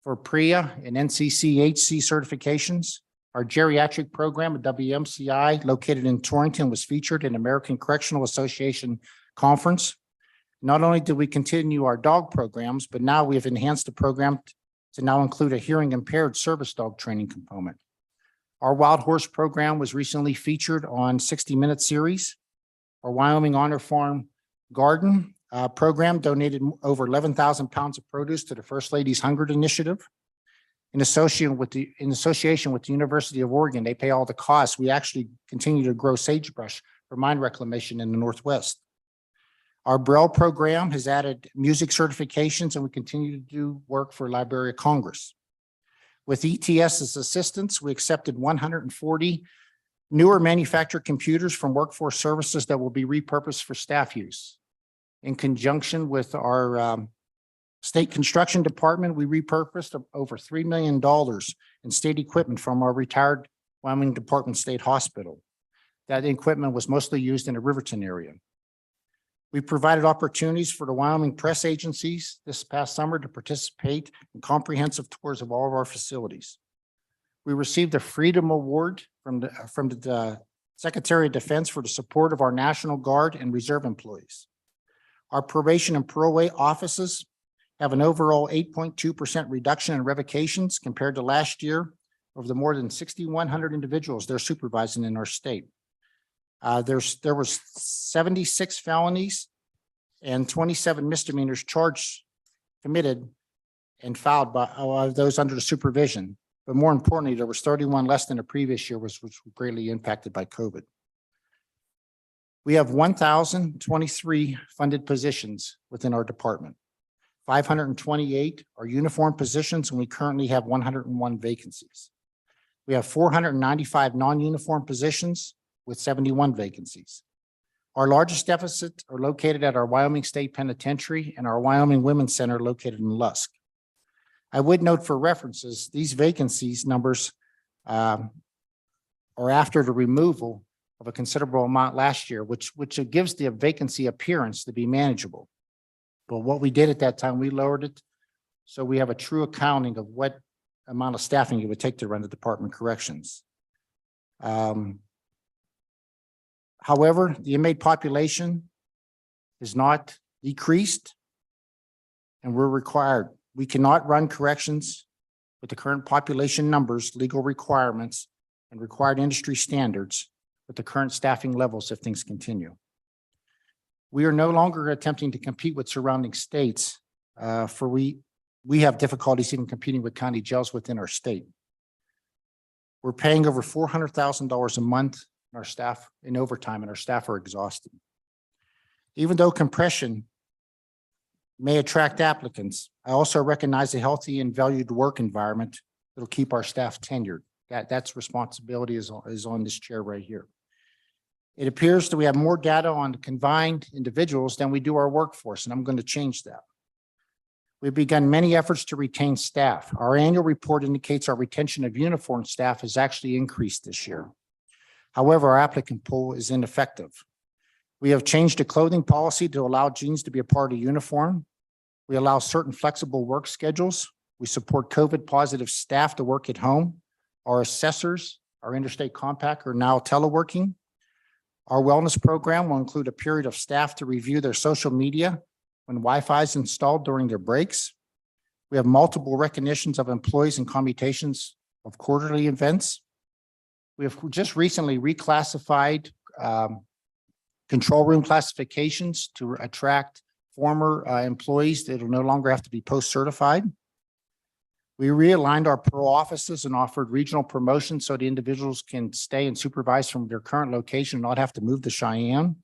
for PREA and NCCHC certifications. Our geriatric program at WMCI located in Torrington was featured in American Correctional Association conference. Not only did we continue our dog programs, but now we have enhanced the program to now include a hearing impaired service dog training component. Our wild horse program was recently featured on 60 Minute series. Our Wyoming Honor Farm Garden program donated over 11,000 pounds of produce to the First Lady's Hunger Initiative. In association with the University of Oregon, they pay all the costs. We actually continue to grow sagebrush for mine reclamation in the Northwest. Our Braille program has added music certifications, and we continue to do work for Library of Congress. With ETS's assistance, we accepted 140 newer manufactured computers from Workforce Services that will be repurposed for staff use. In conjunction with our State Construction Department, we repurposed over $3 million in state equipment from our retired Wyoming Department State Hospital. That equipment was mostly used in the Riverton area. We provided opportunities for the Wyoming press agencies this past summer to participate in comprehensive tours of all of our facilities. We received a Freedom Award from the Secretary of Defense for the support of our National Guard and Reserve employees. Our probation and parole offices have an overall 8.2% reduction in revocations compared to last year of the more than 6,100 individuals they're supervising in our state. There was 76 felonies and 27 misdemeanors committed and filed by those under the supervision. But more importantly, there was 31 less than the previous year, which was greatly impacted by COVID. We have 1,023 funded positions within our department. 528 are uniform positions, and we currently have 101 vacancies. We have 495 non-uniform positions with 71 vacancies. Our largest deficits are located at our Wyoming State Penitentiary and our Wyoming Women's Center located in Lusk. I would note for references, these vacancies numbers are after the removal of a considerable amount last year, which gives the vacancy appearance to be manageable. But what we did at that time, we lowered it. So we have a true accounting of what amount of staffing it would take to run the Department of Corrections. However, the inmate population is not decreased, and we're required. We cannot run corrections with the current population numbers, legal requirements, and required industry standards with the current staffing levels if things continue. We are no longer attempting to compete with surrounding states, for we have difficulties even competing with county jails within our state. We're paying over $400,000 a month in our staff in overtime, and our staff are exhausted. Even though compression may attract applicants, I also recognize a healthy and valued work environment that'll keep our staff tenured. That's responsibility is on this chair right here. It appears that we have more data on confined individuals than we do our workforce, and I'm going to change that. We've begun many efforts to retain staff. Our annual report indicates our retention of uniform staff has actually increased this year. However, our applicant pool is ineffective. We have changed the clothing policy to allow jeans to be a part of uniform. We allow certain flexible work schedules. We support COVID positive staff to work at home. Our assessors, our interstate compact are now teleworking. Our wellness program will include a period of staff to review their social media when Wi-Fi is installed during their breaks. We have multiple recognitions of employees and commutations of quarterly events. We have just recently reclassified control room classifications to attract former employees that will no longer have to be post-certified. We realigned our pro offices and offered regional promotions so the individuals can stay and supervise from their current location and not have to move to Cheyenne.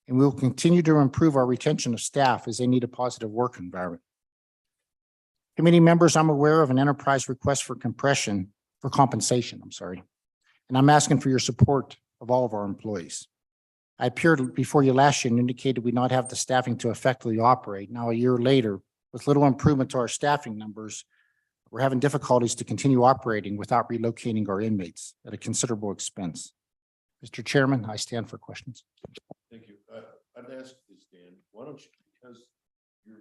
And we will continue to improve our retention of staff as they need a positive work environment. Committee members, I'm aware of an enterprise request for compensation, and I'm asking for your support of all of our employees. I appeared before you last year and indicated we not have the staffing to effectively operate. Now, a year later, with little improvement to our staffing numbers, we're having difficulties to continue operating without relocating our inmates at a considerable expense. Mr. Chairman, I stand for questions. Thank you. I'd ask this, Dan, why don't you, because your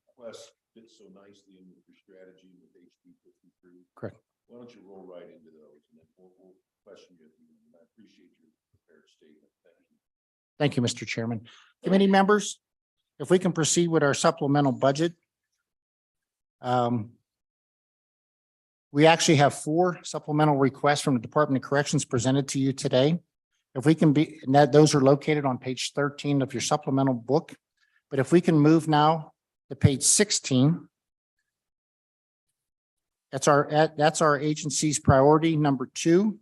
request fits so nicely in with your strategy with HB 53. Correct. Why don't you roll right into those and then we'll question you at the end. I appreciate your prepared statement. Thank you. Thank you, Mr. Chairman. Committee members, if we can proceed with our supplemental budget. We actually have 4 supplemental requests from the Department of Corrections presented to you today. If we can be, and those are located on page 13 of your supplemental book. But if we can move now to page 16. That's our agency's priority number 2,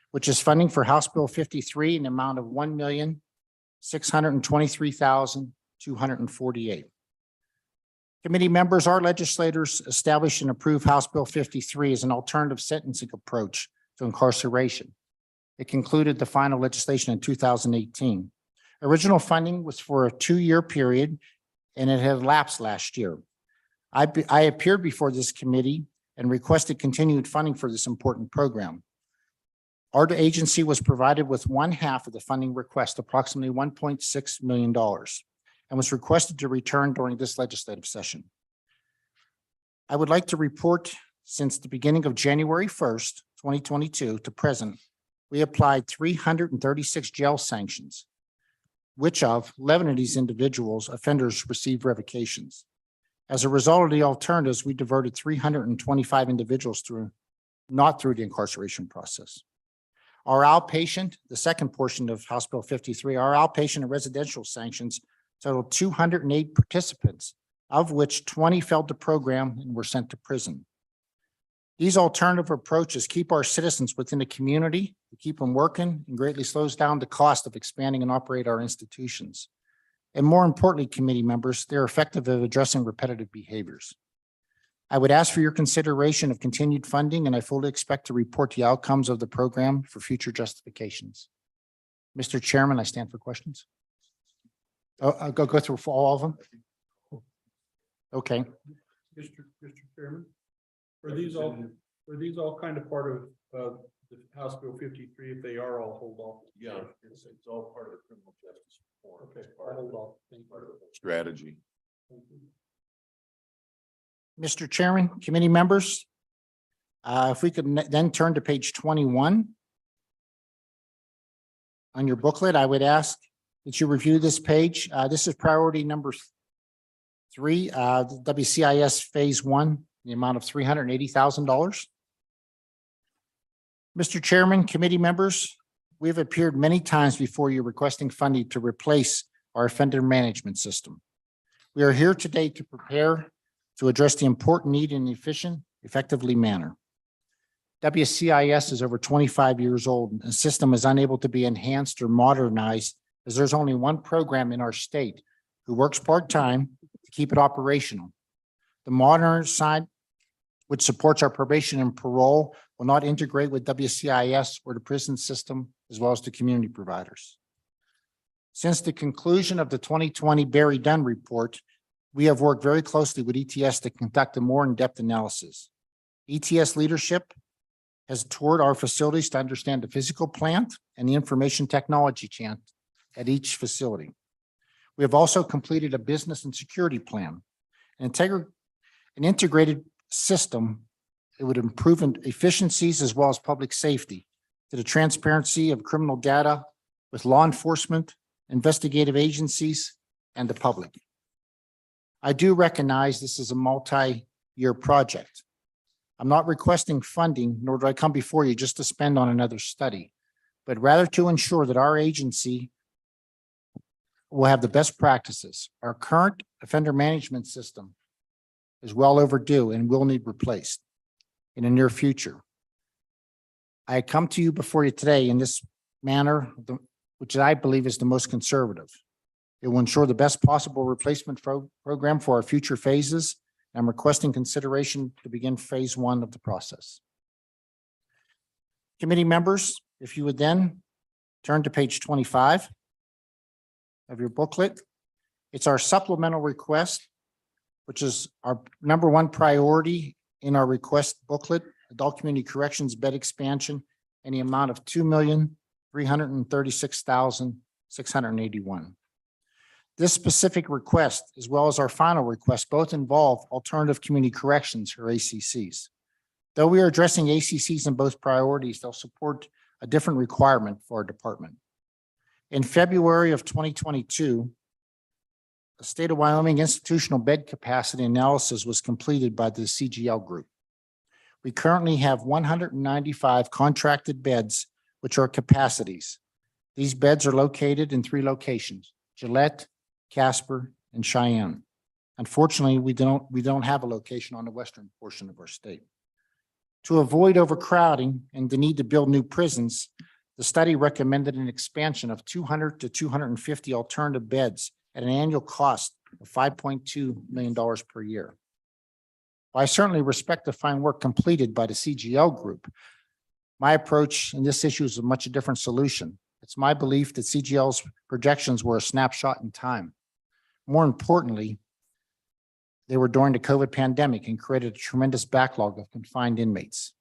which is funding for House Bill 53 in the amount of $1,623,248. Committee members, our legislators established and approved House Bill 53 as an alternative sentencing approach to incarceration. It concluded the final legislation in 2018. Original funding was for a 2-year period, and it had lapsed last year. I appeared before this committee and requested continued funding for this important program. Our agency was provided with 1/2 of the funding request, approximately $1.6 million, and was requested to return during this legislative session. I would like to report since the beginning of January 1st, 2022 to present, we applied 336 jail sanctions, which of 11 of these individuals, offenders, received revocations. As a result of the alternatives, we diverted 325 individuals not through the incarceration process. Our outpatient, the second portion of House Bill 53, our outpatient and residential sanctions totaled 208 participants, of which 20 failed the program and were sent to prison. These alternative approaches keep our citizens within the community, keep them working, and greatly slows down the cost of expanding and operate our institutions. And more importantly, committee members, they're effective at addressing repetitive behaviors. I would ask for your consideration of continued funding, and I fully expect to report the outcomes of the program for future justifications. Mr. Chairman, I stand for questions. I'll go through for all of them. Okay. Mr. Chairman, are these all kind of part of the House Bill 53 if they are all hold off? Yeah, it's all part of the criminal justice reform. Okay, It's part of hold off. Thank part of you. the strategy. Mr. Chairman, committee members, if we could then turn to page 21 on your booklet, I would ask that you review this page. This is priority number 3, the WCIS phase 1, the amount of $380,000. Mr. Chairman, committee members, we have appeared many times before you requesting funding to replace our offender management system. We are here today to prepare to address the important need in an efficient, effectively manner. WCIS is over 25 years old, and the system is unable to be enhanced or modernized as there's only one program in our state who works part-time to keep it operational. The modern side which supports our probation and parole, will not integrate with WCIS or the prison system, as well as the community providers. Since the conclusion of the 2020 Barry Dunn report, we have worked very closely with ETS to conduct a more in-depth analysis. ETS leadership has toured our facilities to understand the physical plant and the information technology chant at each facility. We have also completed a business and security plan, an integrated system. It would improve efficiencies as well as public safety to the transparency of criminal data with law enforcement, investigative agencies, and the public. I do recognize this is a multi-year project. I'm not requesting funding, nor do I come before you just to spend on another study, but rather to ensure that our agency will have the best practices. Our current offender management system is well overdue and will need replaced in the near future. I come to you before you today in this manner, which I believe is the most conservative. It will ensure the best possible replacement program for our future phases. I'm requesting consideration to begin phase 1 of the process. Committee members, if you would then turn to page 25 of your booklet. It's our supplemental request, which is our number 1 priority in our request booklet, adult community corrections bed expansion, in the amount of $2,336,681. This specific request, as well as our final request, both involve alternative community corrections, or ACCs. Though we are addressing ACCs in both priorities, they'll support a different requirement for our department. In February of 2022, the State of Wyoming institutional bed capacity analysis was completed by the CGL group. We currently have 195 contracted beds, which are capacities. These beds are located in 3 locations: Gillette, Casper, and Cheyenne. Unfortunately, we don't have a location on the western portion of our state. To avoid overcrowding and the need to build new prisons, the study recommended an expansion of 200 to 250 alternative beds at an annual cost of $5.2 million per year. While I certainly respect the fine work completed by the CGL group, my approach in this issue is a much different solution. It's my belief that CGL's projections were a snapshot in time. More importantly, they were during the COVID pandemic and created a tremendous backlog of confined inmates.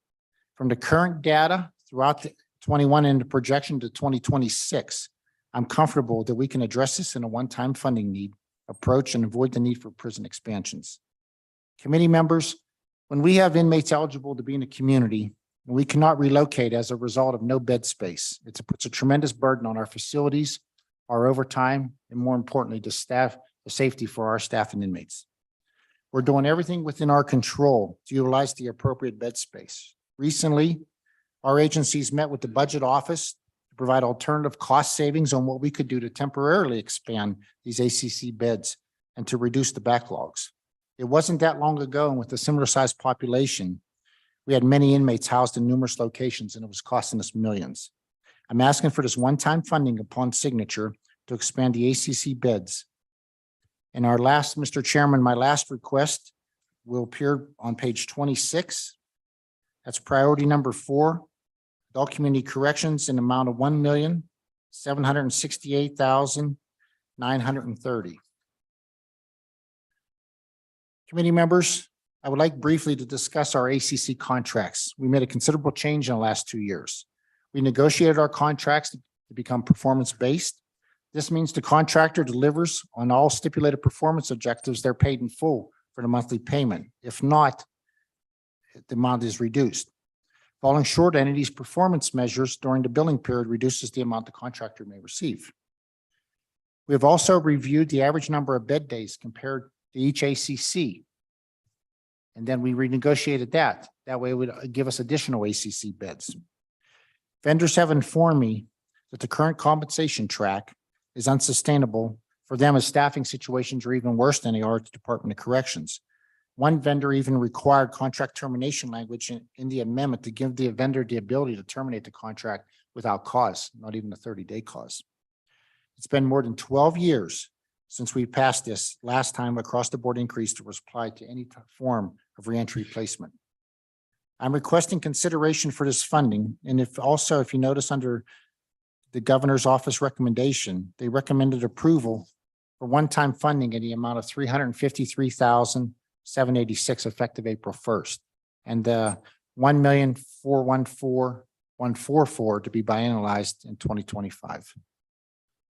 From the current data throughout the 21 and the projection to 2026, I'm comfortable that we can address this in a one-time funding need approach and avoid the need for prison expansions. Committee members, when we have inmates eligible to be in the community, we cannot relocate as a result of no bed space. It puts a tremendous burden on our facilities, our overtime, and more importantly, the safety for our staff and inmates. We're doing everything within our control to utilize the appropriate bed space. Recently, our agencies met with the budget office to provide alternative cost savings on what we could do to temporarily expand these ACC beds and to reduce the backlogs. It wasn't that long ago, and with a similar sized population, we had many inmates housed in numerous locations, and it was costing us millions. I'm asking for this one-time funding upon signature to expand the ACC beds. And our last, Mr. Chairman, my last request will appear on page 26. That's priority number 4, adult community corrections in amount of $1,768,930. Committee members, I would like briefly to discuss our ACC contracts. We made a considerable change in the last 2 years. We negotiated our contracts to become performance-based. This means the contractor delivers on all stipulated performance objectives. They're paid in full for the monthly payment. If not, the amount is reduced. Falling short, entities' performance measures during the billing period reduces the amount the contractor may receive. We have also reviewed the average number of bed days compared to each ACC. And then we renegotiated that. That way it would give us additional ACC beds. Vendors have informed me that the current compensation track is unsustainable for them as staffing situations are even worse than they are at the Department of Corrections. One vendor even required contract termination language in the amendment to give the vendor the ability to terminate the contract without cause, not even a 30-day cause. It's been more than 12 years since we passed this last time across the board increase was applied to any form of reentry placement. I'm requesting consideration for this funding. And if you notice under the governor's office recommendation, they recommended approval for one-time funding in the amount of $353,786 effective April 1st. And $1,414,144 to be biannualized in 2025.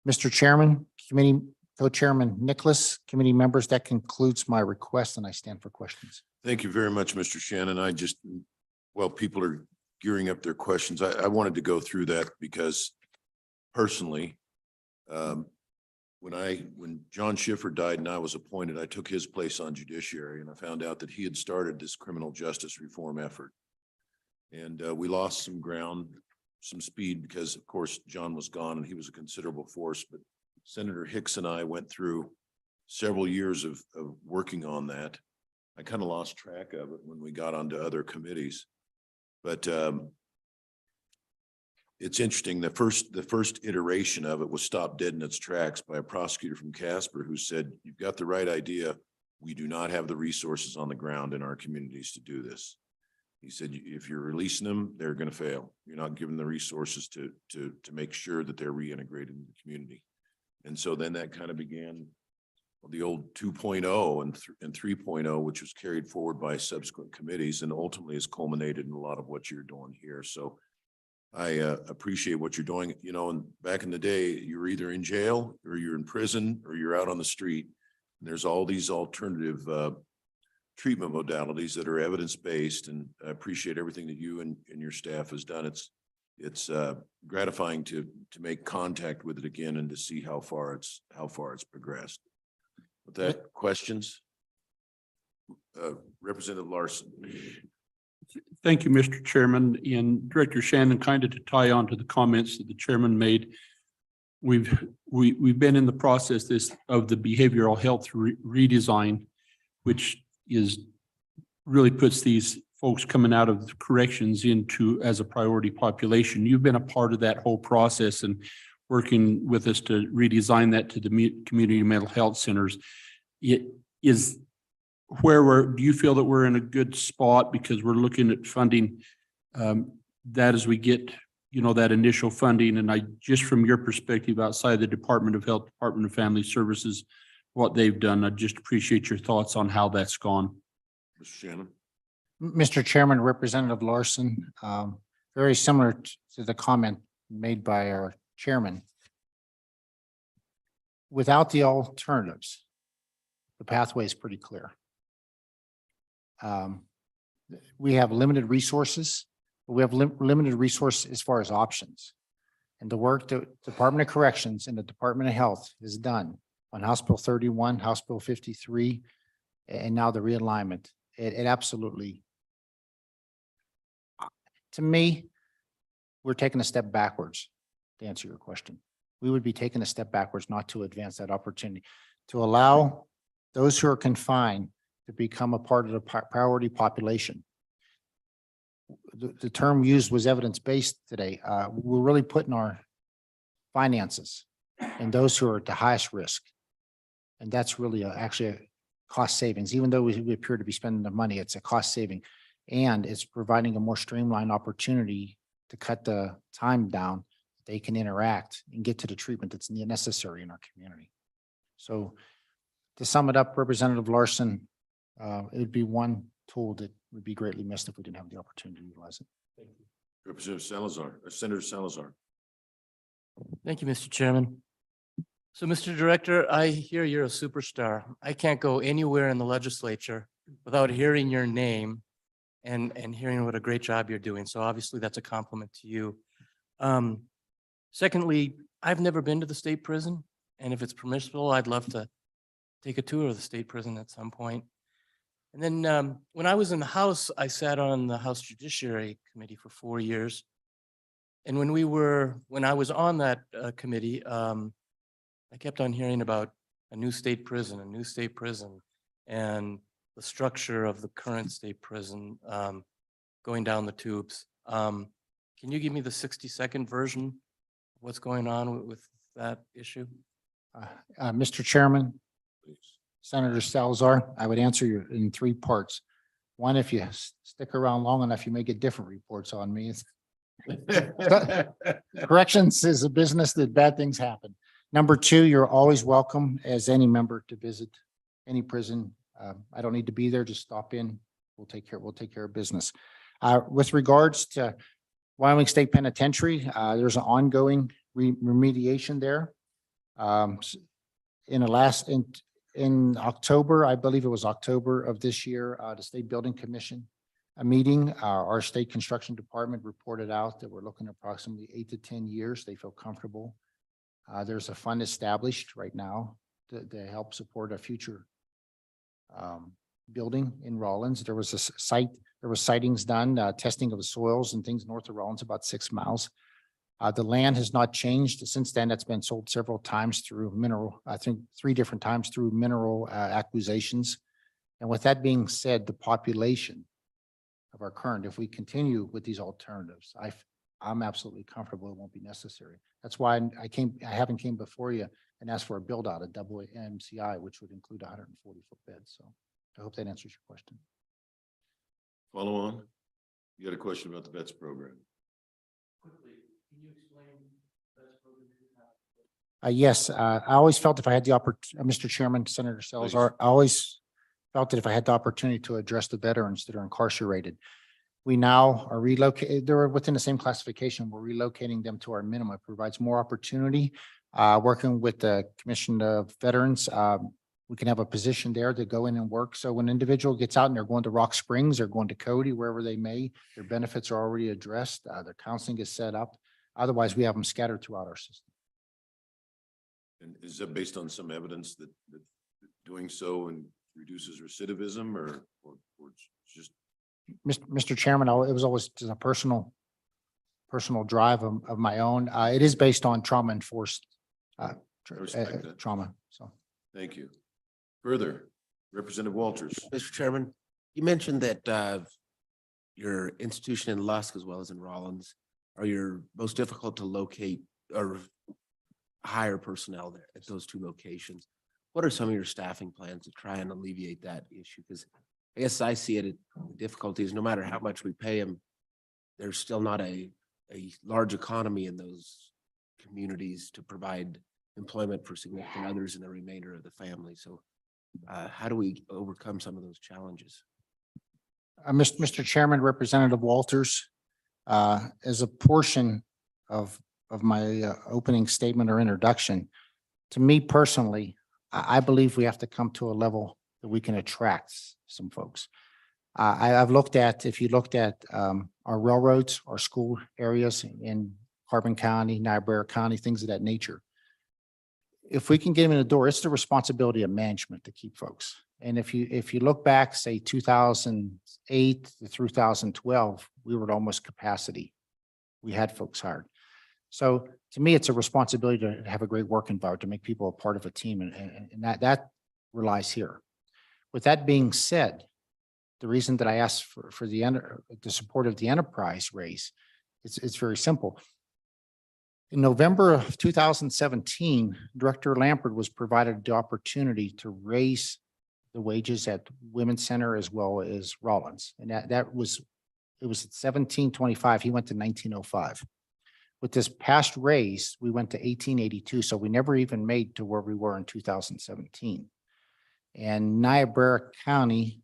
Mr. Chairman, committee co-chairman Nicholas, committee members, that concludes my request and I stand for questions. Thank you very much, Mr. Shannon. While people are gearing up their questions, I wanted to go through that because personally, when John Schiffer died and I was appointed, I took his place on judiciary and I found out that he had started this criminal justice reform effort. And we lost some ground, some speed because of course John was gone and he was a considerable force, but Senator Hicks and I went through several years of working on that. I kind of lost track of it when we got onto other committees, but it's interesting. The first iteration of it was stopped dead in its tracks by a prosecutor from Casper who said, "You've got the right idea. We do not have the resources on the ground in our communities to do this." He said, "If you're releasing them, they're going to fail. You're not giving the resources to make sure that they're reintegrated in the community." And so then that kind of began the old 2.0 and 3.0, which was carried forward by subsequent committees and ultimately has culminated in a lot of what you're doing here. So I appreciate what you're doing. You know, and back in the day, you were either in jail or you're in prison or you're out on the street. And there's all these alternative treatment modalities that are evidence-based. And I appreciate everything that you and your staff has done. It's gratifying to make contact with it again and to see how far it's progressed. With that, questions? Representative Larson. Thank you, Mr. Chairman. And Director Shannon, kind of to tie on to the comments that the chairman made. We've been in the process of the behavioral health redesign, which really puts these folks coming out of corrections into as a priority population. You've been a part of that whole process and working with us to redesign that to the community mental health centers. Do you feel that we're in a good spot because we're looking at funding that as we get, that initial funding? And just from your perspective outside the Department of Health, Department of Family Services, what they've done, I just appreciate your thoughts on how that's gone. Mr. Shannon. Mr. Chairman, Representative Larson, very similar to the comment made by our chairman. Without the alternatives, the pathway is pretty clear. We have limited resources, but we have limited resources as far as options. And the work the Department of Corrections and the Department of Health has done on House Bill 31, House Bill 53, and now the realignment, it absolutely, to me, we're taking a step backwards to answer your question. We would be taking a step backwards not to advance that opportunity, to allow those who are confined to become a part of the priority population. The term used was evidence-based today. We're really putting our finances in those who are at the highest risk. And that's really actually a cost savings. Even though we appear to be spending the money, it's a cost saving. And it's providing a more streamlined opportunity to cut the time down. They can interact and get to the treatment that's necessary in our community. So to sum it up, Representative Larson, it would be one tool that would be greatly missed if we didn't have the opportunity to utilize it. Thank you. Representative Salazar, Senator Salazar. Thank you, Mr. Chairman. So, Mr. Director, I hear you're a superstar. I can't go anywhere in the legislature without hearing your name and hearing what a great job you're doing. So obviously that's a compliment to you. Secondly, I've never been to the state prison, and if it's permissible, I'd love to take a tour of the state prison at some point. And then when I was in the House, I sat on the House Judiciary Committee for 4 years. And when I was on that committee, I kept on hearing about a new state prison, and the structure of the current state prison going down the tubes. Can you give me the 60-second version of what's going on with that issue? Mr. Chairman, Senator Salazar, I would answer you in 3 parts. One, if you stick around long enough, you may get different reports on me. Corrections is a business that bad things happen. Number two, you're always welcome as any member to visit any prison. I don't need to be there, just stop in. We'll take care of business. With regards to Wyoming State Penitentiary, there's an ongoing remediation there. In October, I believe it was October of this year, the State Building Commission, a meeting, our state construction department reported out that we're looking at approximately 8 to 10 years. They feel comfortable. There's a fund established right now to help support a future building in Rollins. There was sightings done, testing of the soils and things north of Rollins, about 6 miles. The land has not changed since then. It's been sold several times through I think 3 different times through mineral acquisitions. And with that being said, the population of our current, if we continue with these alternatives, I'm absolutely comfortable it won't be necessary. That's why I haven't came before you and asked for a build out, a double MCI, which would include 140-foot beds. So I hope that answers your question. Follow on. You got a question about the vets program? Yes, I always felt if I had the opportunity, Mr. Chairman, Senator Salazar, I always felt that if I had the opportunity to address the veterans that are incarcerated, we now are relocated, they're within the same classification. We're relocating them to our minimum. It provides more opportunity. Working with the Commission of Veterans, we can have a position there to go in and work. So when an individual gets out and they're going to Rock Springs or going to Cody, wherever they may, their benefits are already addressed. Their counseling is set up. Otherwise, we have them scattered throughout our system. And is that based on some evidence that doing so and reduces recidivism or it's just? Mr. Chairman, it was always just a personal drive of my own. It is based on trauma enforced trauma. So Thank you. Further, Representative Walters. Mr. Chairman, you mentioned that your institution in Lusk as well as in Rollins are your most difficult to locate or hire personnel there at those 2 locations. What are some of your staffing plans to try and alleviate that issue? Because I guess I see it as difficulties, no matter how much we pay them, there's still not a large economy in those communities to provide employment for significant others and the remainder of the family. So how do we overcome some of those challenges? Mr. Chairman, Representative Walters, as a portion of my opening statement or introduction, to me personally, I believe we have to come to a level that we can attract some folks. I've looked at, if you looked at our railroads, our school areas in Carbon County, Niobrara County, things of that nature. If we can get them in the door, it's the responsibility of management to keep folks. And if you look back, say 2008 to 2012, we were at almost capacity. We had folks hired. So to me, it's a responsibility to have a great work environment, to make people a part of a team, and that relies here. With that being said, the reason that I asked for the support of the enterprise raise, it's very simple. In November of 2017, Director Lampert was provided the opportunity to raise the wages at Women's Center as well as Rollins. And it was at 1725. He went to 1905. With this past raise, we went to 1882. So we never even made to where we were in 2017. And Niobrara County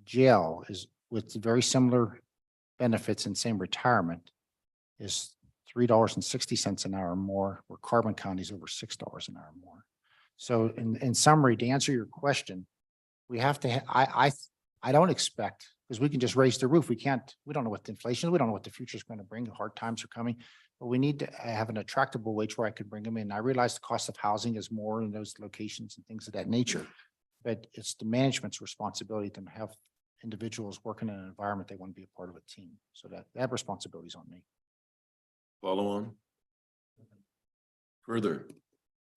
Jail is with very similar benefits and same retirement is $3.60 an hour more, where Carbon County is over $6 an hour more. So in summary, to answer your question, we have to, I don't expect, because we can just raise the roof. We don't know what the inflation, we don't know what the future is going to bring. Hard times are coming, but we need to have an attractable wage where I could bring them in. I realize the cost of housing is more in those locations and things of that nature, but it's the management's responsibility to have individuals working in an environment they want to be a part of a team. So that responsibility is on me. Follow on. Further,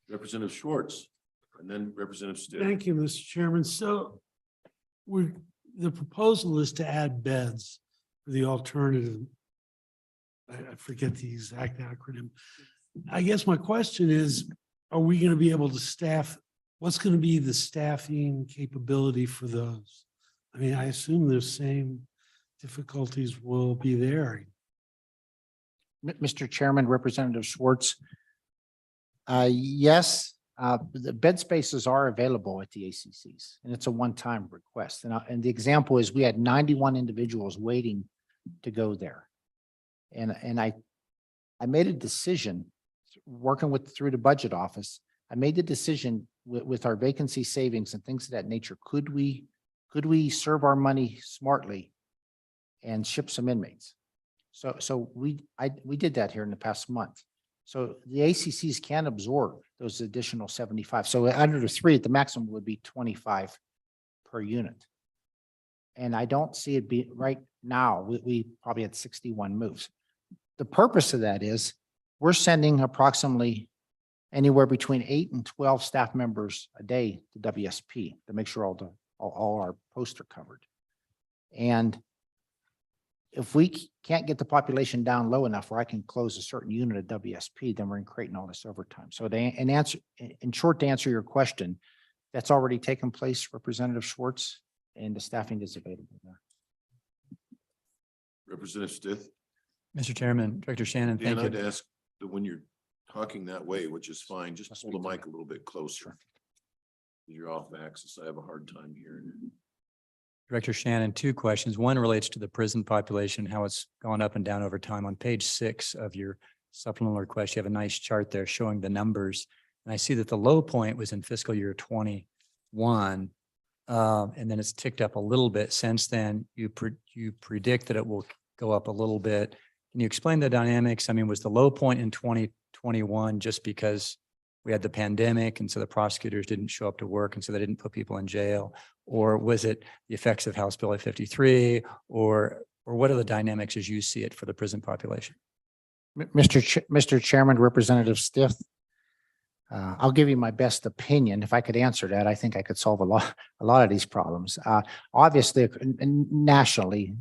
Representative Schwartz, and then Representative Stitt. Thank you, Mr. Chairman. So the proposal is to add beds for the alternative. I forget the exact acronym. I guess my question is, are we going to be able to staff? What's going to be the staffing capability for those? I mean, I assume the same difficulties will be there. Mr. Chairman, Representative Schwartz. Yes, the bed spaces are available at the ACCs, and it's a one-time request. And the example is we had 91 individuals waiting to go there. And I made a decision, working through the budget office, I made the decision with our vacancy savings and things of that nature, could we serve our money smartly and ship some inmates? So we did that here in the past month. So the ACCs can absorb those additional 75. So under the 3, the maximum would be 25 per unit. And I don't see it be right now. We probably had 61 moves. The purpose of that is we're sending approximately anywhere between 8 and 12 staff members a day to WSP to make sure all our posts are covered. And if we can't get the population down low enough where I can close a certain unit at WSP, then we're creating all this overtime. So in short, to answer your question, that's already taken place, Representative Schwartz, and the staffing is available there. Representative Stith. Mr. Chairman, Director Shannon, Dan, thank I'd you. ask that when you're talking that way, which is fine, just hold the mic a little bit closer. You're off axis. I have a hard time hearing it. Director Shannon, 2 questions. One relates to the prison population, how it's gone up and down over time. On page 6 of your supplemental request, you have a nice chart there showing the numbers. And I see that the low point was in fiscal year 21. And then it's ticked up a little bit since then. You predict that it will go up a little bit. Can you explain the dynamics? I mean, was the low point in 2021 just because we had the pandemic and so the prosecutors didn't show up to work and so they didn't put people in jail? Or was it the effects of House Bill 53? Or what are the dynamics as you see it for the prison population? Mr. Chairman, Representative Stith, I'll give you my best opinion. If I could answer that, I think I could solve a lot of these problems. Obviously, nationally,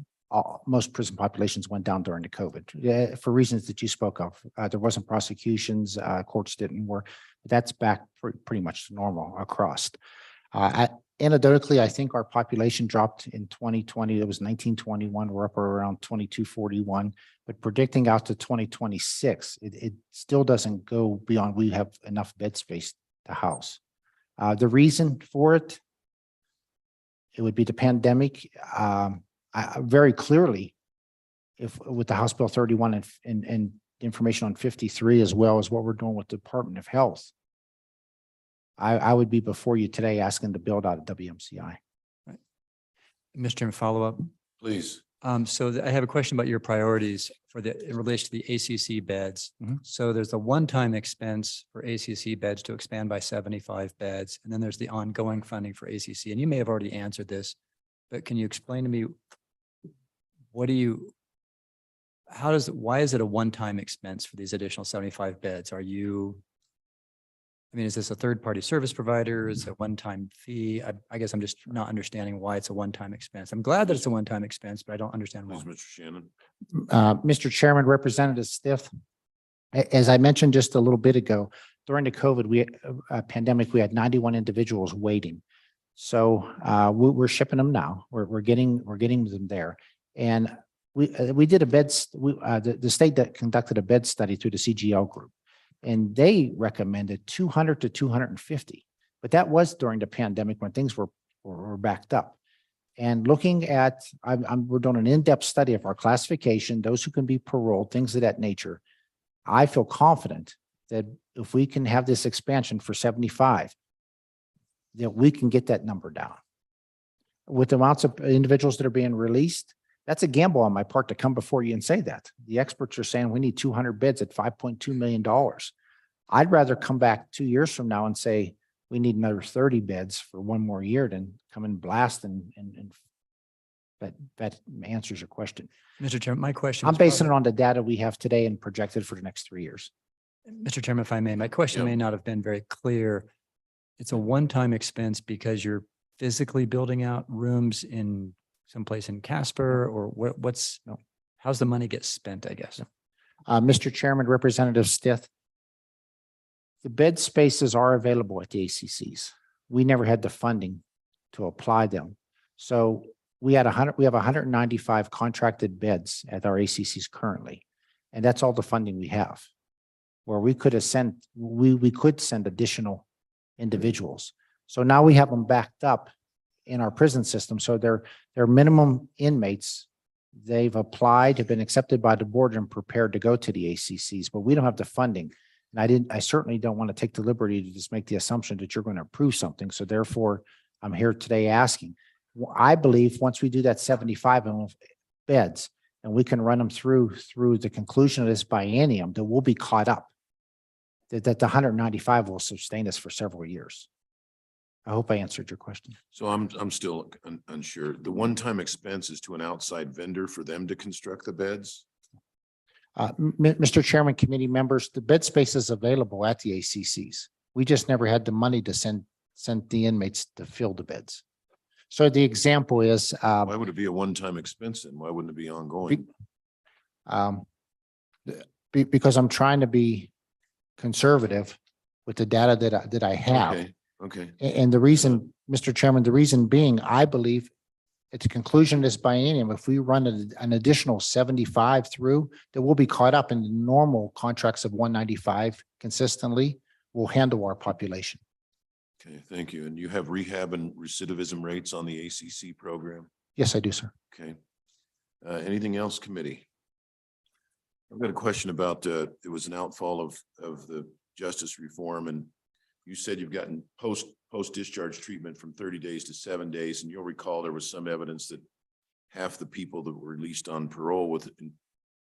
most prison populations went down during the COVID for reasons that you spoke of. There wasn't prosecutions, courts didn't work. That's back pretty much to normal across. Anecdotally, I think our population dropped in 2020. It was 1921. We're up around 2241, but predicting out to 2026, it still doesn't go beyond. We have enough bed space to house. The reason for it would be the pandemic. Very clearly, if with the House Bill 31 and information on 53, as well as what we're doing with the Department of Health, I would be before you today asking to build out a WMCI. Right. Mr. Chairman, follow up. Please. So I have a question about your priorities in relation to the ACC beds. So there's a one-time expense for ACC beds to expand by 75 beds, and then there's the ongoing funding for ACC. And you may have already answered this, but can you explain to me why is it a one-time expense for these additional 75 beds? I mean, is this a third-party service provider? Is it a one-time fee? I guess I'm just not understanding why it's a one-time expense. I'm glad that it's a one-time expense, but I don't understand why. Mr. Shannon. Mr. Chairman, Representative Stith, as I mentioned just a little bit ago, during the COVID pandemic, we had 91 individuals waiting. So we're shipping them now. We're getting them there. And we did the state that conducted a bed study through the CGL group, and they recommended 200 to 250. But that was during the pandemic when things were backed up. And looking at, we're doing an in-depth study of our classification, those who can be paroled, things of that nature. I feel confident that if we can have this expansion for 75, that we can get that number down. With the amounts of individuals that are being released, that's a gamble on my part to come before you and say that. The experts are saying we need 200 beds at $5.2 million. I'd rather come back 2 years from now and say we need another 30 beds for one more year than come and blast and that answers your question. Mr. Chairman, my question. I'm basing it on the data we have today and projected for the next 3 years. Mr. Chairman, if I may, my question may not have been very clear. It's a one-time expense because you're physically building out rooms in someplace in Casper, or how's the money get spent, I guess? Mr. Chairman, Representative Stith, the bed spaces are available at the ACCs. We never had the funding to apply them. So we have 195 contracted beds at our ACCs currently. And that's all the funding we have. Where we could have sent, we could send additional individuals. So now we have them backed up in our prison system. So they're minimum inmates. They've applied, have been accepted by the board and prepared to go to the ACCs, but we don't have the funding. And I certainly don't want to take the liberty to just make the assumption that you're going to approve something. So therefore, I'm here today asking. I believe once we do that 75 beds and we can run them through the conclusion of this biennium, that we'll be caught up. That the 195 will sustain us for several years. I hope I answered your question. So I'm still unsure. The one-time expense is to an outside vendor for them to construct the beds? Mr. Chairman, committee members, the bed space is available at the ACCs. We just never had the money to send the inmates to fill the beds. So the example is. Why would it be a one-time expense then? Why wouldn't it be ongoing? Because I'm trying to be conservative with the data that I have. Okay. And the reason, Mr. Chairman, the reason being, I believe at the conclusion of this biennium, if we run an additional 75 through, that we'll be caught up in the normal contracts of 195 consistently, will handle our population. Okay, thank you. And you have rehab and recidivism rates on the ACC program? Yes, I do, sir. Okay. Anything else, committee? I've got a question about, it was an outfall of the justice reform, and you said you've gotten post-discharge treatment from 30 days to 7 days, and you'll recall there was some evidence that half the people that were released on parole with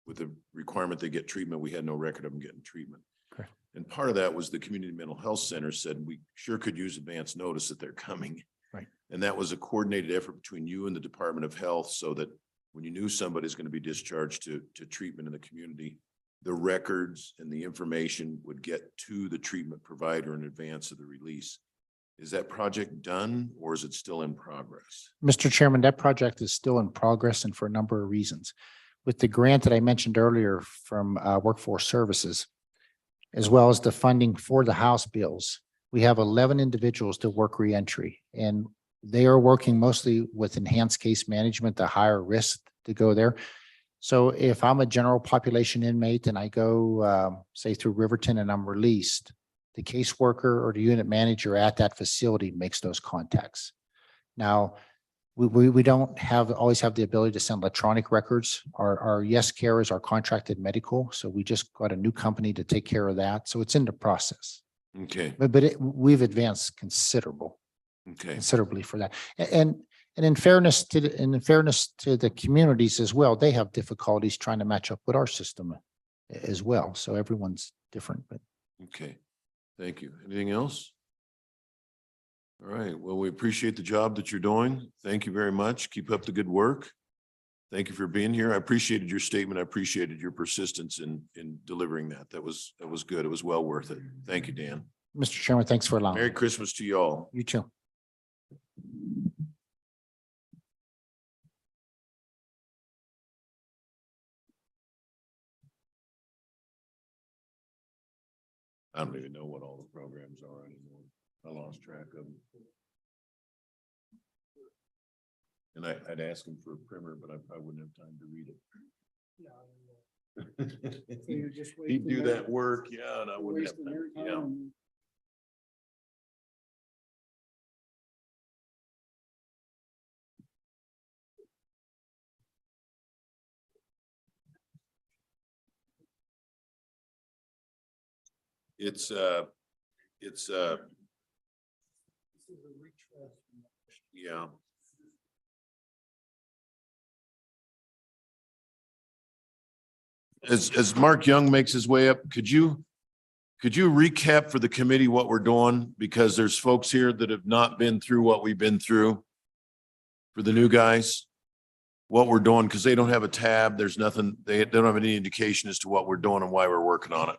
the requirement they get treatment, we had no record of them getting treatment. Correct. And part of that was the community mental health center said we sure could use advance notice that they're coming. Right. And that was a coordinated effort between you and the Department of Health, so that when you knew somebody's going to be discharged to treatment in the community, the records and the information would get to the treatment provider in advance of the release. Is that project done or is it still in progress? Mr. Chairman, that project is still in progress and for a number of reasons. With the grant that I mentioned earlier from Workforce Services, as well as the funding for the House bills, we have 11 individuals to work reentry, and they are working mostly with enhanced case management, the higher risk to go there. So if I'm a general population inmate and I go, say through Riverton and I'm released, the caseworker or the unit manager at that facility makes those contacts. Now, we don't always have the ability to send electronic records. Our Yes Care is our contracted medical. So we just got a new company to take care of that. So it's in the process. Okay. But we've advanced considerably for that. And in fairness to the communities as well, they have difficulties trying to match up with our system as well. So everyone's different, but. Okay. Thank you. Anything else? All right. Well, we appreciate the job that you're doing. Thank you very much. Keep up the good work. Thank you for being here. I appreciated your statement. I appreciated your persistence in delivering that. That was good. It was well worth it. Thank you, Dan. Mr. Chairman, thanks for allowing me. Merry Christmas to you all. You too. I don't even know what all the programs are anymore. I lost track of them. And I'd ask him for a primer, but I wouldn't have time to read it. He'd do that work, yeah, and I wouldn't have time, yeah. It's yeah. As Mark Young makes his way up, could you recap for the committee what we're doing? Because there's folks here that have not been through what we've been through. For the new guys, what we're doing, because they don't have a tab. There's nothing, they don't have any indication as to what we're doing and why we're working on it.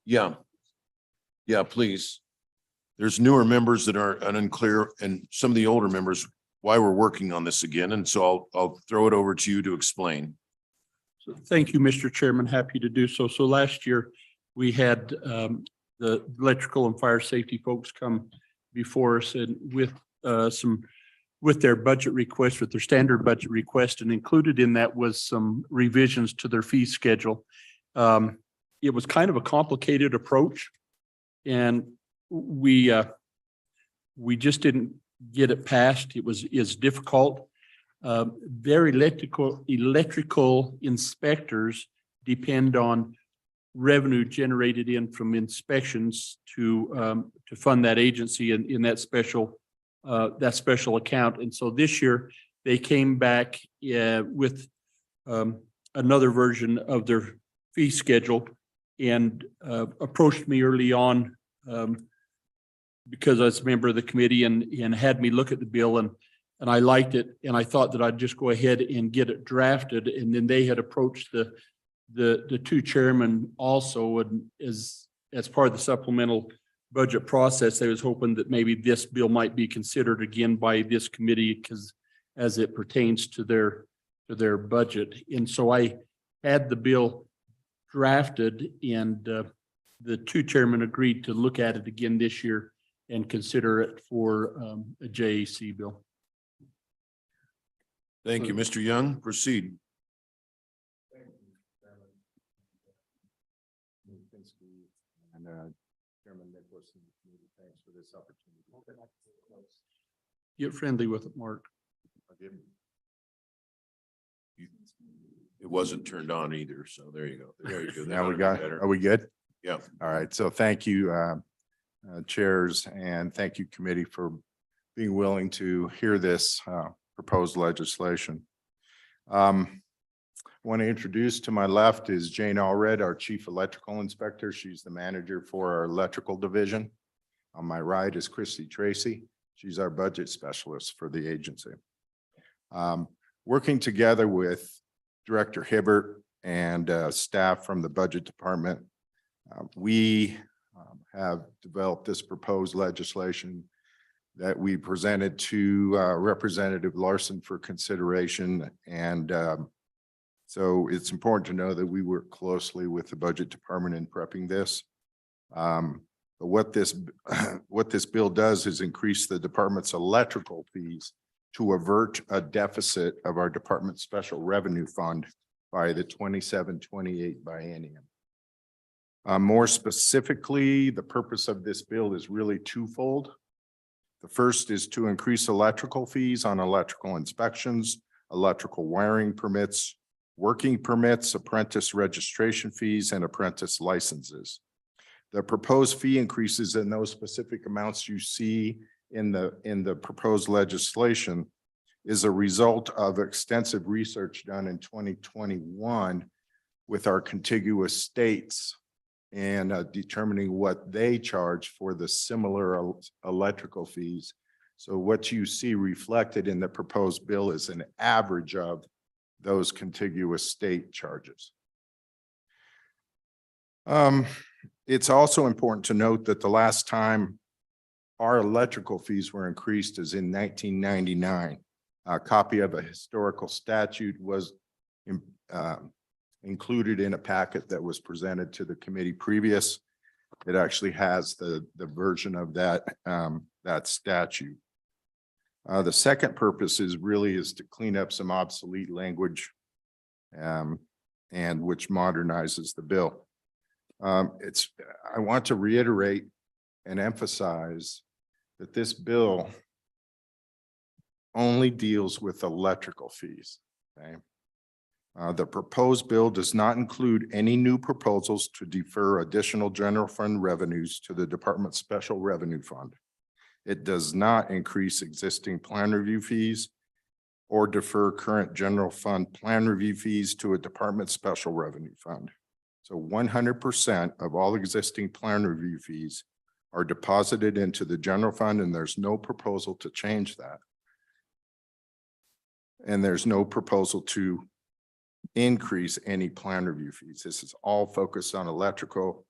Yeah. Yeah, please. There's newer members that are unclear, and some of the older members, why we're working on this again. And so I'll throw it over to you to explain. So thank you, Mr. Chairman. Happy to do so. So last year we had the electrical and fire safety folks come before us and with with their budget request, with their standard budget request, and included in that was some revisions to their fee schedule. It was kind of a complicated approach, and we just didn't get it passed. Is difficult. Their electrical inspectors depend on revenue generated in from inspections to fund that agency in that special account. And so this year they came back with another version of their fee schedule and approached me early on because I was a member of the committee and had me look at the bill and I liked it, and I thought that I'd just go ahead and get it drafted. And then they had approached the two chairmen also, and as part of the supplemental budget process, they was hoping that maybe this bill might be considered again by this committee because as it pertains to their budget. And so I had the bill drafted, and the two chairmen agreed to look at it again this year and consider it for a JAC bill. Thank you, Mr. Young. Proceed. And Chairman Nicholas, thanks for this opportunity. Get friendly with it, Mark. It wasn't turned on either, so there you go. There you go. Now we got, are we good? Yeah. All right. So thank you, chairs, and thank you, committee, for being willing to hear this proposed legislation. I want to introduce, to my left is Jane Allred, our Chief Electrical Inspector. She's the manager for our electrical division. On my right is Christy Tracy. She's our budget specialist for the agency. Working together with Director Hibbert and staff from the budget department, we have developed this proposed legislation that we presented to Representative Larson for consideration. And so it's important to know that we work closely with the budget department in prepping this. But what this bill does is increase the department's electrical fees to avert a deficit of our department's special revenue fund by the 27-28 biennium. More specifically, the purpose of this bill is really twofold. The first is to increase electrical fees on electrical inspections, electrical wiring permits, working permits, apprentice registration fees, and apprentice licenses. The proposed fee increases in those specific amounts you see in the proposed legislation is a result of extensive research done in 2021 with our contiguous states and determining what they charge for the similar electrical fees. So what you see reflected in the proposed bill is an average of those contiguous state charges. It's also important to note that the last time our electrical fees were increased is in 1999. A copy of a historical statute was included in a packet that was presented to the committee previous. It actually has the version of that statute. The second purpose is to clean up some obsolete language and which modernizes the bill. I want to reiterate and emphasize that this bill only deals with electrical fees. Okay. The proposed bill does not include any new proposals to defer additional general fund revenues to the department's special revenue fund. It does not increase existing plan review fees or defer current general fund plan review fees to a department special revenue fund. So 100% of all existing plan review fees are deposited into the general fund, and there's no proposal to change that. And there's no proposal to increase any plan review fees. This is all focused on electrical.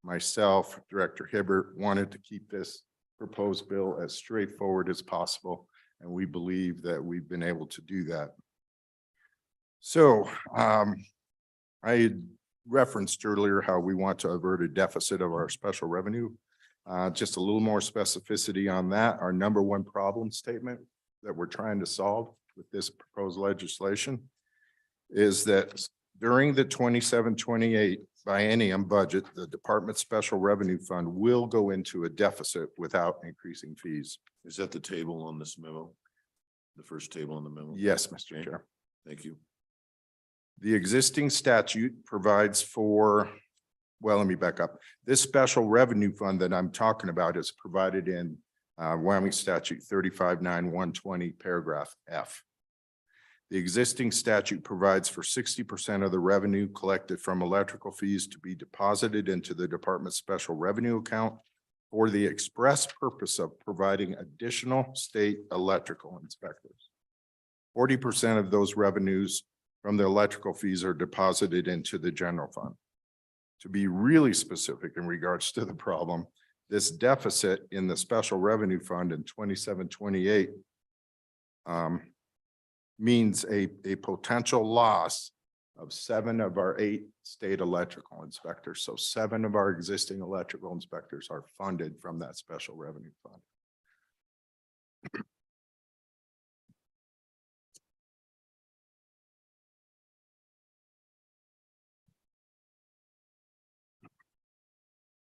Myself, Director Hibbert, wanted to keep this proposed bill as straightforward as possible, and we believe that we've been able to do that. So I referenced earlier how we want to avert a deficit of our special revenue. Just a little more specificity on that. Our number one problem statement that we're trying to solve with this proposed legislation is that during the 27-28 biennium budget, the department's special revenue fund will go into a deficit without increasing fees. Is that the table on this memo? The first table on the memo? Yes, Mr. Okay. Chair. Thank you. The existing statute provides for, well, let me back up. This special revenue fund that I'm talking about is provided in Wyoming statute 35-9-120 paragraph F. The existing statute provides for 60% of the revenue collected from electrical fees to be deposited into the department's special revenue account for the express purpose of providing additional state electrical inspectors. 40% of those revenues from the electrical fees are deposited into the general fund. To be really specific in regards to the problem, this deficit in the special revenue fund in 27-28 means a potential loss of 7 of our 8 state electrical inspectors. So 7 of our existing electrical inspectors are funded from that special revenue fund.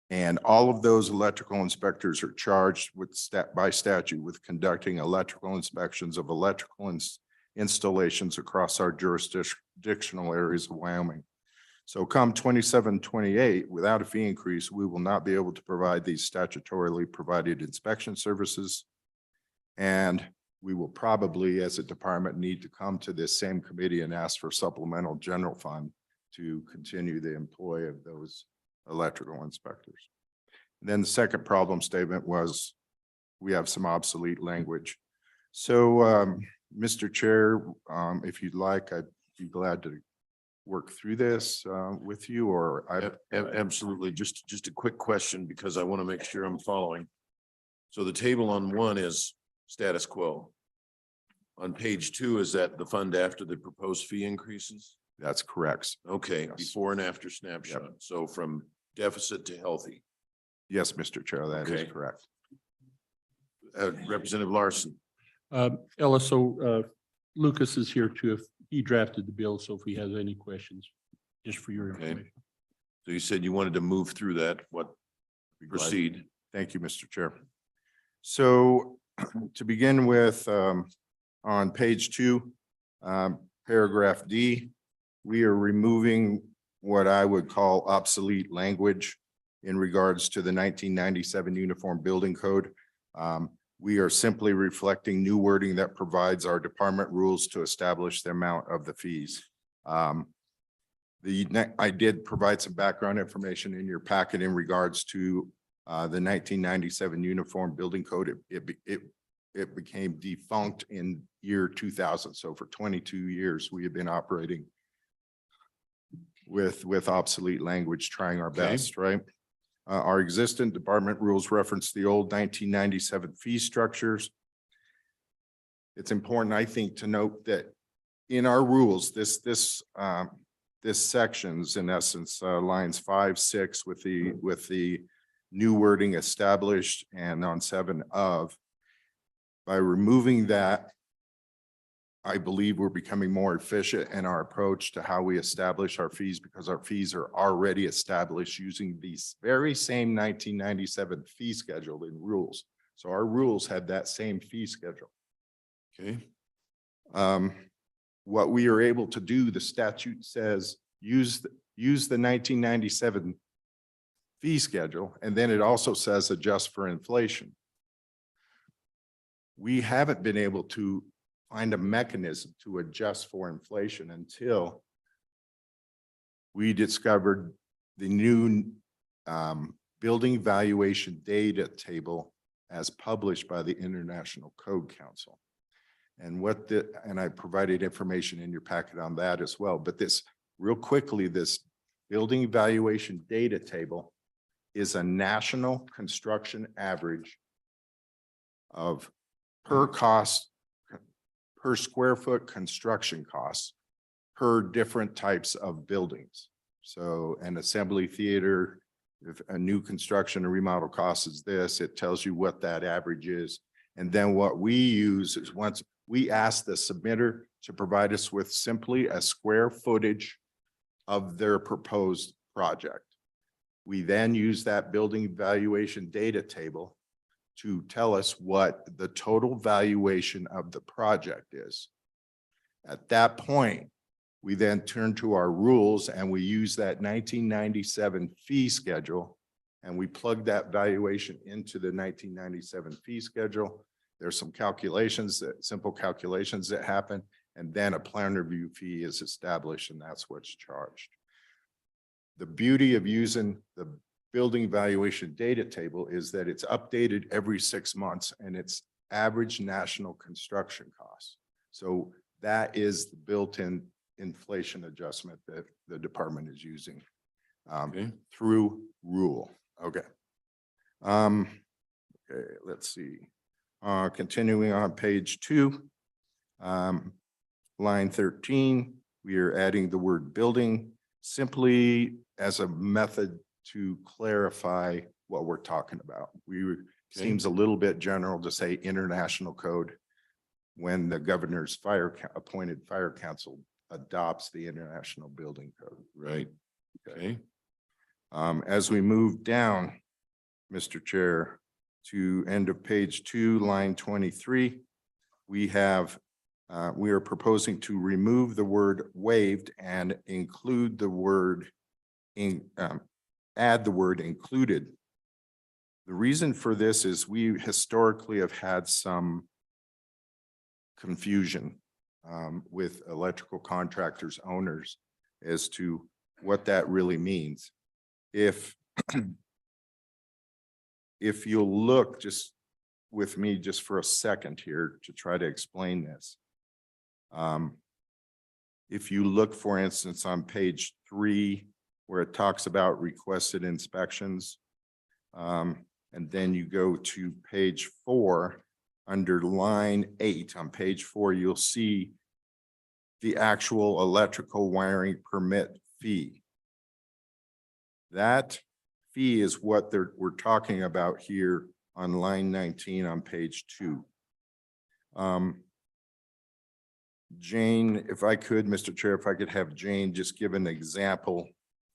And all of those electrical inspectors are charged with by statute with conducting electrical inspections of electrical installations across our jurisdictional areas of Wyoming. So come 27-28, without a fee increase, we will not be able to provide these statutorily provided inspection services. And we will probably, as a department, need to come to this same committee and ask for supplemental general fund to continue the employ of those electrical inspectors. And then the second problem statement was we have some obsolete language. So, Mr. Chair, if you'd like, I'd be glad to work through this with you, or Absolutely. Just a quick question because I want to make sure I'm following. So the table on 1 is status quo. On page 2, is that the fund after the proposed fee increases? That's correct. Okay, Yes. before and after snapshot. So from deficit to healthy. Yes, Mr. Chair, that is Okay. correct. Representative Larson. Ella, so Lucas is here too, if he drafted the bill, so if he has any questions, just for your Okay. information. So you said you wanted to move through that. What? Proceed. Thank you, Mr. Chair. So to begin with, on page 2, paragraph D, we are removing what I would call obsolete language in regards to the 1997 Uniform Building Code. We are simply reflecting new wording that provides our department rules to establish the amount of the fees. I did provide some background information in your packet in regards to the 1997 Uniform Building Code. It became defunct in year 2000. So for 22 years, we have been operating with obsolete language, trying our Okay. best, right? Our existing department rules reference the old 1997 fee structures. It's important, I think, to note that in our rules, this section's in essence, lines 5, 6 with the new wording established and on 7 of. By removing that, I believe we're becoming more efficient in our approach to how we establish our fees because our fees are already established using these very same 1997 fee schedule in rules. So our rules had that same fee schedule. Okay. What we are able to do, the statute says, use the 1997 fee schedule, and then it also says adjust for inflation. We haven't been able to find a mechanism to adjust for inflation until we discovered the new building valuation data table as published by the International Code Council. And I provided information in your packet on that as well. But this, real quickly, this building evaluation data table is a national construction average of per square foot construction costs per different types of buildings. So an assembly theater, if a new construction or remodel cost is this, it tells you what that average is. And then what we use is once we ask the submitter to provide us with simply a square footage of their proposed project. We then use that building valuation data table to tell us what the total valuation of the project is. At that point, we then turn to our rules and we use that 1997 fee schedule and we plug that valuation into the 1997 fee schedule. There's some calculations, simple calculations that happen, and then a plan review fee is established and that's what's charged. The beauty of using the building valuation data table is that it's updated every 6 months and it's average national construction costs. So that is the built-in inflation adjustment that the department is using through rule. Okay. Okay, let's see. Continuing on page 2, line 13, we are adding the word building simply as a method to clarify what we're talking about. Seems a little bit general to say international code when the governor's appointed fire council adopts the international building code. Right. Okay. As we move down, Mr. Chair, to end of page 2, line 23, we are proposing to remove the word waived and include the word add the word included. The reason for this is we historically have had some confusion with electrical contractors, owners, as to what that really means. If you'll look just with me just for a second here to try to explain this. If you look, for instance, on page 3, where it talks about requested inspections, and then you go to page 4, under line 8 on page 4, you'll see the actual electrical wiring permit fee. That fee is what we're talking about here on line 19 on page 2. Jane, if I could, Mr. Chair, if I could have Jane just give an example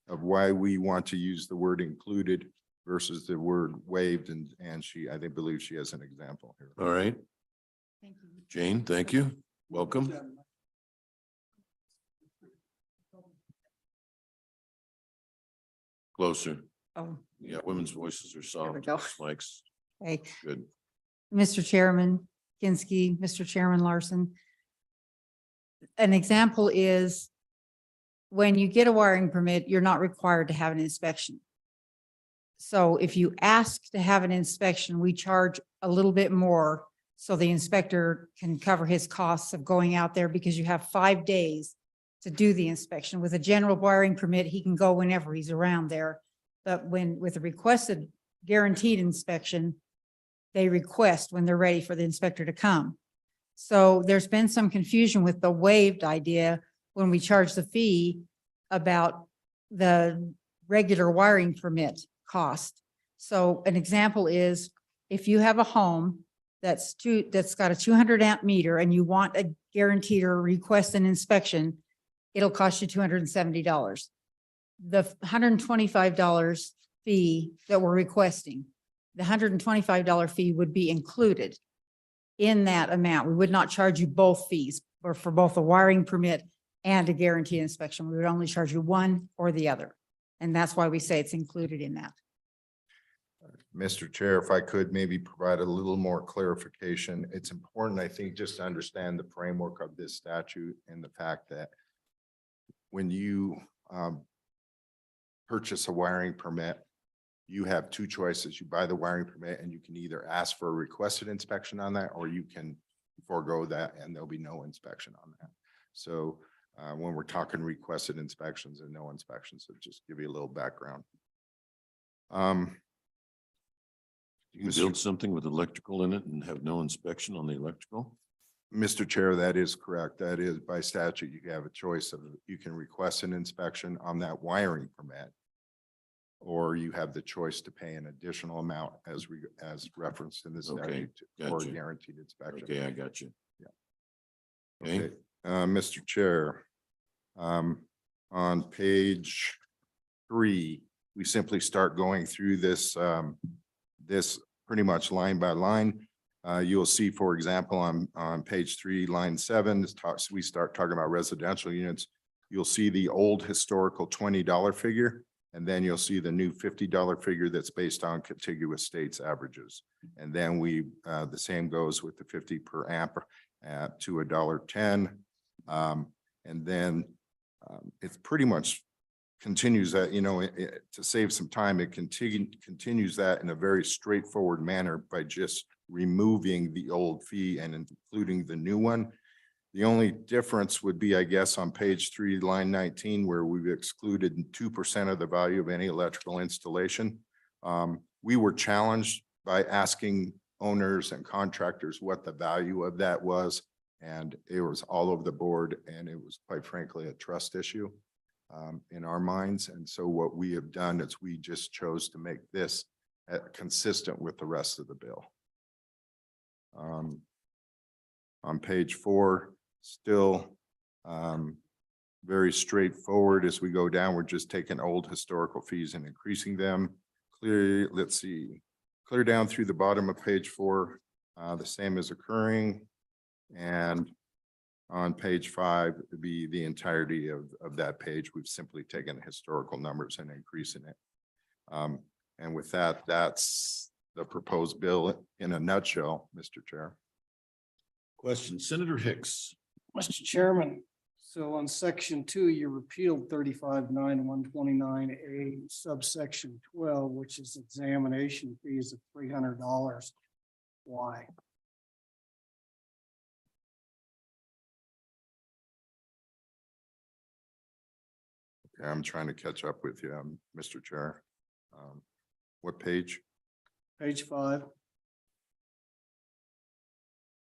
of why we want to use the word included versus the word waived, and I believe she has an example here. All right. Thank you. Jane, thank you. Welcome. Closer. Oh, Yeah, women's voices are soft. we go. Mike's okay. good. Mr. Chairman Kinsky, Mr. Chairman Larson. An example is when you get a wiring permit, you're not required to have an inspection. So if you ask to have an inspection, we charge a little bit more so the inspector can cover his costs of going out there, because you have 5 days to do the inspection. With a general wiring permit, he can go whenever he's around there. But with a requested guaranteed inspection, they request when they're ready for the inspector to come. So there's been some confusion with the waived idea when we charge the fee about the regular wiring permit cost. So an example is if you have a home that's got a 200 amp meter and you want a guaranteed or request an inspection, it'll cost you $270. The $125 fee that we're requesting, the $125 fee would be included in that amount. We would not charge you both fees, or for both a wiring permit and a guaranteed inspection. We would only charge you one or the other. And that's why we say it's included in that. Mr. Chair, if I could maybe provide a little more clarification. It's important, I think, just to understand the framework of this statute and the fact that when you purchase a wiring permit, you have 2 choices. You buy the wiring permit and you can either ask for a requested inspection on that, or you can forego that and there'll be no inspection on that. So when we're talking requested inspections and no inspections, so just give you a little background. You can build something with electrical in it and have no inspection on the electrical? Mr. Chair, that is correct. That is by statute, you have a choice of, you can request an inspection on that wiring permit. Or you have the choice to pay an additional amount as referenced in this Okay, statute for gotcha. guaranteed inspection. Okay, I got you. Okay, Mr. Chair, on page 3, we simply start going through this, this pretty much line by line. You'll see, for example, on page 3, line 7, we start talking about residential units. You'll see the old historical $20 figure, and then you'll see the new $50 figure that's based on contiguous states averages. And then the same goes with the 50 per amp to $1.10. And then it's pretty much continues that, to save some time, it continues that in a very straightforward manner by just removing the old fee and including the new one. The only difference would be, I guess, on page 3, line 19, where we've excluded 2% of the value of any electrical installation. We were challenged by asking owners and contractors what the value of that was. And it was all over the board, and it was quite frankly a trust issue in our minds. And so what we have done is we just chose to make this consistent with the rest of the bill. On page 4, still very straightforward. As we go down, we're just taking old historical fees and increasing them. Clear, let's see, clear down through the bottom of page 4, the same is occurring. And on page 5, it'd be the entirety of that page. We've simply taken historical numbers and increasing it. And with that, that's the proposed bill in a nutshell, Mr. Chair. Question, Senator Hicks. Mr. Chairman, so on section 2, you repealed 35.9.129A subsection 12, which is examination fees of $300. Why? Okay, I'm trying to catch up with you, Mr. Chair. What page? Page 5.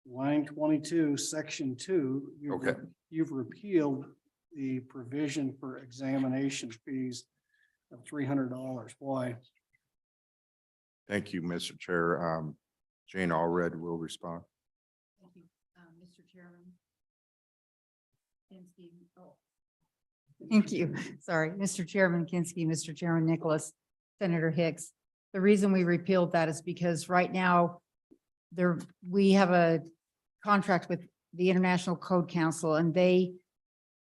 Line 22, section 2. Okay. You've repealed the provision for examination fees of $300. Why? Thank you, Mr. Chair. Jane Allred will respond. Thank you, Mr. Chairman. Thank you. Sorry, Mr. Chairman Kinsky, Mr. Chairman Nicholas, Senator Hicks. The reason we repealed that is because right now we have a contract with the International Code Council, and they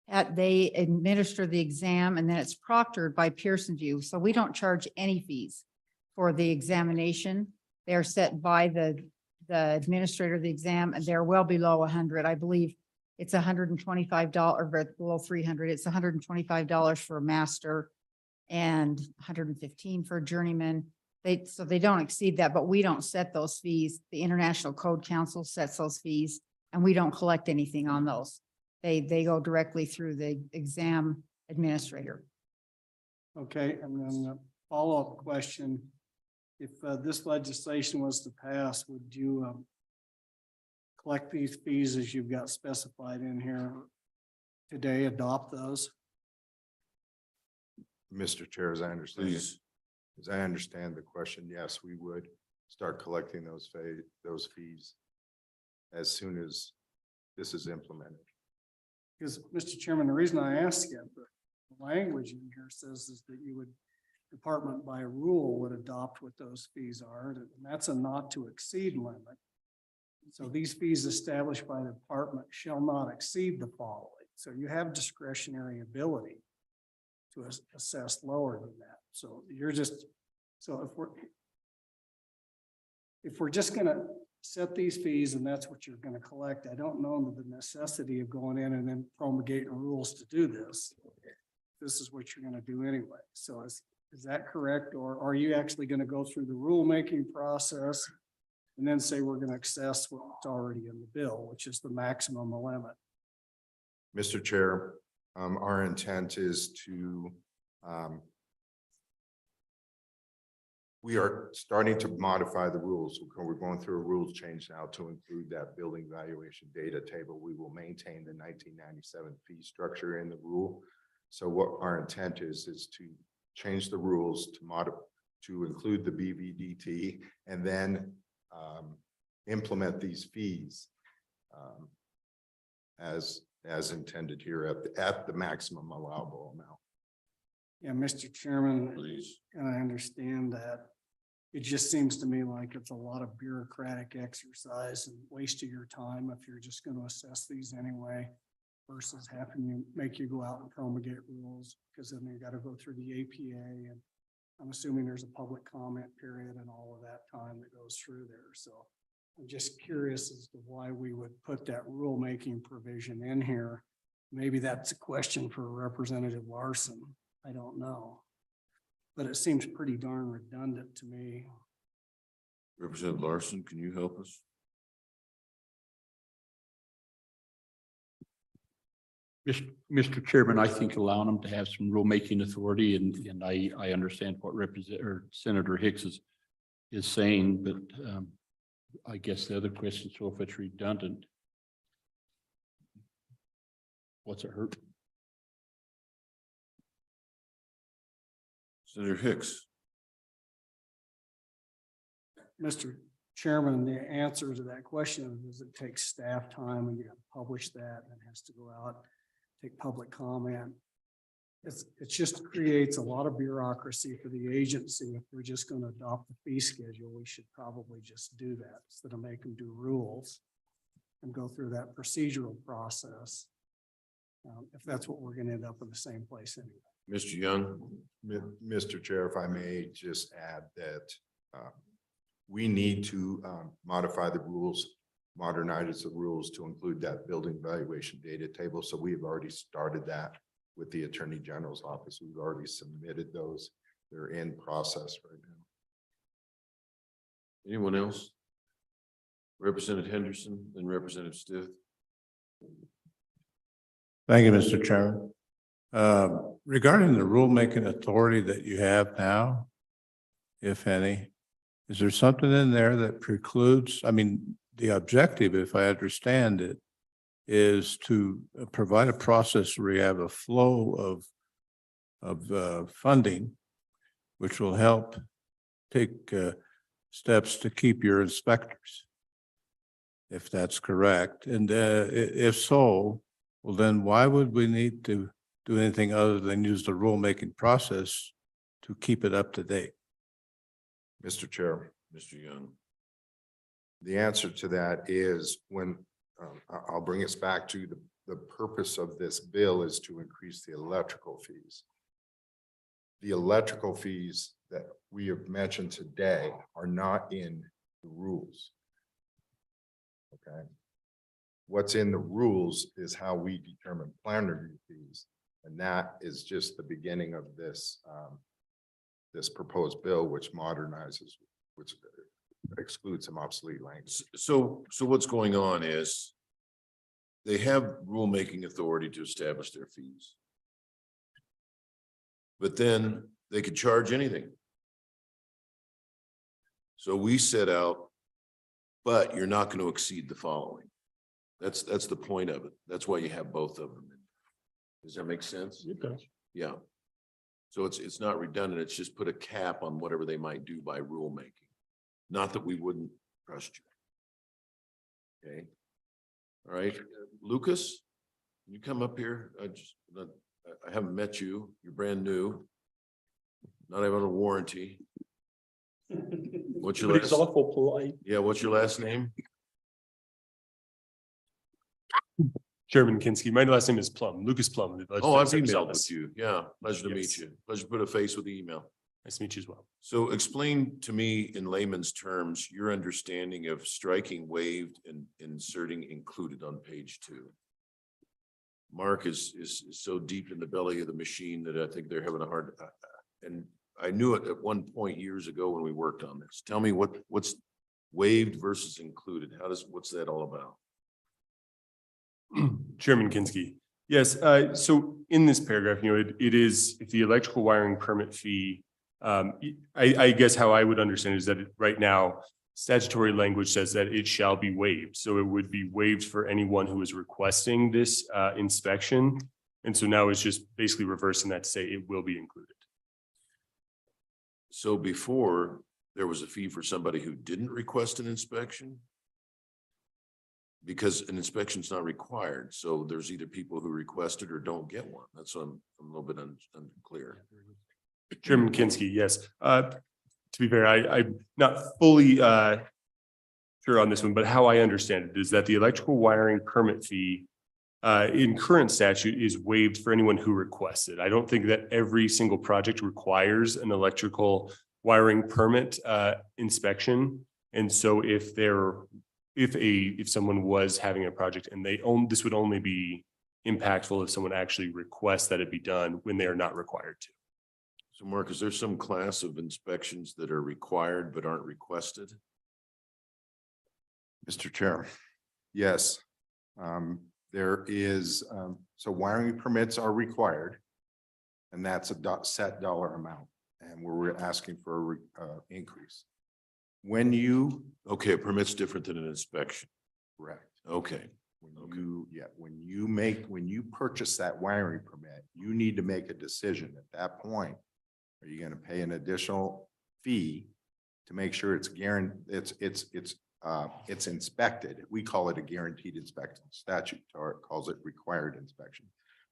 administer the exam, and then it's proctored by Pearson VUE. So we don't charge any fees for the examination. They're set by the administrator of the exam, and they're well below 100. I believe it's $125, but below 300. It's $125 for a master and $115 for a journeyman. So they don't exceed that, but we don't set those fees. The International Code Council sets those fees, and we don't collect anything on those. They go directly through the exam administrator. Okay, and then a follow-up question. If this legislation was to pass, would you collect these fees as you've got specified in here today, adopt those? Mr. Chair, as I understand it, Please. as I understand the question, yes, we would start collecting those fees as soon as this is implemented. Because, Mr. Chairman, the reason I ask you, the language in here says is that you would, department by rule would adopt what those fees are, and that's a not to exceed limit. So these fees established by the department shall not exceed the following. So you have discretionary ability to assess lower than that. So you're just, so if we're just gonna set these fees and that's what you're gonna collect, I don't know the necessity of going in and then promulgating rules to do this. This is what you're gonna do anyway. So is that correct? Or are you actually gonna go through the rulemaking process and then say we're gonna access what's already in the bill, which is the maximum limit? Mr. Chair, our intent is to we are starting to modify the rules. We're going through a rules change now to include that building valuation data table. We will maintain the 1997 fee structure in the rule. So what our intent is to change the rules to include the BVDT and then implement these fees as intended here at the maximum allowable amount. Yeah, Mr. Chairman, Please. and I understand that. It just seems to me like it's a lot of bureaucratic exercise and waste of your time if you're just going to assess these anyway versus having you make you go out and promulgate rules, because then you got to go through the APA, and I'm assuming there's a public comment period and all of that time that goes through there. So I'm just curious as to why we would put that rulemaking provision in here. Maybe that's a question for Representative Larson. I don't know. But it seems pretty darn redundant to me. Representative Larson, can you help us? Mr. Chairman, I think allowing them to have some rulemaking authority, and I understand what Senator Hicks is saying, but I guess the other question, so if it's redundant, what's it hurt? Senator Hicks. Mr. Chairman, the answer to that question is it takes staff time and you got to publish that and it has to go out, take public comment. It just creates a lot of bureaucracy for the agency. If we're just going to adopt the fee schedule, we should probably just do that instead of make them do rules and go through that procedural process. If that's what we're going to end up in the same place anyway. Mr. Young. Mr. Chair, if I may just add that we need to modify the rules, modernize the rules to include that building valuation data table. So we have already started that with the Attorney General's office. We've already submitted those. They're in process right now. Anyone else? Representative Henderson and Representative Stith. Thank you, Mr. Chairman. Regarding the rulemaking authority that you have now, if any, is there something in there that precludes, I mean, the objective, if I understand it, is to provide a process where you have a flow of funding, which will help take steps to keep your inspectors, if that's correct. And if so, well, then why would we need to do anything other than use the rulemaking process to keep it up to date? Mr. Chair. Mr. Young. The answer to that is when I'll bring us back to the purpose of this bill is to increase the electrical fees. The electrical fees that we have mentioned today are not in the rules. Okay. What's in the rules is how we determine plan review fees. And that is just the beginning of this, this proposed bill, which modernizes, which excludes some obsolete language. So what's going on is they have rulemaking authority to establish their fees. But then they could charge anything. So we set out, but you're not going to exceed the following. That's the point of it. That's why you have both of them. Does that make sense? It does. Yeah. So it's not redundant. It's just put a cap on whatever they might do by rulemaking. Not that we wouldn't trust you. Okay. All right, Lucas, can you come up here? I haven't met you. You're brand new. Not even on a warranty. What's your But last? it's awful polite. Yeah, what's your last name? Chairman Kinski, my last name is Plum, Lucas Plum. Oh, I've emailed with you. Yeah, pleasure to meet you. Pleasure to put a face with the email. Nice to meet you as well. So explain to me in layman's terms, your understanding of striking waived and inserting included on page 2. Mark is so deep in the belly of the machine that I think they're having a hard, and I knew it at one point years ago when we worked on this. Tell me what's waived versus included. What's that all about? Chairman Kinski. Yes, so in this paragraph, it is if the electrical wiring permit fee I guess how I would understand is that right now, statutory language says that it shall be waived. So it would be waived for anyone who is requesting this inspection. And so now it's just basically reversing that to say it will be included. So before, there was a fee for somebody who didn't request an inspection? Because an inspection is not required, so there's either people who request it or don't get one. That's what I'm a little bit unclear. Chairman Kinski, yes. To be fair, I'm not fully sure on this one, but how I understand it is that the electrical wiring permit fee in current statute is waived for anyone who requests it. I don't think that every single project requires an electrical wiring permit inspection. And so if someone was having a project and this would only be impactful if someone actually requests that it be done when they are not required to. So Mark, is there some class of inspections that are required but aren't requested? Mr. Chair, yes. There is, so wiring permits are required. And that's a set dollar amount. And we're asking for a increase. When you. Okay, a permit's different than an inspection. Correct. Okay. When you purchase that wiring permit, you need to make a decision at that point. Are you going to pay an additional fee to make sure it's guaranteed, it's inspected? We call it a guaranteed inspection. Statute calls it required inspection.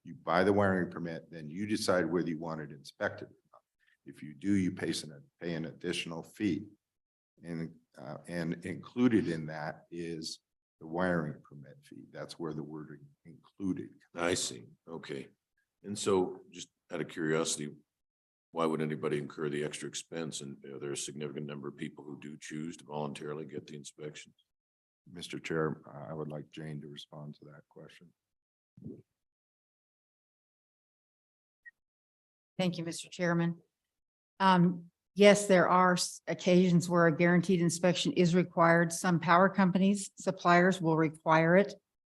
You buy the wiring permit, then you decide whether you want it inspected or not. If you do, you pay an additional fee. And included in that is the wiring permit fee. That's where the word included. I see. Okay. And so just out of curiosity, why would anybody incur the extra expense? And are there a significant number of people who do choose to voluntarily get the inspections? Mr. Chair, I would like Jane to respond to that question. Thank you, Mr. Chairman. Yes, there are occasions where a guaranteed inspection is required. Some power companies, suppliers will require it,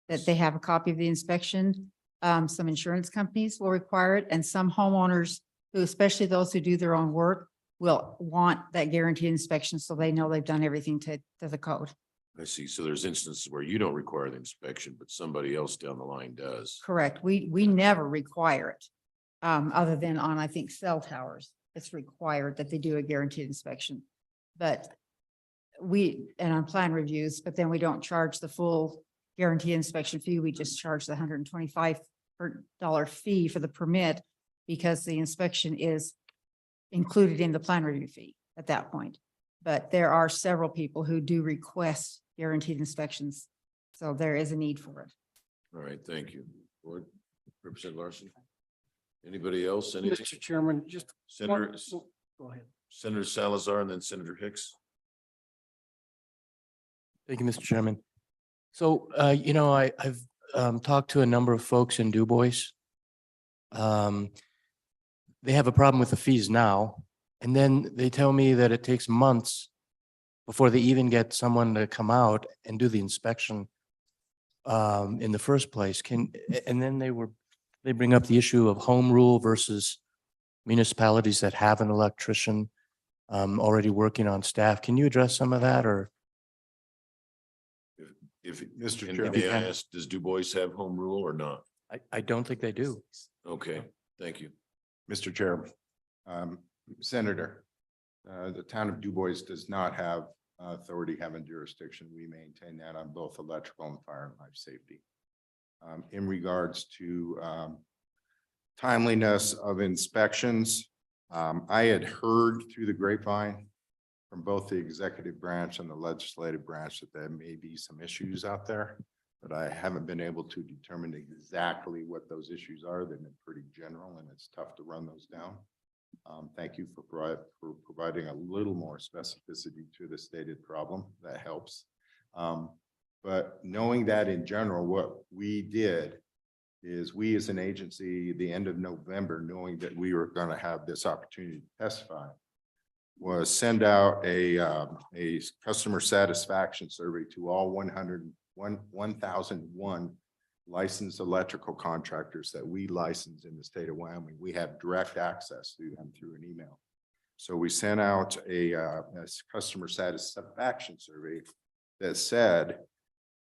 that they have a copy of the inspection. Some insurance companies will require it, and some homeowners, who, especially those who do their own work, will want that guaranteed inspection so they know they've done everything to the code. I see. So there's instances where you don't require the inspection, but somebody else down the line does. Correct. We never require it, other than on, I think, cell towers. It's required that they do a guaranteed inspection. But and on plan reviews, but then we don't charge the full guarantee inspection fee. We just charge the $125 fee for the permit because the inspection is included in the plan review fee at that point. But there are several people who do request guaranteed inspections. So there is a need for it. All right. Thank you. Board Representative Larson. Anybody else? Anything? Mr. Chairman, just. Senator, Go ahead. Senator Salazar and then Senator Hicks. Thank you, Mr. Chairman. So, I've talked to a number of folks in Du Bois. They have a problem with the fees now, and then they tell me that it takes months before they even get someone to come out and do the inspection in the first place. And then they bring up the issue of home rule versus municipalities that have an electrician already working on staff. Can you address some of that, or? If Mr. Chair, may I ask, does Du Bois have home rule or not? I don't think they do. Okay, thank you. Mr. Chair, Senator, the town of Du Bois does not have authority having jurisdiction. We maintain that on both electrical and fire and life safety. In regards to timeliness of inspections, I had heard through the grapevine from both the executive branch and the legislative branch that there may be some issues out there, but I haven't been able to determine exactly what those issues are. They've been pretty general and it's tough to run those down. Thank you for providing a little more specificity to the stated problem. That helps. But knowing that in general, what we did is we as an agency, the end of November, knowing that we were going to have this opportunity to testify, was send out a customer satisfaction survey to all 1,001 licensed electrical contractors that we license in the state of Wyoming. We have direct access to them through an email. So we sent out a customer satisfaction survey that said,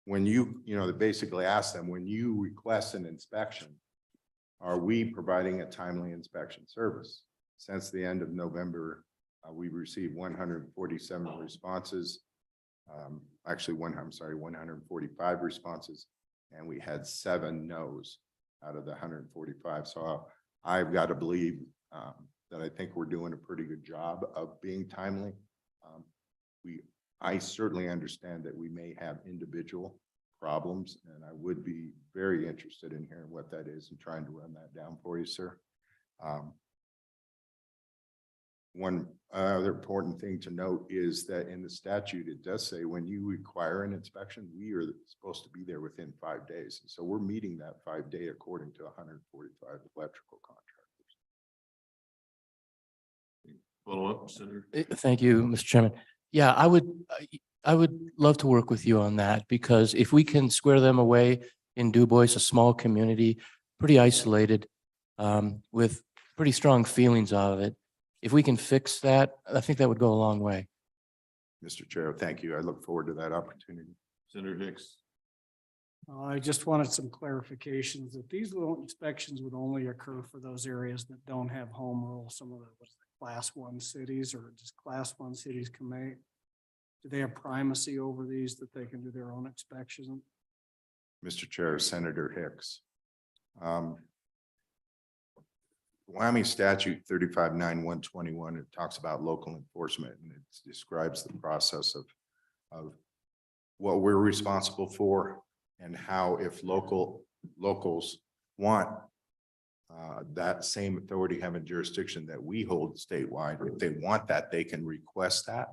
when they basically asked them, when you request an inspection, are we providing a timely inspection service? Since the end of November, we've received 147 responses. Actually, 145 responses, and we had 7 no's out of the 145. So I've got to believe that I think we're doing a pretty good job of being timely. I certainly understand that we may have individual problems, and I would be very interested in hearing what that is and trying to run that down for you, sir. One other important thing to note is that in the statute, it does say when you require an inspection, we are supposed to be there within 5 days. And so we're meeting that 5-day according to 145 electrical contractors. Follow up, Senator? Thank you, Mr. Chairman. Yeah, I would love to work with you on that, because if we can square them away in Du Bois, a small community, pretty isolated, with pretty strong feelings of it, if we can fix that, I think that would go a long way. Mr. Chair, thank you. I look forward to that opportunity. Senator Hicks? I just wanted some clarifications that these little inspections would only occur for those areas that don't have home rule, some of the, what's the class 1 cities, or just class 1 cities can make. Do they have primacy over these that they can do their own inspection? Mr. Chair, Senator Hicks. Wyoming statute 359121, it talks about local enforcement, and it describes the process of what we're responsible for and how, if locals want that same authority having jurisdiction that we hold statewide, if they want that, they can request that.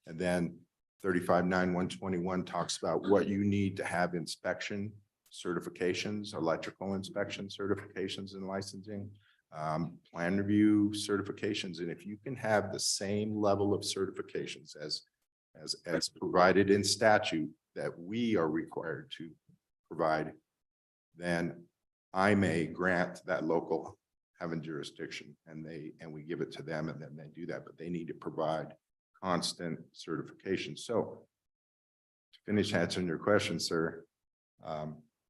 And then 359121 talks about what you need to have inspection certifications, electrical inspection certifications and licensing, plan review certifications. And if you can have the same level of certifications as provided in statute that we are required to provide, then I may grant that local having jurisdiction, and we give it to them, and then they do that, but they need to provide constant certification. So to finish answering your question, sir,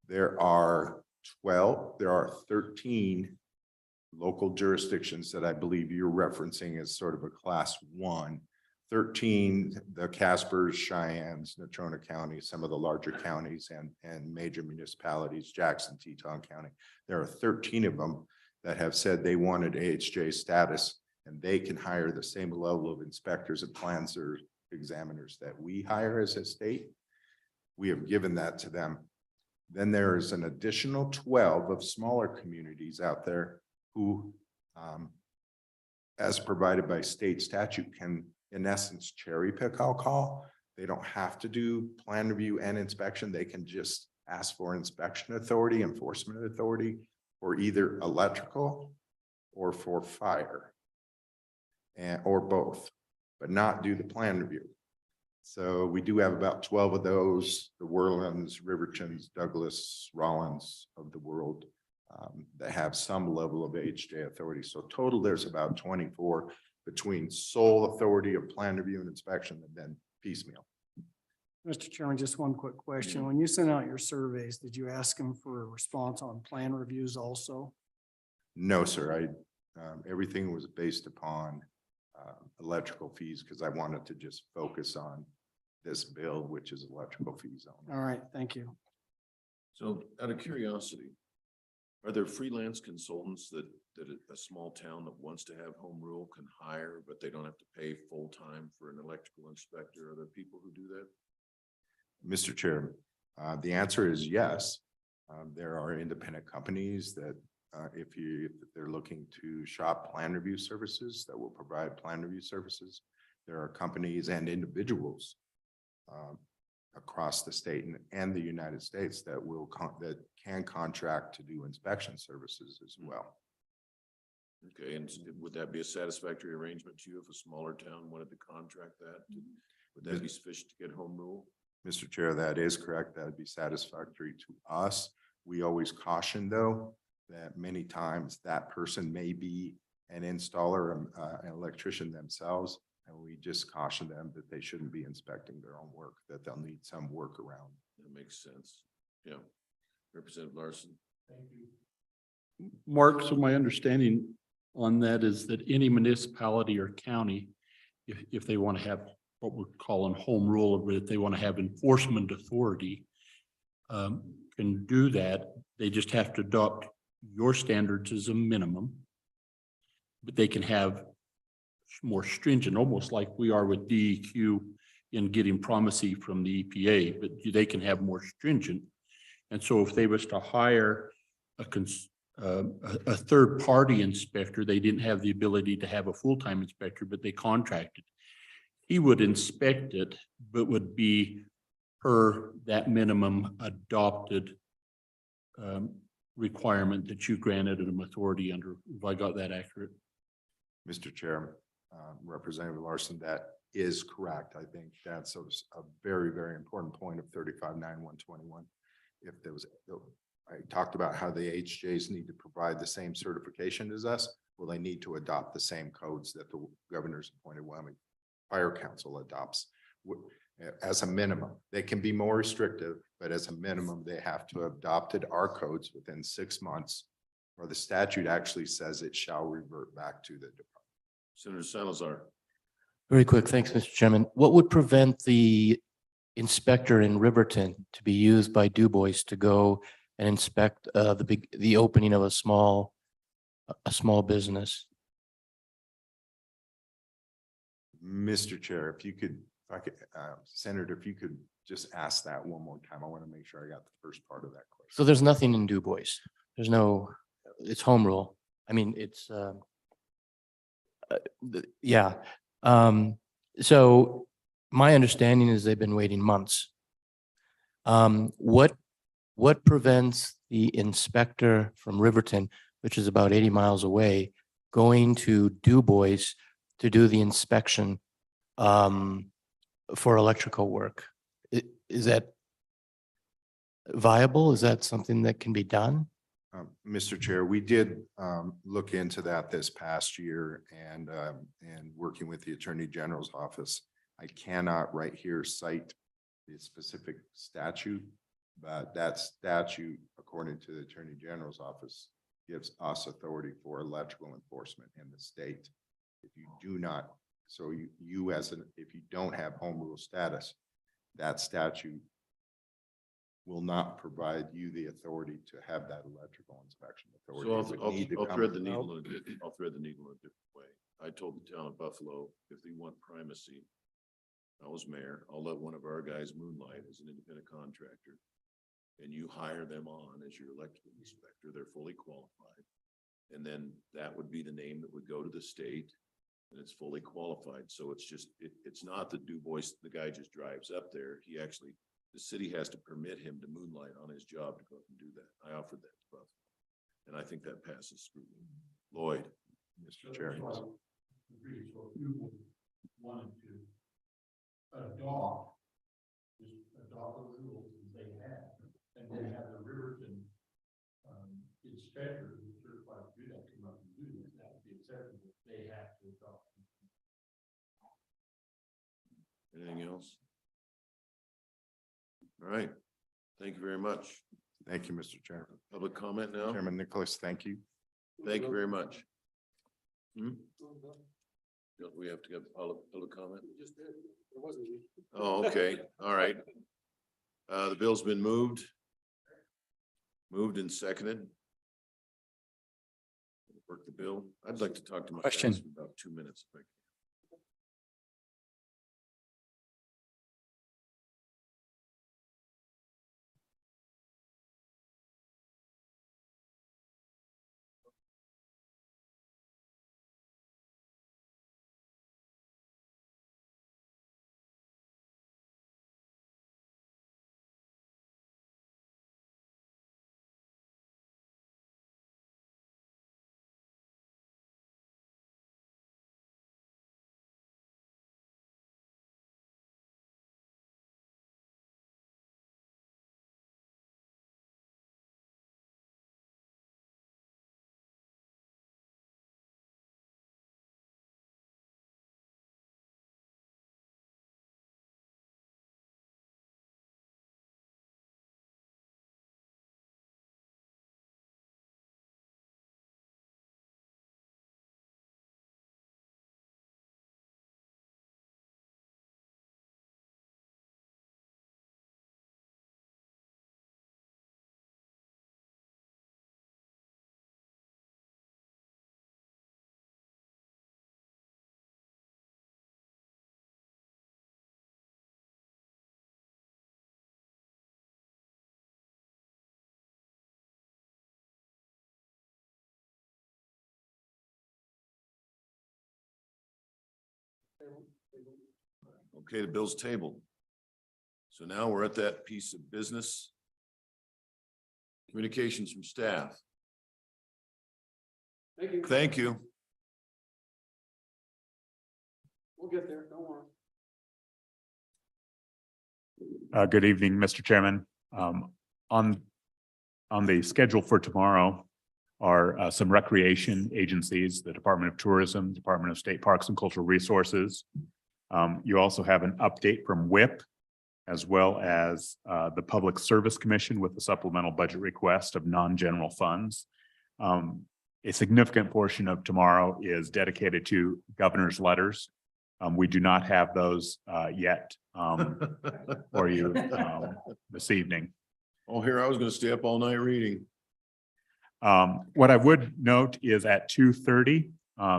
there are 13 local jurisdictions that I believe you're referencing as sort of a class 1. 13, the Caspers, Cheyennes, Natrona County, some of the larger counties and major municipalities, Jackson, Teton County. There are 13 of them that have said they wanted AHJ status, and they can hire the same level of inspectors and plans or examiners that we hire as a state. We have given that to them. Then there is an additional 12 of smaller communities out there who, as provided by state statute, can in essence cherry pick, I'll call. They don't have to do plan review and inspection. They can just ask for inspection authority, enforcement authority, for either electrical or for fire, or both, but not do the plan review. So we do have about 12 of those, the Worlands, Rivertons, Douglas, Rollins of the world, that have some level of AHJ authority. So total, there's about 24 between sole authority of plan review and inspection, and then piecemeal. Mr. Chairman, just one quick question. When you sent out your surveys, did you ask them for a response on plan reviews also? No, sir. Everything was based upon electrical fees, because I wanted to just focus on this bill, which is electrical fees only. All right, thank you. So out of curiosity, are there freelance consultants that a small town that wants to have home rule can hire, but they don't have to pay full time for an electrical inspector? Are there people who do that? Mr. Chair, the answer is yes. There are independent companies that if they're looking to shop plan review services, that will provide plan review services. There are companies and individuals across the state and the United States that can contract to do inspection services as well. Okay, and would that be a satisfactory arrangement to you if a smaller town wanted to contract that? Would that be sufficient to get home rule? Mr. Chair, that is correct. That would be satisfactory to us. We always caution, though, that many times that person may be an installer, an electrician themselves. And we just caution them that they shouldn't be inspecting their own work, that they'll need some workaround. That makes sense. Yeah. Representative Larson. Mark, so my understanding on that is that any municipality or county, if they want to have what we're calling home rule, or if they want to have enforcement authority, can do that. They just have to adopt your standards as a minimum. But they can have more stringent, almost like we are with DEQ in getting primacy from the EPA, but they can have more stringent. And so if they was to hire a third-party inspector, they didn't have the ability to have a full-time inspector, but they contracted. He would inspect it, but would be per that minimum adopted requirement that you granted him authority under. Have I got that accurate? Mr. Chair, Representative Larson, that is correct. I think that's a very, very important point of 35-9-121. If there was, I talked about how the HJs need to provide the same certification as us. Well, they need to adopt the same codes that the governor's appointed Wyoming Fire Council adopts as a minimum. They can be more restrictive, but as a minimum, they have to have adopted our codes within 6 months, or the statute actually says it shall revert back to the department. Senator Salazar. Very quick, thanks, Mr. Chairman. What would prevent the inspector in Riverton to be used by Du Bois to go and inspect the opening of a small business? Mr. Chair, if you could, Senator, if you could just ask that one more time. I want to make sure I got the first part of that question. So there's nothing in Du Bois. There's no, it's home rule. I mean, it's, yeah. So my understanding is they've been waiting months. What prevents the inspector from Riverton, which is about 80 miles away, going to Du Bois to do the inspection for electrical work? Is that viable? Is that something that can be done? Mr. Chair, we did look into that this past year and working with the Attorney General's office. I cannot right here cite the specific statute, but that statute, according to the Attorney General's office, gives us authority for electrical enforcement in the state. If you do not, so you as if you don't have home rule status, that statute will not provide you the authority to have that electrical inspection authority. So It would need to I'll come- thread the needle in a different, I'll thread the needle in a different way. I told the town of Buffalo, if they want primacy, I was mayor, I'll let one of our guys moonlight as an independent contractor. And you hire them on as your electrical inspector, they're fully qualified. And then that would be the name that would go to the state. And it's fully qualified. So it's just, it's not that Du Bois, the guy just drives up there. He actually, the city has to permit him to moonlight on his job to go up and do that. I offered that to Buffalo. And I think that passes scrutiny. Lloyd. Mr. Chair. Wanted to adopt the rules that they have, and then have the Riverton inspector who's certified to do that come up and do that. That would be acceptable. They have to adopt. Anything else? All right. Thank you very much. Thank you, Mr. Chairman. Public comment now? Chairman Nicholas, thank you. Thank you very much. Don't we have to have public comment? Oh, okay. All right. The bill's been moved. Moved and seconded. Work the bill. I'd like to talk to my Question. guys for about 2 minutes. If I can. Okay, the bill's tabled. So now we're at that piece of business. Communications from staff. Thank you. Thank you. We'll get there, don't worry. Good evening, Mr. Chairman. On the schedule for tomorrow are some recreation agencies, the Department of Tourism, Department of State Parks and Cultural Resources. You also have an update from WIP, as well as the Public Service Commission with the supplemental budget request of non-general funds. A significant portion of tomorrow is dedicated to governor's letters. We do not have those yet for you this evening. Oh, here, I was gonna stay up all night reading. What I would note is at 2:30,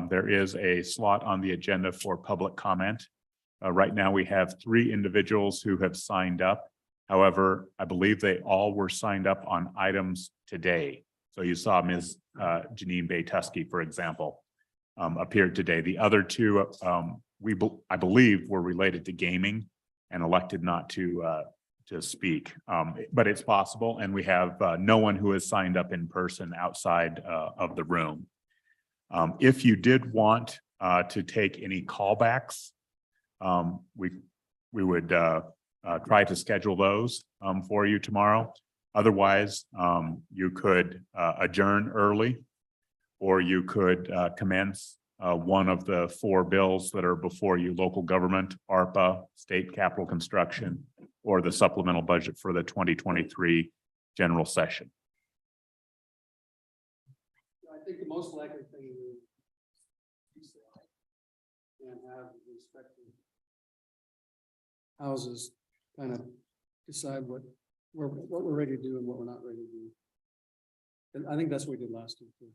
there is a slot on the agenda for public comment. Right now, we have 3 individuals who have signed up. However, I believe they all were signed up on items today. So you saw Ms. Janine Baytuski, for example, appeared today. The other 2, I believe, were related to gaming and elected not to speak. But it's possible, and we have no one who has signed up in person outside of the room. If you did want to take any callbacks, we would try to schedule those for you tomorrow. Otherwise, you could adjourn early, or you could commence one of the 4 bills that are before you: local government, ARPA, state capital construction, or the supplemental budget for the 2023 general session. I think the most likely thing is and have the respective houses kind of decide what we're ready to do and what we're not ready to do. And I think that's what we did last year too.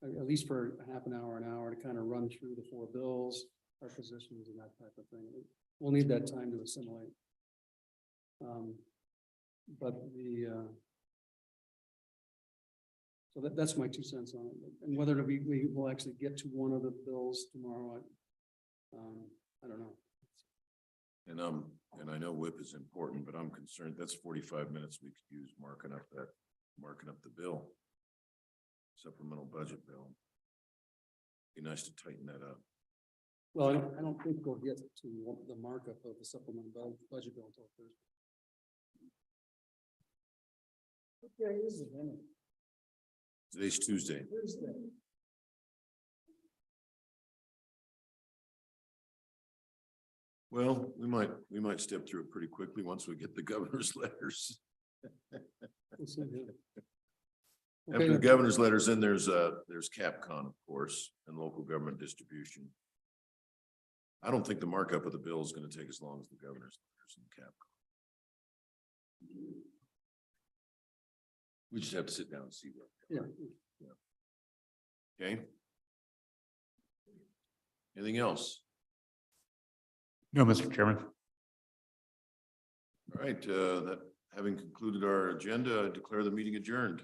At least for a half an hour to kind of run through the 4 bills, our positions and that type of thing. We'll need that time to assimilate. But so that's my 2 cents on it. And whether we will actually get to one of the bills tomorrow, I don't know. And I know WIP is important, but I'm concerned that's 45 minutes we could use marking up the bill. Supplemental budget bill. Be nice to tighten that up. Well, I don't think we'll get to the markup of the supplemental budget bill until Thursday. What day is it? Today's Tuesday. Thursday. Well, we might step through it pretty quickly once we get the governor's letters. We'll see. After the governor's letters in, there's CapCon, of course, and local government distribution. I don't think the markup of the bill is going to take as long as the governor's letters and CapCon. We just have to sit down and see what. Yeah. Okay. Anything else? No, Mr. Chairman. All right, that having concluded our agenda, I declare the meeting adjourned.